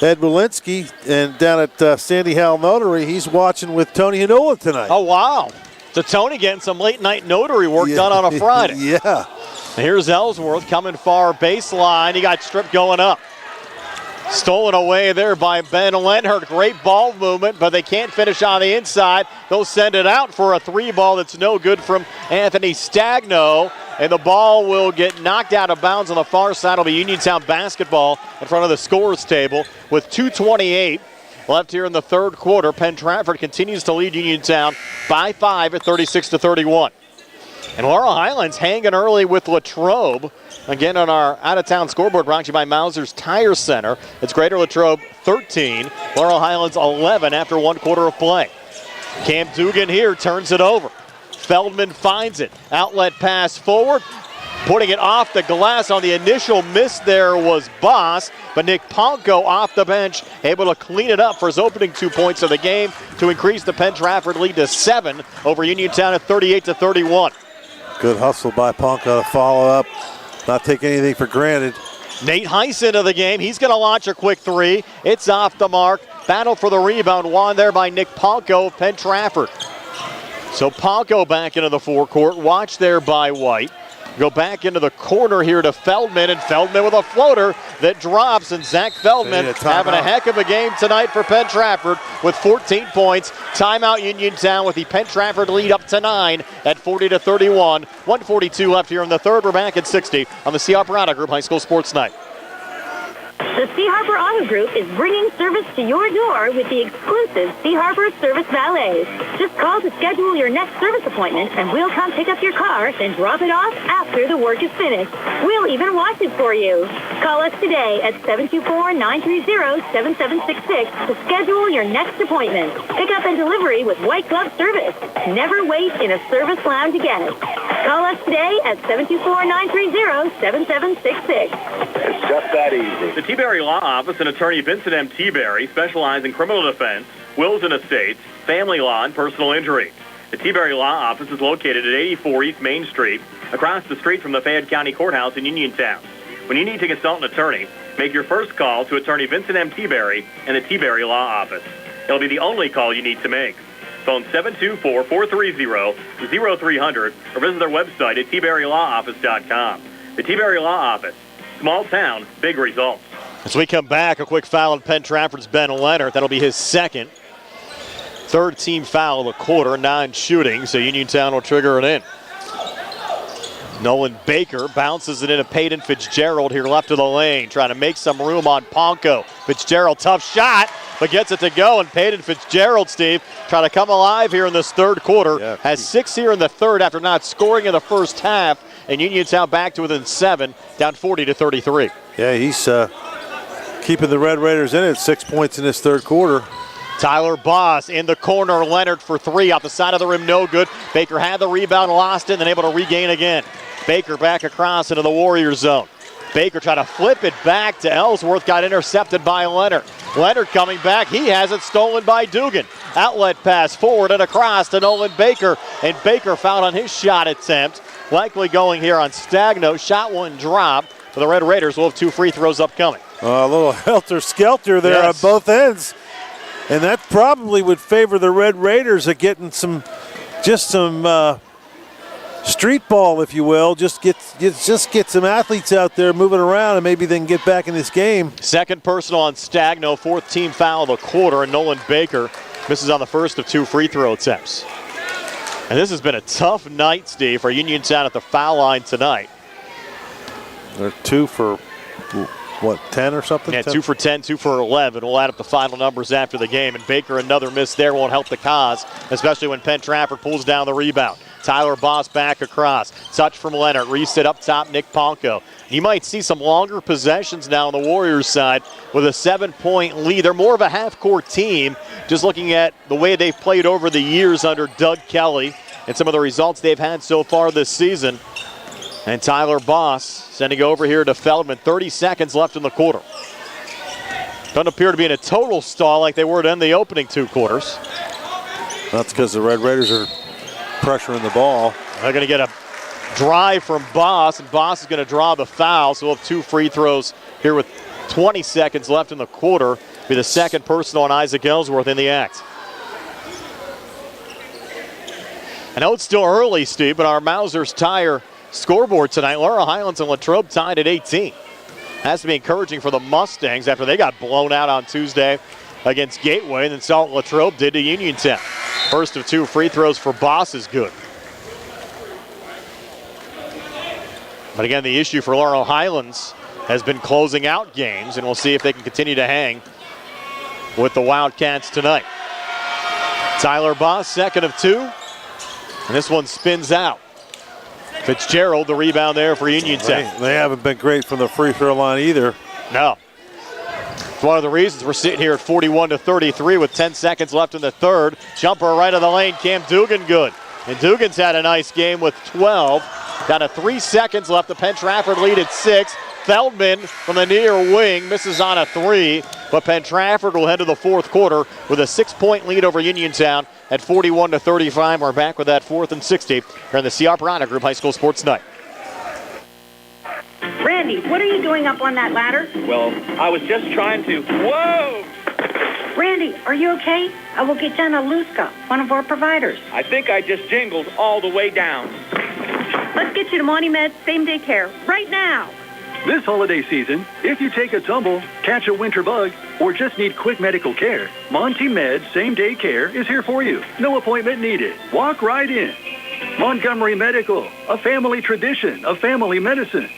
Speaker 7: Ed Walensky, and down at Sandy Howell Notary, he's watching with Tony Hanola tonight.
Speaker 11: Oh, wow. So Tony getting some late-night notary work done on a Friday.
Speaker 7: Yeah.
Speaker 11: Here's Ellsworth coming far baseline. He got stripped going up. Stolen away there by Ben Lenhart. Great ball movement, but they can't finish on the inside. They'll send it out for a 3 ball that's no good from Anthony Stagno. And the ball will get knocked out of bounds on the far side. It'll be Uniontown basketball in front of the scorers table with 2:28 left here in the third quarter. Penn-Trafford continues to lead Uniontown by 5 at 36-31. And Laurel Highlands hanging early with Latrobe. Again, on our out-of-town scoreboard brought to you by Mauser's Tire Center. It's Greater Latrobe 13, Laurel Highlands 11 after 1 quarter of play. Cam Dugan here turns it over. Feldman finds it. Outlet pass forward. Putting it off the glass on the initial miss there was Boss, but Nick Ponko off the bench, able to clean it up for his opening 2 points of the game to increase the Penn-Trafford lead to 7 over Uniontown at 38-31.
Speaker 7: Good hustle by Ponko to follow up, not take anything for granted.
Speaker 11: Nate Heiss into the game. He's going to launch a quick 3. It's off the mark. Battle for the rebound, won there by Nick Ponko of Penn-Trafford. So Ponko back into the forecourt. Watch there by White. Go back into the corner here to Feldman, and Feldman with a floater that drops, and Zach Feldman having a heck of a game tonight for Penn-Trafford with 14 points. Timeout Uniontown with the Penn-Trafford lead up to 9 at 40-31. 1:42 left here in the third. We're back at 60 on the C. Harper Auto Group High School Sports Night.
Speaker 15: The C. Harper Auto Group is bringing service to your door with the exclusive C. Harper Service Valets. Just call to schedule your next service appointment, and we'll come pick up your car, then drop it off after the work is finished. We'll even wash it for you. Call us today at 724-930-7766 to schedule your next appointment. Pick up and delivery with white glove service. Never wait in a service lounge again. Call us today at 724-930-7766.
Speaker 16: It's just that easy.
Speaker 1: The T-Berry Law Office and attorney Vincent M. T-Berry specialize in criminal defense, wills and estates, family law, and personal injury. The T-Berry Law Office is located at 84 East Main Street, across the street from the Fayette County Courthouse in Uniontown. When you need to consult an attorney, make your first call to attorney Vincent M. T-Berry and the T-Berry Law Office. It'll be the only call you need to make. Phone 724-430-0300 or visit their website at tberrylawoffice.com. The T-Berry Law Office. Small town, big results.
Speaker 11: As we come back, a quick foul on Penn-Trafford's Ben Leonard. That'll be his second. Third team foul of the quarter, 9 shooting, so Uniontown will trigger it in. Nolan Baker bounces it into Peyton Fitzgerald here left of the lane, trying to make some room on Ponko. Fitzgerald, tough shot, but gets it to go, and Peyton Fitzgerald, Steve, trying to come alive here in this third quarter. Has 6 here in the third after not scoring in the first half, and Uniontown back to within 7, down 40-33.
Speaker 7: Yeah, he's keeping the Red Raiders in it. 6 points in this third quarter.
Speaker 11: Tyler Boss in the corner, Leonard for 3 off the side of the rim, no good. Baker had the rebound, lost it, and then able to regain again. Baker back across into the Warriors zone. Baker trying to flip it back to Ellsworth, got intercepted by Leonard. Leonard coming back, he has it stolen by Dugan. Outlet pass forward and across to Nolan Baker, and Baker fouled on his shot attempt. Likely going here on Stagno, shot one drop. For the Red Raiders, we'll have 2 free throws upcoming.
Speaker 7: A little helter-skelter there on both ends. And that probably would favor the Red Raiders of getting some street ball, if you will. Just get some athletes out there moving around, and maybe they can get back in this game.
Speaker 11: Second personal on Stagno, 4th team foul of the quarter, and Nolan Baker misses on the first of 2 free throw attempts. And this has been a tough night, Steve, for Uniontown at the foul line tonight.
Speaker 7: They're 2 for, 10 or something?
Speaker 11: Yeah, 2 for 10, 2 for 11. We'll add up the final numbers after the game. And Baker, another miss there, won't help the cause, especially when Penn-Trafford pulls down the rebound. Tyler Boss back across. Touch from Leonard. Reset up top, Nick Ponko. You might see some longer possessions now on the Warriors side with a 7-point lead. They're more of a half-court team, just looking at the way they've played over the years under Doug Kelly and some of the results they've had so far this season. And Tyler Boss sending over here to Feldman. 30 seconds left in the quarter. Doesn't appear to be in a total stall like they were to end the opening 2 quarters.
Speaker 7: That's because the Red Raiders are pressuring the ball.
Speaker 11: They're going to get a drive from Boss, and Boss is going to draw the foul. So we'll have 2 free throws here with 20 seconds left in the quarter. Be the second personal on Isaac Ellsworth in the act. I know it's still early, Steve, but our Mauser's Tire scoreboard tonight, Laurel Highlands and Latrobe tied at 18. Has to be encouraging for the Mustangs after they got blown out on Tuesday against Gateway, and then saw what Latrobe did to Uniontown. First of 2 free throws for Boss is good. But again, the issue for Laurel Highlands has been closing out games, and we'll see if they can continue to hang with the Wildcats tonight. Tyler Boss, second of 2, and this one spins out. Fitzgerald, the rebound there for Uniontown.
Speaker 7: They haven't been great from the free throw line either.
Speaker 11: No. It's one of the reasons we're sitting here at 41-33 with 10 seconds left in the third. Jumper right of the lane, Cam Dugan good. And Dugan's had a nice game with 12. Down to 3 seconds left. The Penn-Trafford lead at 6. Feldman from the near wing misses on a 3, but Penn-Trafford will head to the fourth quarter with a 6-point lead over Uniontown at 41-35. We're back with that 4th and 60 here on the C.R. Piranha Group High School Sports Night.
Speaker 3: Randy, what are you doing up on that ladder?
Speaker 20: Well, I was just trying to... Whoa!
Speaker 3: Randy, are you okay? I will get Jenna Luska, one of our providers.
Speaker 20: I think I just jingled all the way down.
Speaker 3: Let's get you to Monty Med same-day care right now.
Speaker 19: This holiday season, if you take a tumble, catch a winter bug, or just need quick medical care, Monty Med same-day care is here for you. No appointment needed. Walk right in. Montgomery Medical, a family tradition of family medicine.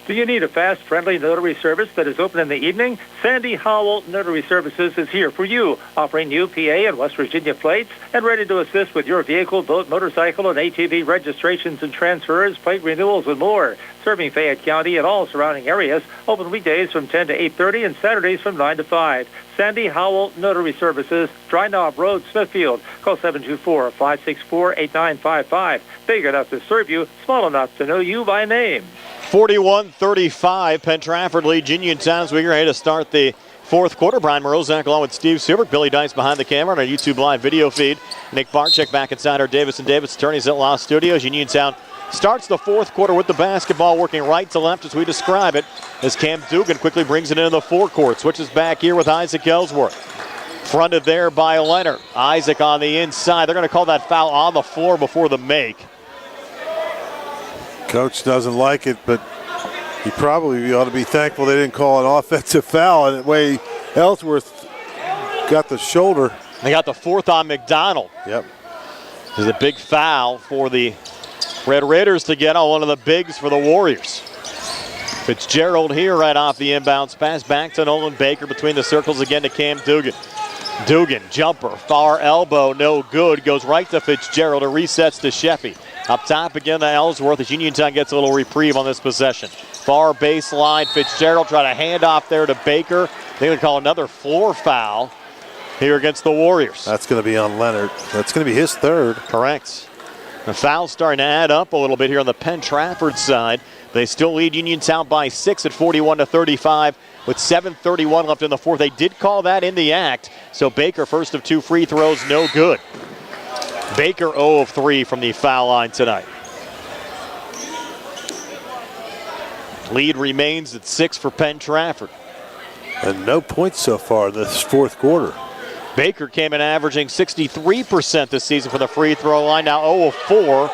Speaker 4: Do you need a fast, friendly notary service that is open in the evening? Sandy Howell Notary Services is here for you, offering WPIAL and West Virginia plates and ready to assist with your vehicle, boat, motorcycle, and ATV registrations and transfers, plate renewals, and more. Serving Fayette County and all surrounding areas, open weekdays from 10 to 8:30 and Saturdays from 9 to 5. Sandy Howell Notary Services, Dry Knob Road, Smithfield. Call 724-564-8955. Big enough to serve you, small enough to know you by name.
Speaker 11: 41-35, Penn-Trafford leads Uniontown as we get ready to start the fourth quarter. Brian Morozak along with Steve Seubert, Billy Dice behind the camera on our YouTube live video feed. Nick Barczyk back inside our Davis & Davis Attorneys at Law Studios. Uniontown starts the fourth quarter with the basketball working right to left as we describe it, as Cam Dugan quickly brings it into the forecourt. Switches back here with Isaac Ellsworth. Fronted there by Leonard. Isaac on the inside. They're going to call that foul on the floor before the make.
Speaker 7: Coach doesn't like it, but he probably ought to be thankful they didn't call an offensive foul. And the way Ellsworth got the shoulder.
Speaker 11: They got the fourth on McDonald.
Speaker 7: Yep.
Speaker 11: This is a big foul for the Red Raiders to get on one of the bigs for the Warriors. Fitzgerald here right off the inbounds pass. Back to Nolan Baker between the circles again to Cam Dugan. Dugan, jumper, far elbow, no good. Goes right to Fitzgerald. It resets to Sheffy. Up top again to Ellsworth as Uniontown gets a little reprieve on this possession. Far baseline, Fitzgerald try to hand off there to Baker. They're going to call another floor foul here against the Warriors.
Speaker 7: That's going to be on Leonard. That's going to be his third.
Speaker 11: Correct. The foul's starting to add up a little bit here on the Penn-Trafford side. They still lead Uniontown by 6 at 41-35 with 7:31 left in the fourth. They did call that in the act, so Baker, first of 2 free throws, no good. Baker 0 of 3 from the foul line tonight. Lead remains at 6 for Penn-Trafford.
Speaker 7: And no points so far this fourth quarter.
Speaker 11: Baker came in averaging 63% this season from the free throw line. Now 0 of 4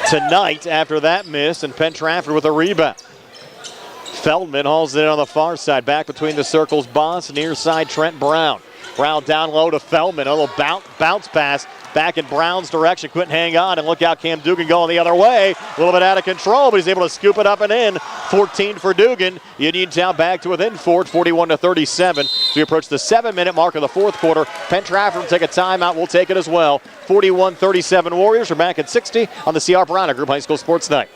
Speaker 11: tonight after that miss, and Penn-Trafford with a rebound. Feldman hauls it in on the far side. Back between the circles, Boss, near side Trent Brown. Brown down low to Feldman. A little bounce pass back in Brown's direction. Couldn't hang on, and look out, Cam Dugan going the other way. A little bit out of control, but he's able to scoop it up and in. 14 for Dugan. Uniontown back to within 4 at 41-37. We approach the 7-minute mark of the fourth quarter. Penn-Trafford will take a timeout. We'll take it as well. 41-37 Warriors. We're back at 60 on the C.R. Piranha Group High School Sports Night.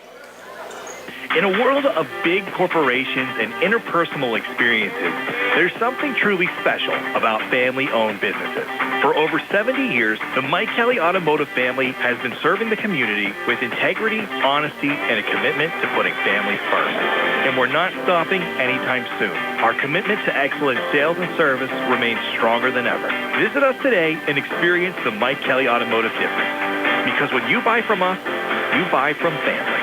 Speaker 17: In a world of big corporations and interpersonal experiences, there's something truly special about family-owned businesses. For over 70 years, the Mike Kelly Automotive family has been serving the community with integrity, honesty, and a commitment to putting families first. And we're not stopping anytime soon. Our commitment to excellent sales and service remains stronger than ever. Visit us today and experience the Mike Kelly Automotive difference. Because when you buy from us, you buy from family.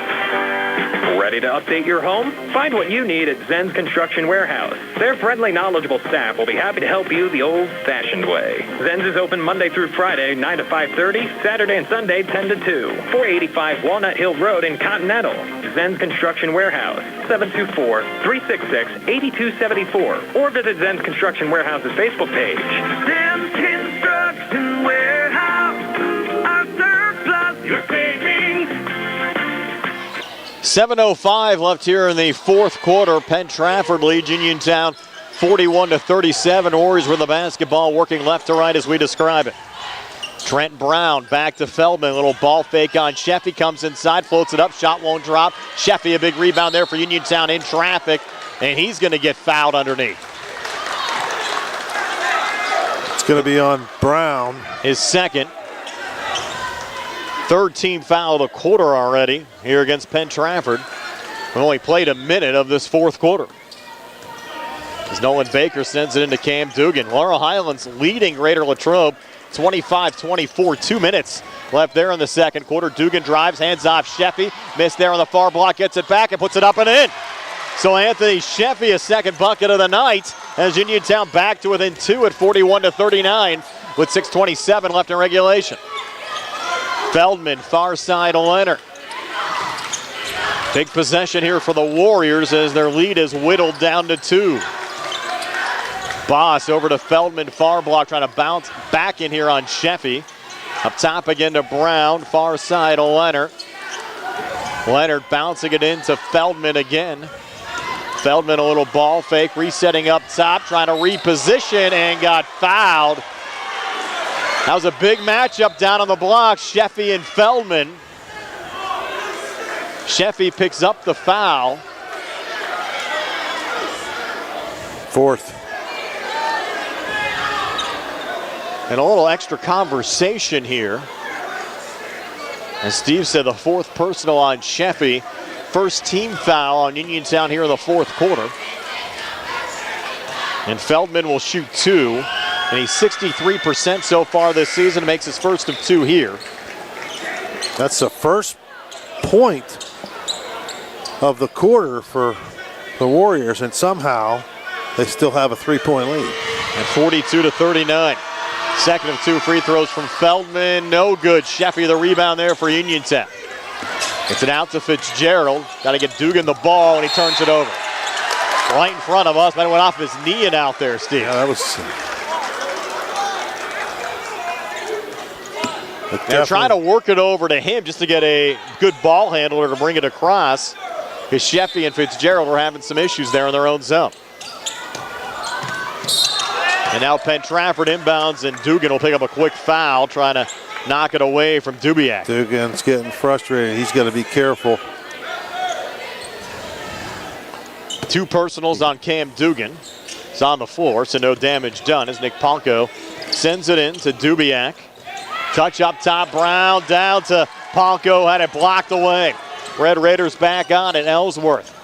Speaker 10: Ready to update your home? Find what you need at Zen's Construction Warehouse. Their friendly, knowledgeable staff will be happy to help you the old-fashioned way. Zen's is open Monday through Friday, 9 to 5:30, Saturday and Sunday, 10 to 2. 485 Walnut Hill Road in Continental. Zen's Construction Warehouse, 724-366-8274. Or visit Zen's Construction Warehouse's Facebook page.
Speaker 21: Zen's Construction Warehouse, our surplus, your savings.
Speaker 11: 7:05 left here in the fourth quarter. Penn-Trafford leads Uniontown 41-37. Warriors with the basketball working left to right as we describe it. Trent Brown back to Feldman. A little ball fake on Sheffy. Comes inside, floats it up. Shot won't drop. Sheffy, a big rebound there for Uniontown in traffic. And he's going to get fouled underneath.
Speaker 7: It's going to be on Brown.
Speaker 11: His second. Third team foul of the quarter already here against Penn-Trafford. We only played a minute of this fourth quarter. As Nolan Baker sends it into Cam Dugan. Laurel Highlands leading Greater Latrobe 25-24. 2 minutes left there in the second quarter. Dugan drives, hands off Sheffy. Missed there on the far block, gets it back and puts it up and in. So Anthony Sheffy, a second bucket of the night, as Uniontown back to within 2 at 41-39 with 6:27 left in regulation. Feldman, far side of Leonard. Big possession here for the Warriors as their lead is whittled down to 2. Boss over to Feldman, far block, trying to bounce back in here on Sheffy. Up top again to Brown, far side of Leonard. Leonard bouncing it into Feldman again. Feldman a little ball fake, resetting up top, trying to reposition and got fouled. That was a big matchup down on the block, Sheffy and Feldman. Sheffy picks up the foul.
Speaker 7: Fourth.
Speaker 11: And a little extra conversation here. As Steve said, the fourth personal on Sheffy. First team foul on Uniontown here in the fourth quarter. And Feldman will shoot 2. And he's 63% so far this season. Makes his first of 2 here.
Speaker 7: That's the first point of the quarter for the Warriors, and somehow they still have a 3-point lead.
Speaker 11: And 42-39. Second of 2 free throws from Feldman. No good. Sheffy the rebound there for Uniontown. It's an out to Fitzgerald. Got to get Dugan the ball, and he turns it over. Right in front of us. Might have went off his knee and out there, Steve.
Speaker 7: Yeah, that was...
Speaker 11: They're trying to work it over to him just to get a good ball handler to bring it across. Because Sheffy and Fitzgerald were having some issues there in their own zone. And now Penn-Trafford inbounds, and Dugan will pick up a quick foul, trying to knock it away from Dubiak.
Speaker 7: Dugan's getting frustrated. He's got to be careful.
Speaker 11: 2 personals on Cam Dugan. It's on the floor, so no damage done as Nick Ponko sends it in to Dubiak. Touch up top, Brown down to Ponko, had it blocked away. Red Raiders back on it, Ellsworth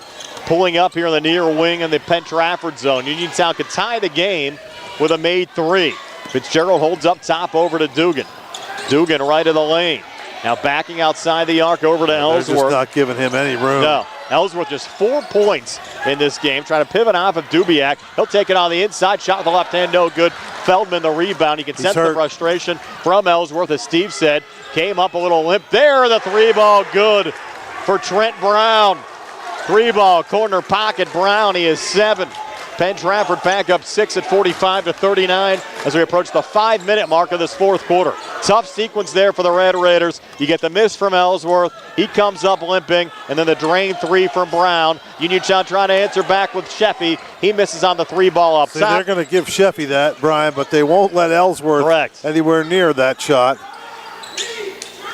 Speaker 11: pulling up here in the near wing in the Penn-Trafford zone. Uniontown could tie the game with a made 3. Fitzgerald holds up top over to Dugan. Dugan right of the lane. Now backing outside the arc over to Ellsworth.
Speaker 7: They're just not giving him any room.
Speaker 11: No. Ellsworth just 4 points in this game. Trying to pivot off of Dubiak. He'll take it on the inside. Shot with the left hand, no good. Feldman the rebound. You can sense the frustration from Ellsworth, as Steve said. Came up a little limp. There, the 3-ball good for Trent Brown. 3-ball, corner pocket. Brown, he is 7. Penn-Trafford back up 6 at 45-39 as we approach the 5-minute mark of this fourth quarter. Tough sequence there for the Red Raiders. You get the miss from Ellsworth. He comes up limping, and then the drain 3 from Brown. Uniontown trying to answer back with Sheffy. He misses on the 3-ball up top.
Speaker 7: They're going to give Sheffy that, Brian, but they won't let Ellsworth anywhere near that shot.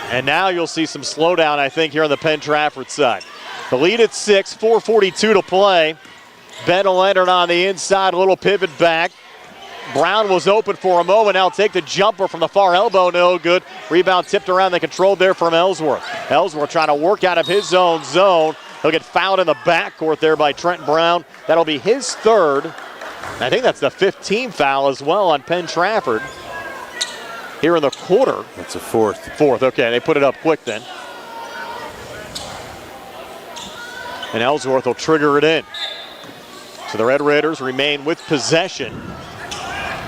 Speaker 11: And now you'll see some slowdown, I think, here on the Penn-Trafford side. The lead at 6, 4:42 to play. Ben Leonard on the inside, a little pivot back. Brown was open for a moment. Now take the jumper from the far elbow, no good. Rebound tipped around, they controlled there from Ellsworth. Ellsworth trying to work out of his own zone. He'll get fouled in the backcourt there by Trent Brown. That'll be his 3rd. I think that's the 15th foul as well on Penn-Trafford here in the quarter.
Speaker 7: That's a 4th.
Speaker 11: 4th, okay, they put it up quick then. And Ellsworth will trigger it in. So the Red Raiders remain with possession.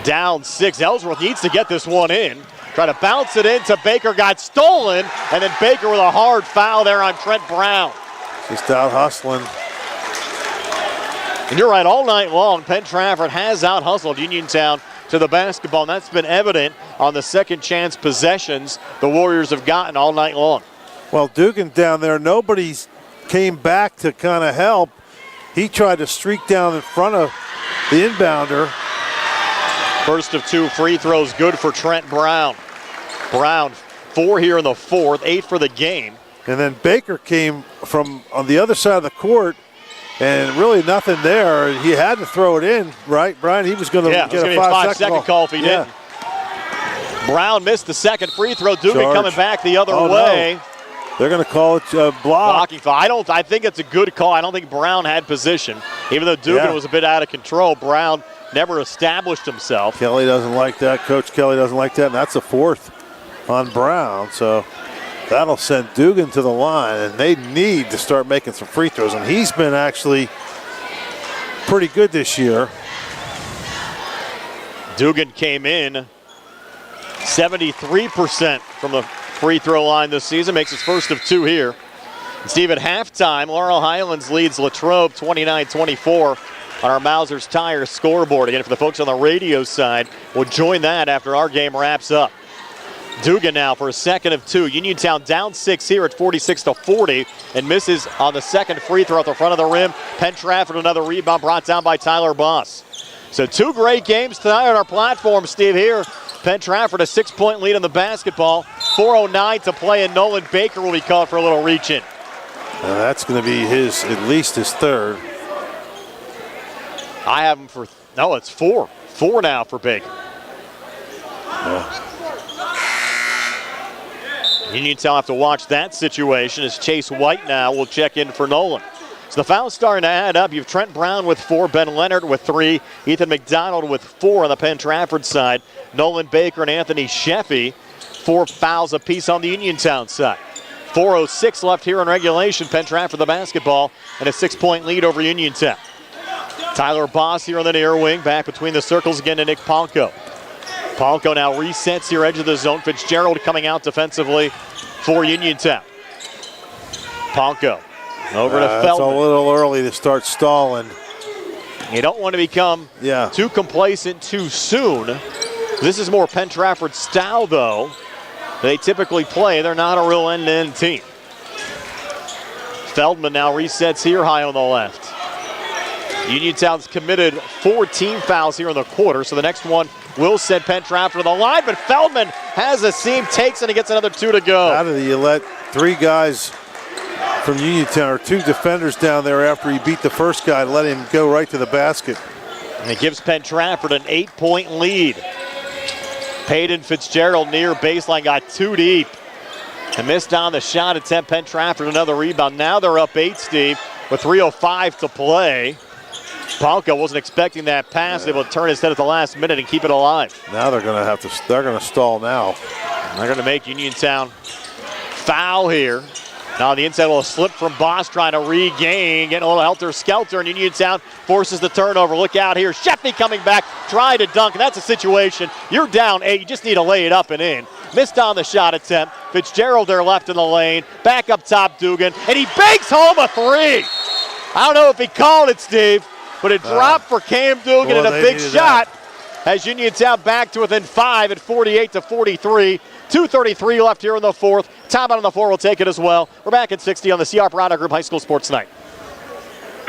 Speaker 11: Down 6. Ellsworth needs to get this one in. Try to bounce it into Baker, got stolen, and then Baker with a hard foul there on Trent Brown.
Speaker 7: Just out hustling.
Speaker 11: And you're right, all night long, Penn-Trafford has out-hustled Uniontown to the basketball, and that's been evident on the second chance possessions the Warriors have gotten all night long.
Speaker 7: Well, Dugan down there, nobody came back to kind of help. He tried to streak down in front of the inbounder.
Speaker 11: First of 2 free throws good for Trent Brown. Brown, 4 here in the fourth, 8 for the game.
Speaker 7: And then Baker came from on the other side of the court, and really nothing there. He had to throw it in, right, Brian? He was going to get a
Speaker 11: 5-second call if he didn't. Brown missed the second free throw. Dugan coming back the other way.
Speaker 7: No. They're going to call it
Speaker 11: blocking foul. I think it's a good call. I don't think Brown had position. Even though Dugan was a bit out of control, Brown never established himself.
Speaker 7: Kelly doesn't like that. Coach Kelly doesn't like that, and that's a 4th on Brown. So that'll send Dugan to the line, and they need to start making some free throws. And he's been actually pretty good this year.
Speaker 11: Dugan came in 73% from the free throw line this season, makes his first of 2 here. And Steve, at halftime, Laurel Highlands leads Latrobe 29-24 on our Mauser's Tire scoreboard. Again, for the folks on the radio side, we'll join that after our game wraps up. Dugan now for a second of 2. Uniontown down 6 here at 46-40 and misses on the second free throw at the front of the rim. Penn-Trafford another rebound brought down by Tyler Boss. So 2 great games tonight on our platform, Steve, here. Penn-Trafford a 6-point lead on the basketball. 4:09 to play, and Nolan Baker will be called for a little reach-in.
Speaker 7: That's going to be at least his 3rd.
Speaker 11: I have him for, no, it's 4. 4 now for Baker. Uniontown will have to watch that situation as Chase White now will check in for Nolan. So the fouls starting to add up. You have Trent Brown with 4, Ben Leonard with 3, Ethan McDonald with 4 on the Penn-Trafford side, Nolan Baker and Anthony Sheffy, 4 fouls apiece on the Uniontown side. 4:06 left here in regulation. Penn-Trafford the basketball and a 6-point lead over Uniontown. Tyler Boss here on the near wing, back between the circles again to Nick Palco. Palco now resets here edge of the zone. Fitzgerald coming out defensively for Uniontown. Palco over to Feldman.
Speaker 7: It's a little early to start stalling.
Speaker 11: You don't want to become too complacent too soon. This is more Penn-Trafford style, though. They typically play. They're not a real end-to-end team. Feldman now resets here high on the left. Uniontown's committed 4 team fouls here in the quarter, so the next one will send Penn-Trafford to the line, but Feldman has a seam, takes it, and gets another 2 to go.
Speaker 7: How did you let 3 guys from Uniontown, or 2 defenders down there after he beat the first guy, let him go right to the basket?
Speaker 11: And it gives Penn-Trafford an 8-point lead. Peyton Fitzgerald near baseline, got too deep and missed on the shot attempt. Penn-Trafford another rebound. Now they're up 8, Steve, with 3:05 to play. Palco wasn't expecting that pass, able to turn his head at the last minute and keep it alive.
Speaker 7: Now they're going to have to, they're going to stall now.
Speaker 11: They're going to make Uniontown foul here. Now on the inside, a little slip from Boss trying to regain, getting a little helter-skelter, and Uniontown forces the turnover. Look out here, Sheffy coming back, trying to dunk, and that's a situation. You're down 8, you just need to lay it up and in. Missed on the shot attempt. Fitzgerald there left in the lane, back up top Dugan, and he banks home a 3. I don't know if he called it, Steve, but it dropped for Cam Dugan and a big shot. Has Uniontown back to within 5 at 48-43. 2:33 left here in the fourth. Timeout on the floor will take it as well. We're back at 60 on the CR Product Group High School Sports Night.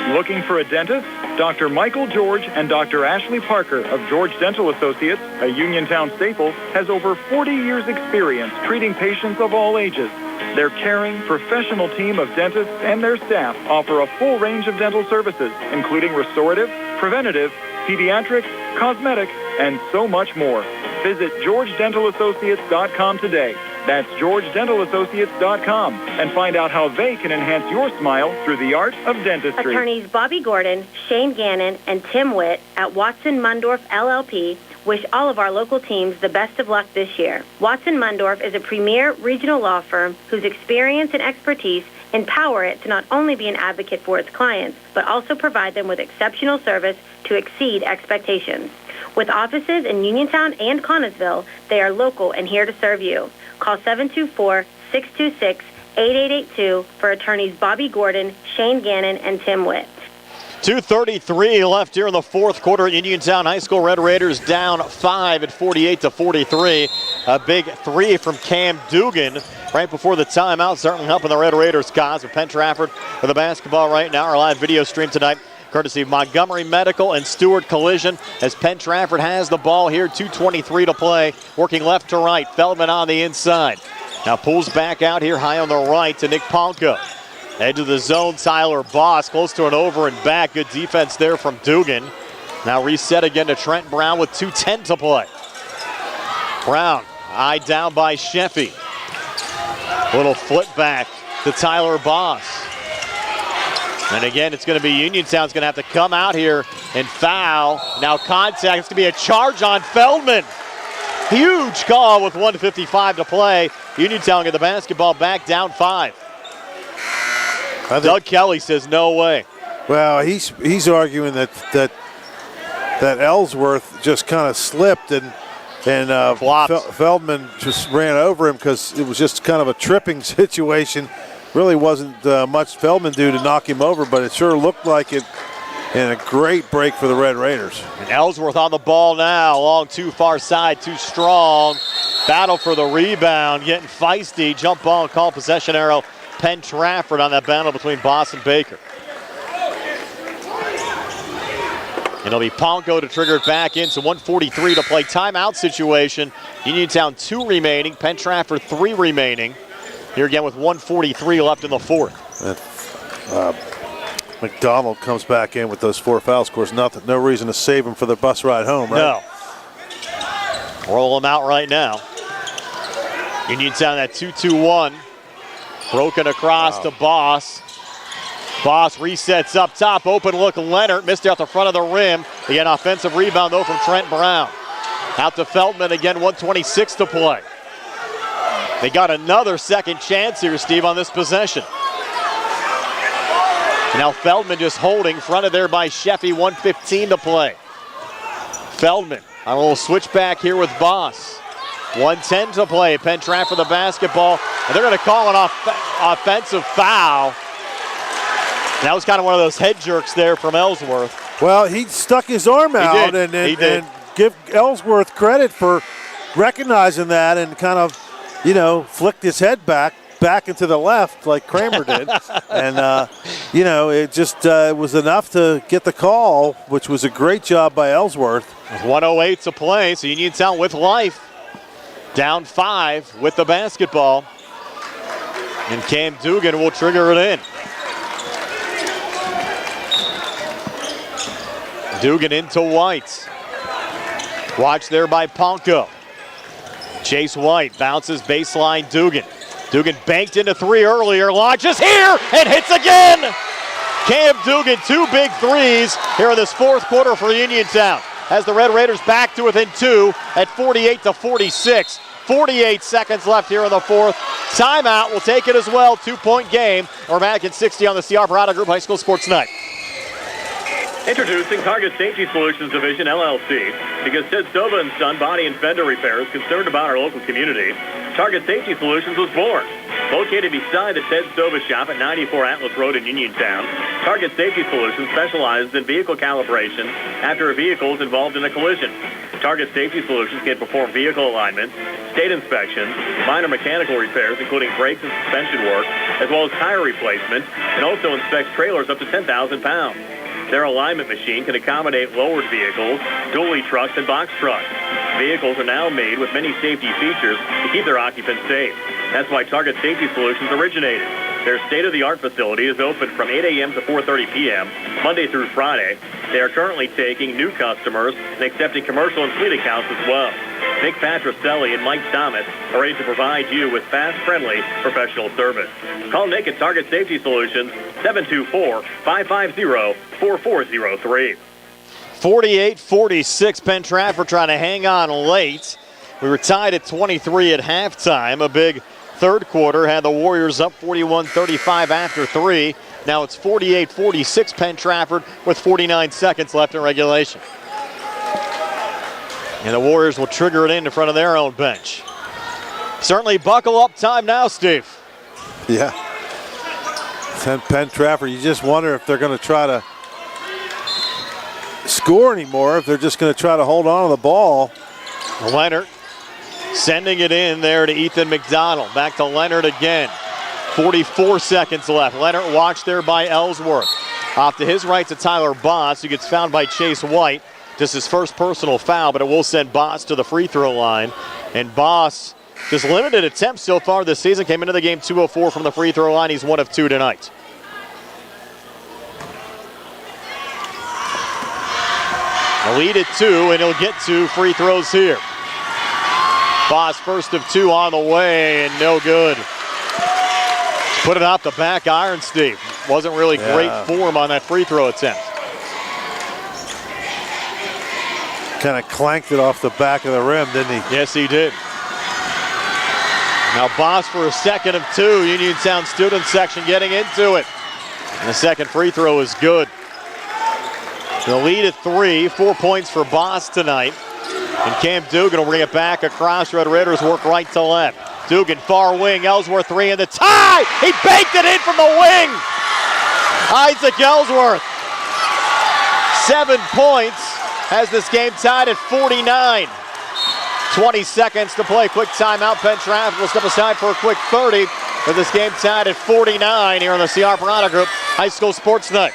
Speaker 5: Looking for a dentist? Dr. Michael George and Dr. Ashley Parker of George Dental Associates, a Uniontown staple, has over 40 years experience treating patients of all ages. Their caring, professional team of dentists and their staff offer a full range of dental services, including restorative, preventative, pediatrics, cosmetic, and so much more. Visit GeorgeDentalAssociates.com today. That's GeorgeDentalAssociates.com and find out how they can enhance your smile through the art of dentistry.
Speaker 13: Attorneys Bobby Gordon, Shane Gannon, and Tim Witt at Watson Mundorf LLP wish all of our local teams the best of luck this year. Watson Mundorf is a premier regional law firm whose experience and expertise empower it to not only be an advocate for its clients, but also provide them with exceptional service to exceed expectations. With offices in Uniontown and Connellsville, they are local and here to serve you. Call 724-626-8882 for attorneys Bobby Gordon, Shane Gannon, and Tim Witt.
Speaker 11: 2:33 left here in the fourth quarter. Uniontown High School Red Raiders down 5 at 48-43. A big 3 from Cam Dugan right before the timeout, certainly helping the Red Raiders cause. With Penn-Trafford for the basketball right now. Our live video stream tonight courtesy of Montgomery Medical and Stewart Collision, as Penn-Trafford has the ball here. 2:23 to play. Working left to right. Feldman on the inside. Now pulls back out here high on the right to Nick Ponko. Edge of the zone, Tyler Boss, close to an over and back. Good defense there from Dugan. Now reset again to Trent Brown with 2:10 to play. Brown, eye down by Sheffy. Little flip back to Tyler Boss. And again, it's going to be Uniontown's going to have to come out here and foul. Now contact, it's going to be a charge on Feldman. Huge call with 1:55 to play. Uniontown get the basketball back, down 5. Doug Kelly says no way.
Speaker 7: Well, he's arguing that Ellsworth just kind of slipped and Feldman just ran over him because it was just kind of a tripping situation. Really wasn't much Feldman do to knock him over, but it sure looked like it. And a great break for the Red Raiders.
Speaker 11: And Ellsworth on the ball now, along too far side, too strong. Battle for the rebound, getting feisty. Jump ball, call possession arrow. Penn-Trafford on that battle between Boss and Baker. And it'll be Ponko to trigger it back in, so 1:43 to play. Timeout situation. Uniontown 2 remaining, Penn-Trafford 3 remaining. Here again with 1:43 left in the fourth.
Speaker 7: McDonald comes back in with those 4 fouls. Of course, no reason to save him for the bus ride home, right?
Speaker 11: No. Roll him out right now. Uniontown at 2-2-1. Broken across to Boss. Boss resets up top. Open look, Leonard missed it out the front of the rim. Again, offensive rebound, though, from Trent Brown. Out to Feldman again, 1:26 to play. They got another second chance here, Steve, on this possession. Now Feldman just holding, fronted there by Sheffy, 1:15 to play. Feldman on a little switchback here with Boss. 1:10 to play. Penn-Trafford the basketball, and they're going to call an offensive foul. And that was kind of one of those head jerks there from Ellsworth.
Speaker 7: Well, he stuck his arm out and give Ellsworth credit for recognizing that and kind of, flicked his head back into the left like Kramer did. And, it just was enough to get the call, which was a great job by Ellsworth.
Speaker 11: 1:08 to play, so Uniontown with life. Down 5 with the basketball. And Cam Dugan will trigger it in. Dugan into White. Watch there by Ponko. Chase White bounces baseline Dugan. Dugan banked into 3 earlier, launches here and hits again. Cam Dugan, 2 big threes here in this fourth quarter for Uniontown. As the Red Raiders back to within 2 at 48-46. 48 seconds left here in the fourth. Timeout will take it as well. 2-point game. We're back at 60 on the CR Parada Group High School Sports Night.
Speaker 1: Introducing Target Safety Solutions Division, LLC. Because Ted Stova and Son Body and Fender Repair is concerned about our local community, Target Safety Solutions was born. Located beside the Ted Stova shop at 94 Atlas Road in Uniontown, Target Safety Solutions specializes in vehicle calibration after a vehicle is involved in a collision. Target Safety Solutions can perform vehicle alignments, state inspections, minor mechanical repairs, including brakes and suspension work, as well as tire replacement, and also inspects trailers up to 10,000 pounds. Their alignment machine can accommodate lowered vehicles, dually trucks, and box trucks. Vehicles are now made with many safety features to keep their occupants safe. That's why Target Safety Solutions originated. Their state-of-the-art facility is open from 8 a.m. to 4:30 p.m., Monday through Friday. They are currently taking new customers and accepting commercial and fleet accounts as well. Nick Patricelli and Mike Thomas are ready to provide you with fast, friendly, professional service. Call Nick at Target Safety Solutions, 724-550-4403.
Speaker 11: 48-46, Penn-Trafford trying to hang on late. We were tied at 23 at halftime. A big third quarter had the Warriors up 41-35 after 3. Now it's 48-46 Penn-Trafford with 49 seconds left in regulation. And the Warriors will trigger it in front of their own bench. Certainly buckle up time now, Steve.
Speaker 7: Yeah. Penn-Trafford, you just wonder if they're going to try to score anymore, if they're just going to try to hold on to the ball.
Speaker 11: Leonard sending it in there to Ethan McDonald. Back to Leonard again. 44 seconds left. Leonard watched there by Ellsworth. Off to his right to Tyler Boss, who gets fouled by Chase White. Just his first personal foul, but it will send Boss to the free throw line. And Boss, just limited attempts so far this season, came into the game 2 of 4 from the free throw line. He's 1 of 2 tonight. A lead at 2, and he'll get 2 free throws here. Boss first of 2 on the way, and no good. Put it off the back iron, Steve. Wasn't really great form on that free throw attempt.
Speaker 7: Kind of clanked it off the back of the rim, didn't he?
Speaker 11: Yes, he did. Now Boss for a second of 2. Uniontown student section getting into it. And the second free throw is good. The lead at 3, 4 points for Boss tonight. And Cam Dugan will bring it back across. Red Raiders work right to left. Dugan far wing, Ellsworth 3 in the tie! He banked it in from the wing! Isaac Ellsworth. 7 points. Has this game tied at 49. 20 seconds to play. Quick timeout. Penn-Trafford will step aside for a quick 30. With this game tied at 49 here on the C. Harper Auto Group High School Sports Night.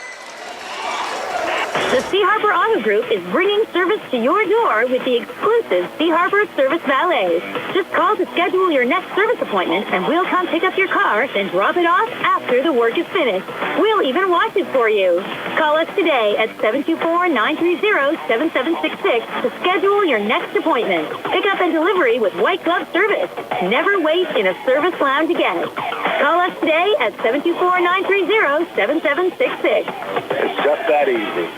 Speaker 15: The C. Harper Auto Group is bringing service to your door with the exclusive C. Harper Service Valet. Just call to schedule your next service appointment, and we'll come pick up your car, then drop it off after the work is finished. We'll even wash it for you. Call us today at 724-930-7766 to schedule your next appointment. Pick up and delivery with white glove service. Never wait in a service lounge again. Call us today at 724-930-7766.
Speaker 16: It's just that easy.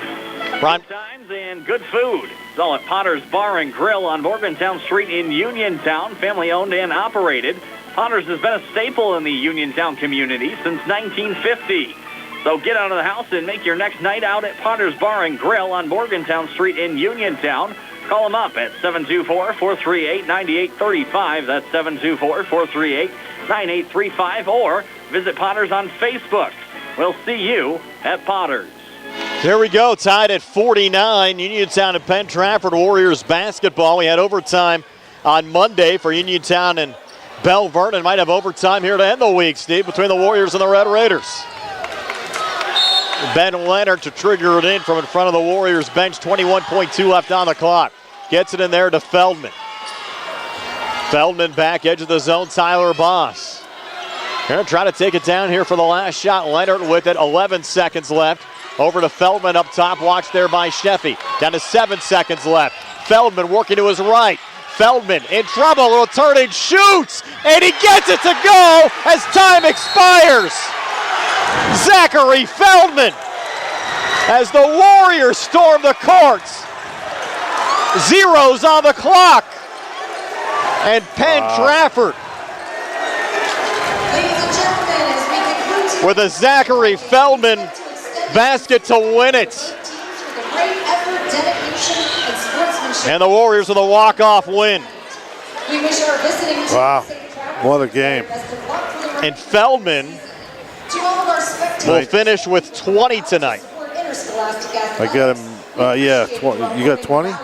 Speaker 1: Prime times and good food. It's all at Potter's Bar and Grill on Morgantown Street in Uniontown. Family owned and operated. Potter's has been a staple in the Uniontown community since 1950. So get out of the house and make your next night out at Potter's Bar and Grill on Morgantown Street in Uniontown. Call them up at 724-438-9835. That's 724-438-9835. Or visit Potter's on Facebook. We'll see you at Potter's.
Speaker 11: Here we go, tied at 49. Uniontown and Penn-Trafford Warriors basketball. We had overtime on Monday for Uniontown and Bell Vernon. Might have overtime here to end the week, Steve, between the Warriors and the Red Raiders. Ben Leonard to trigger it in from in front of the Warriors bench. 21.2 left on the clock. Gets it in there to Feldman. Feldman back edge of the zone, Tyler Boss. Gonna try to take it down here for the last shot. Leonard with it, 11 seconds left. Over to Feldman up top, watched there by Sheffy. Down to 7 seconds left. Feldman working to his right. Feldman in trouble, will turn and shoots, and he gets it to go as time expires. Zachary Feldman, as the Warriors storm the courts. Zeros on the clock. And Penn-Trafford with a Zachary Feldman basket to win it. And the Warriors with a walk-off win.
Speaker 7: Wow, what a game.
Speaker 11: And Feldman will finish with 20 tonight.
Speaker 7: I got him, yeah, you got 20? I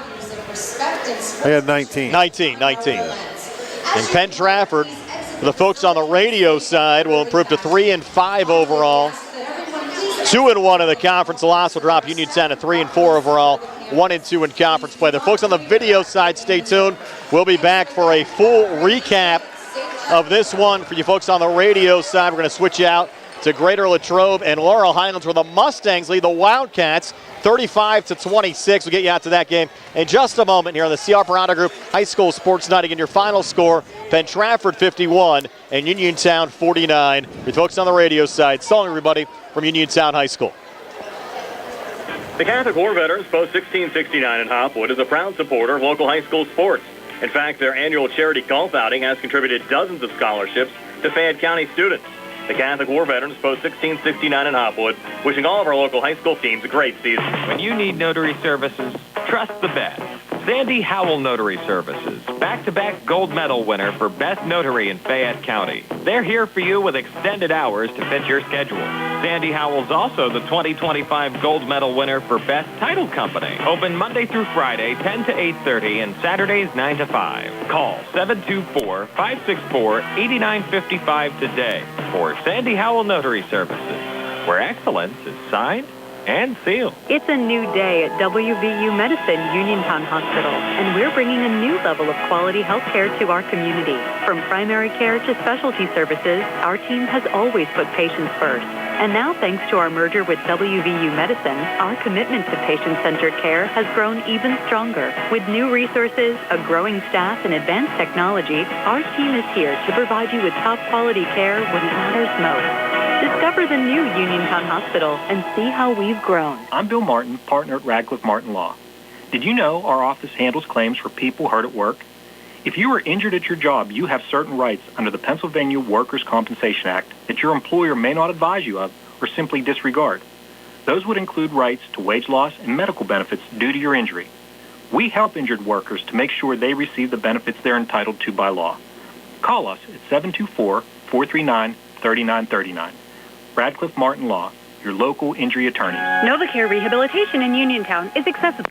Speaker 7: got 19.
Speaker 11: 19. And Penn-Trafford, for the folks on the radio side, will improve to 3-5 overall. 2-1 in the conference. The loss will drop Uniontown to 3-4 overall. 1-2 in conference play. The folks on the video side, stay tuned. We'll be back for a full recap of this one. For you folks on the radio side, we're going to switch you out to Greater Latrobe and Laurel Highlands, where the Mustangs lead the Wildcats 35-26. We'll get you out to that game in just a moment here on the C. Harper Auto Group High School Sports Night. Again, your final score, Penn-Trafford 51 and Uniontown 49. With folks on the radio side, so long everybody from Uniontown High School.
Speaker 1: The Catholic War Veterans Post 1669 in Hopwood is a proud supporter of local high school sports. In fact, their annual charity golf outing has contributed dozens of scholarships to Fayette County students. The Catholic War Veterans Post 1669 in Hopwood, wishing all of our local high school teams a great season.
Speaker 26: When you need notary services, trust the best. Sandy Howell Notary Services, back-to-back gold medal winner for Best Notary in Fayette County. They're here for you with extended hours to fit your schedule. Sandy Howell's also the 2025 gold medal winner for Best Title Company. Open Monday through Friday, 10 to 8:30, and Saturdays, 9 to 5. Call 724-564-8955 today for Sandy Howell Notary Services, where excellence is signed, and sealed.
Speaker 6: It's a new day at WVU Medicine Uniontown Hospital, and we're bringing a new level of quality health care to our community. From primary care to specialty services, our team has always put patients first. And now, thanks to our merger with WVU Medicine, our commitment to patient-centered care has grown even stronger. With new resources, a growing staff, and advanced technology, our team is here to provide you with top-quality care when it matters most. Discover the new Uniontown Hospital and see how we've grown.
Speaker 8: I'm Bill Martin, partner at Radcliffe Martin Law. Did you know our office handles claims for people hurt at work? If you are injured at your job, you have certain rights under the Pennsylvania Workers' Compensation Act that your employer may not advise you of or simply disregard. Those would include rights to wage loss and medical benefits due to your injury. We help injured workers to make sure they receive the benefits they're entitled to by law. Call us at 724-439-3939. Radcliffe Martin Law, your local injury attorney.
Speaker 13: NovaCare Rehabilitation in Uniontown is accessible.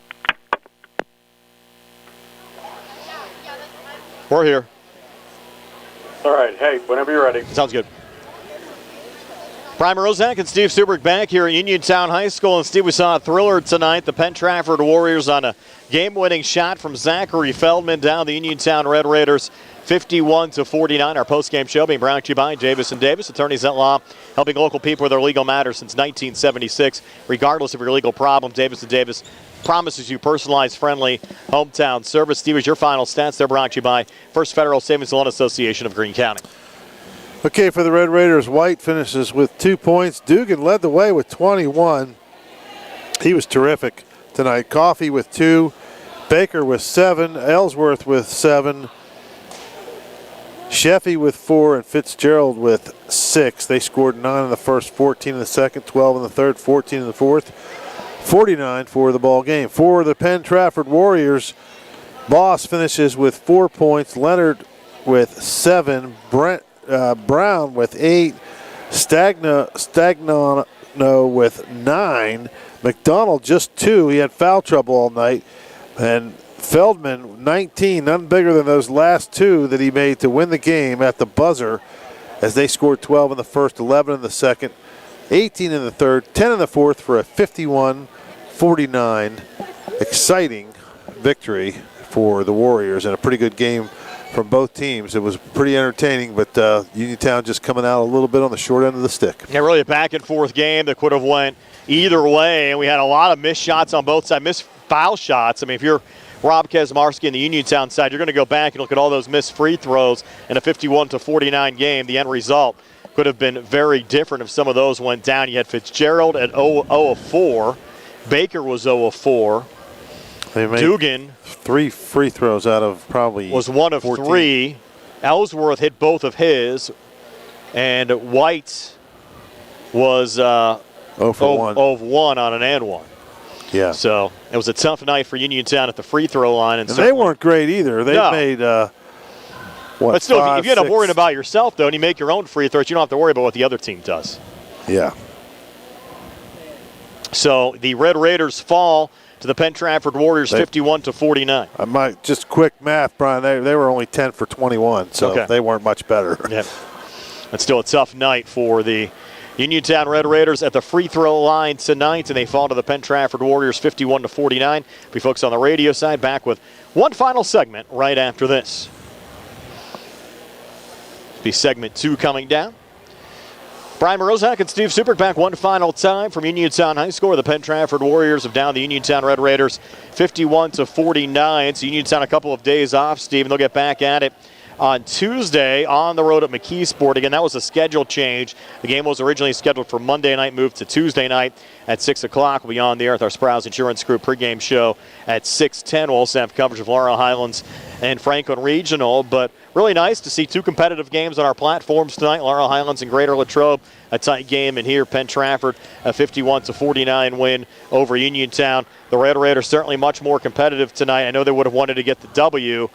Speaker 11: We're here.
Speaker 9: All right. Hey, whenever you're ready.
Speaker 11: Sounds good. Brian Rozak and Steve Subrick back here at Uniontown High School. And Steve, we saw a thriller tonight. The Penn-Trafford Warriors on a game-winning shot from Zachary Feldman down the Uniontown Red Raiders 51-49. Our post-game show being brought to you by Davis & Davis, attorneys at law, helping local people with their legal matters since 1976. Regardless of your legal problem, Davis & Davis promises you personalized, friendly hometown service. Steve, is your final stats. They're brought to you by First Federal Savings Loan Association of Greene County.
Speaker 7: Okay, for the Red Raiders, White finishes with 2 points. Dugan led the way with 21. He was terrific tonight. Coffey with 2. Baker with 7. Ellsworth with 7. Sheffy with 4 and Fitzgerald with 6. They scored 9 in the first, 14 in the second, 12 in the third, 14 in the fourth, 49 for the ball game. For the Penn-Trafford Warriors, Boss finishes with 4 points. Leonard with 7. Brown with 8. Stagnano with 9. McDonald just 2. He had foul trouble all night. And Feldman, 19, none bigger than those last 2 that he made to win the game at the buzzer, as they scored 12 in the first, 11 in the second, 18 in the third, 10 in the fourth for a 51-49 exciting victory for the Warriors, and a pretty good game from both teams. It was pretty entertaining, but Uniontown just coming out a little bit on the short end of the stick.
Speaker 11: Yeah, really a back-and-forth game that could have went either way, and we had a lot of missed shots on both sides, missed foul shots. I mean, if you're Rob Kesmarski in the Uniontown side, you're going to go back and look at all those missed free throws in a 51-49 game. The end result could have been very different if some of those went down. You had Fitzgerald at 0 of 4. Baker was 0 of 4. Dugan
Speaker 7: 3 free throws out of probably
Speaker 11: was 1 of
Speaker 7: 14.
Speaker 11: 3. Ellsworth hit both of his, and White was 0 of 1 on an and one.
Speaker 7: Yeah.
Speaker 11: So it was a tough night for Uniontown at the free throw line.
Speaker 7: And they weren't great either. They made,
Speaker 11: but still, if you end up worrying about yourself, though, and you make your own free throws, you don't have to worry about what the other team does.
Speaker 7: Yeah.
Speaker 11: So the Red Raiders fall to the Penn-Trafford Warriors 51-49.
Speaker 7: I might just quick math, Brian. They were only 10 for 21, so they weren't much better.
Speaker 11: Yeah. It's still a tough night for the Uniontown Red Raiders at the free throw line tonight, and they fall to the Penn-Trafford Warriors 51-49. We folks on the radio side back with one final segment right after this. Be segment 2 coming down. Brian Morozak and Steve Subrick back one final time from Uniontown High School, where the Penn-Trafford Warriors have down the Uniontown Red Raiders 51-49. So Uniontown a couple of days off, Steve, and they'll get back at it on Tuesday on the road at McKeesport. Again, that was a schedule change. The game was originally scheduled for Monday night, moved to Tuesday night at 6 o'clock. We'll be on the air with our Sprouse Insurance Group pregame show at 6:10. We'll also have coverage of Laurel Highlands and Franklin Regional. But really nice to see 2 competitive games on our platforms tonight. Laurel Highlands and Greater Latrobe, a tight game. And here, Penn-Trafford, a 51-49 win over Uniontown. The Red Raiders certainly much more competitive tonight. I know they would have wanted to get the W,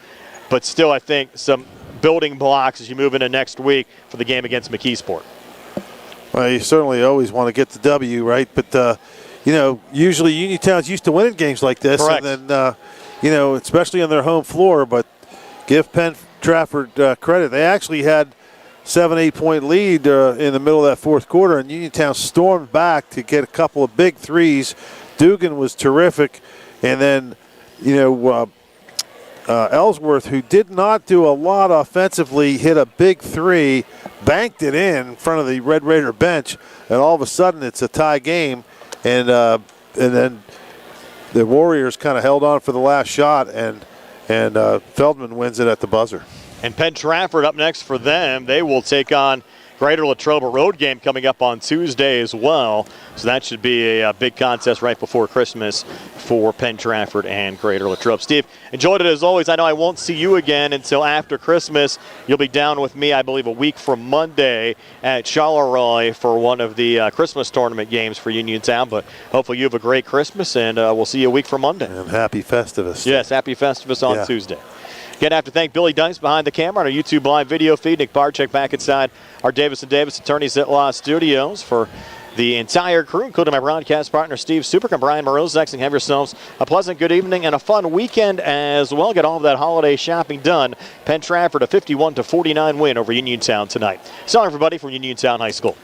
Speaker 11: but still, I think some building blocks as you move into next week for the game against McKeesport.
Speaker 7: Well, you certainly always want to get the W, right? But, usually Uniontown's used to winning games like this.
Speaker 11: Correct.
Speaker 7: And then, especially on their home floor. But give Penn-Trafford credit. They actually had 7-8 point lead in the middle of that fourth quarter, and Uniontown stormed back to get a couple of big threes. Dugan was terrific, and then, Ellsworth, who did not do a lot offensively, hit a big three, banked it in front of the Red Raider bench, and all of a sudden it's a tie game, and then the Warriors kind of held on for the last shot, and Feldman wins it at the buzzer.
Speaker 11: And Penn-Trafford up next for them. They will take on Greater Latrobe, road game coming up on Tuesday as well. So that should be a big contest right before Christmas for Penn-Trafford and Greater Latrobe. Steve, enjoyed it as always. I know I won't see you again until after Christmas. You'll be down with me, I believe, a week from Monday at Charleroi for one of the Christmas tournament games for Uniontown. But hopefully you have a great Christmas, and we'll see you a week from Monday.
Speaker 7: And happy Festivus.
Speaker 11: Yes, happy Festivus on Tuesday. Again, I have to thank Billy Dice behind the camera on our YouTube live video feed. Nick Barczyk back inside our Davis & Davis Attorneys at Law Studios. For the entire crew, including my broadcast partner Steve Superk and Brian Morozek, and have yourselves a pleasant good evening and a fun weekend as well. Get all of that holiday shopping done. Penn-Trafford a 51-49 win over Uniontown tonight. So everybody from Uniontown High School.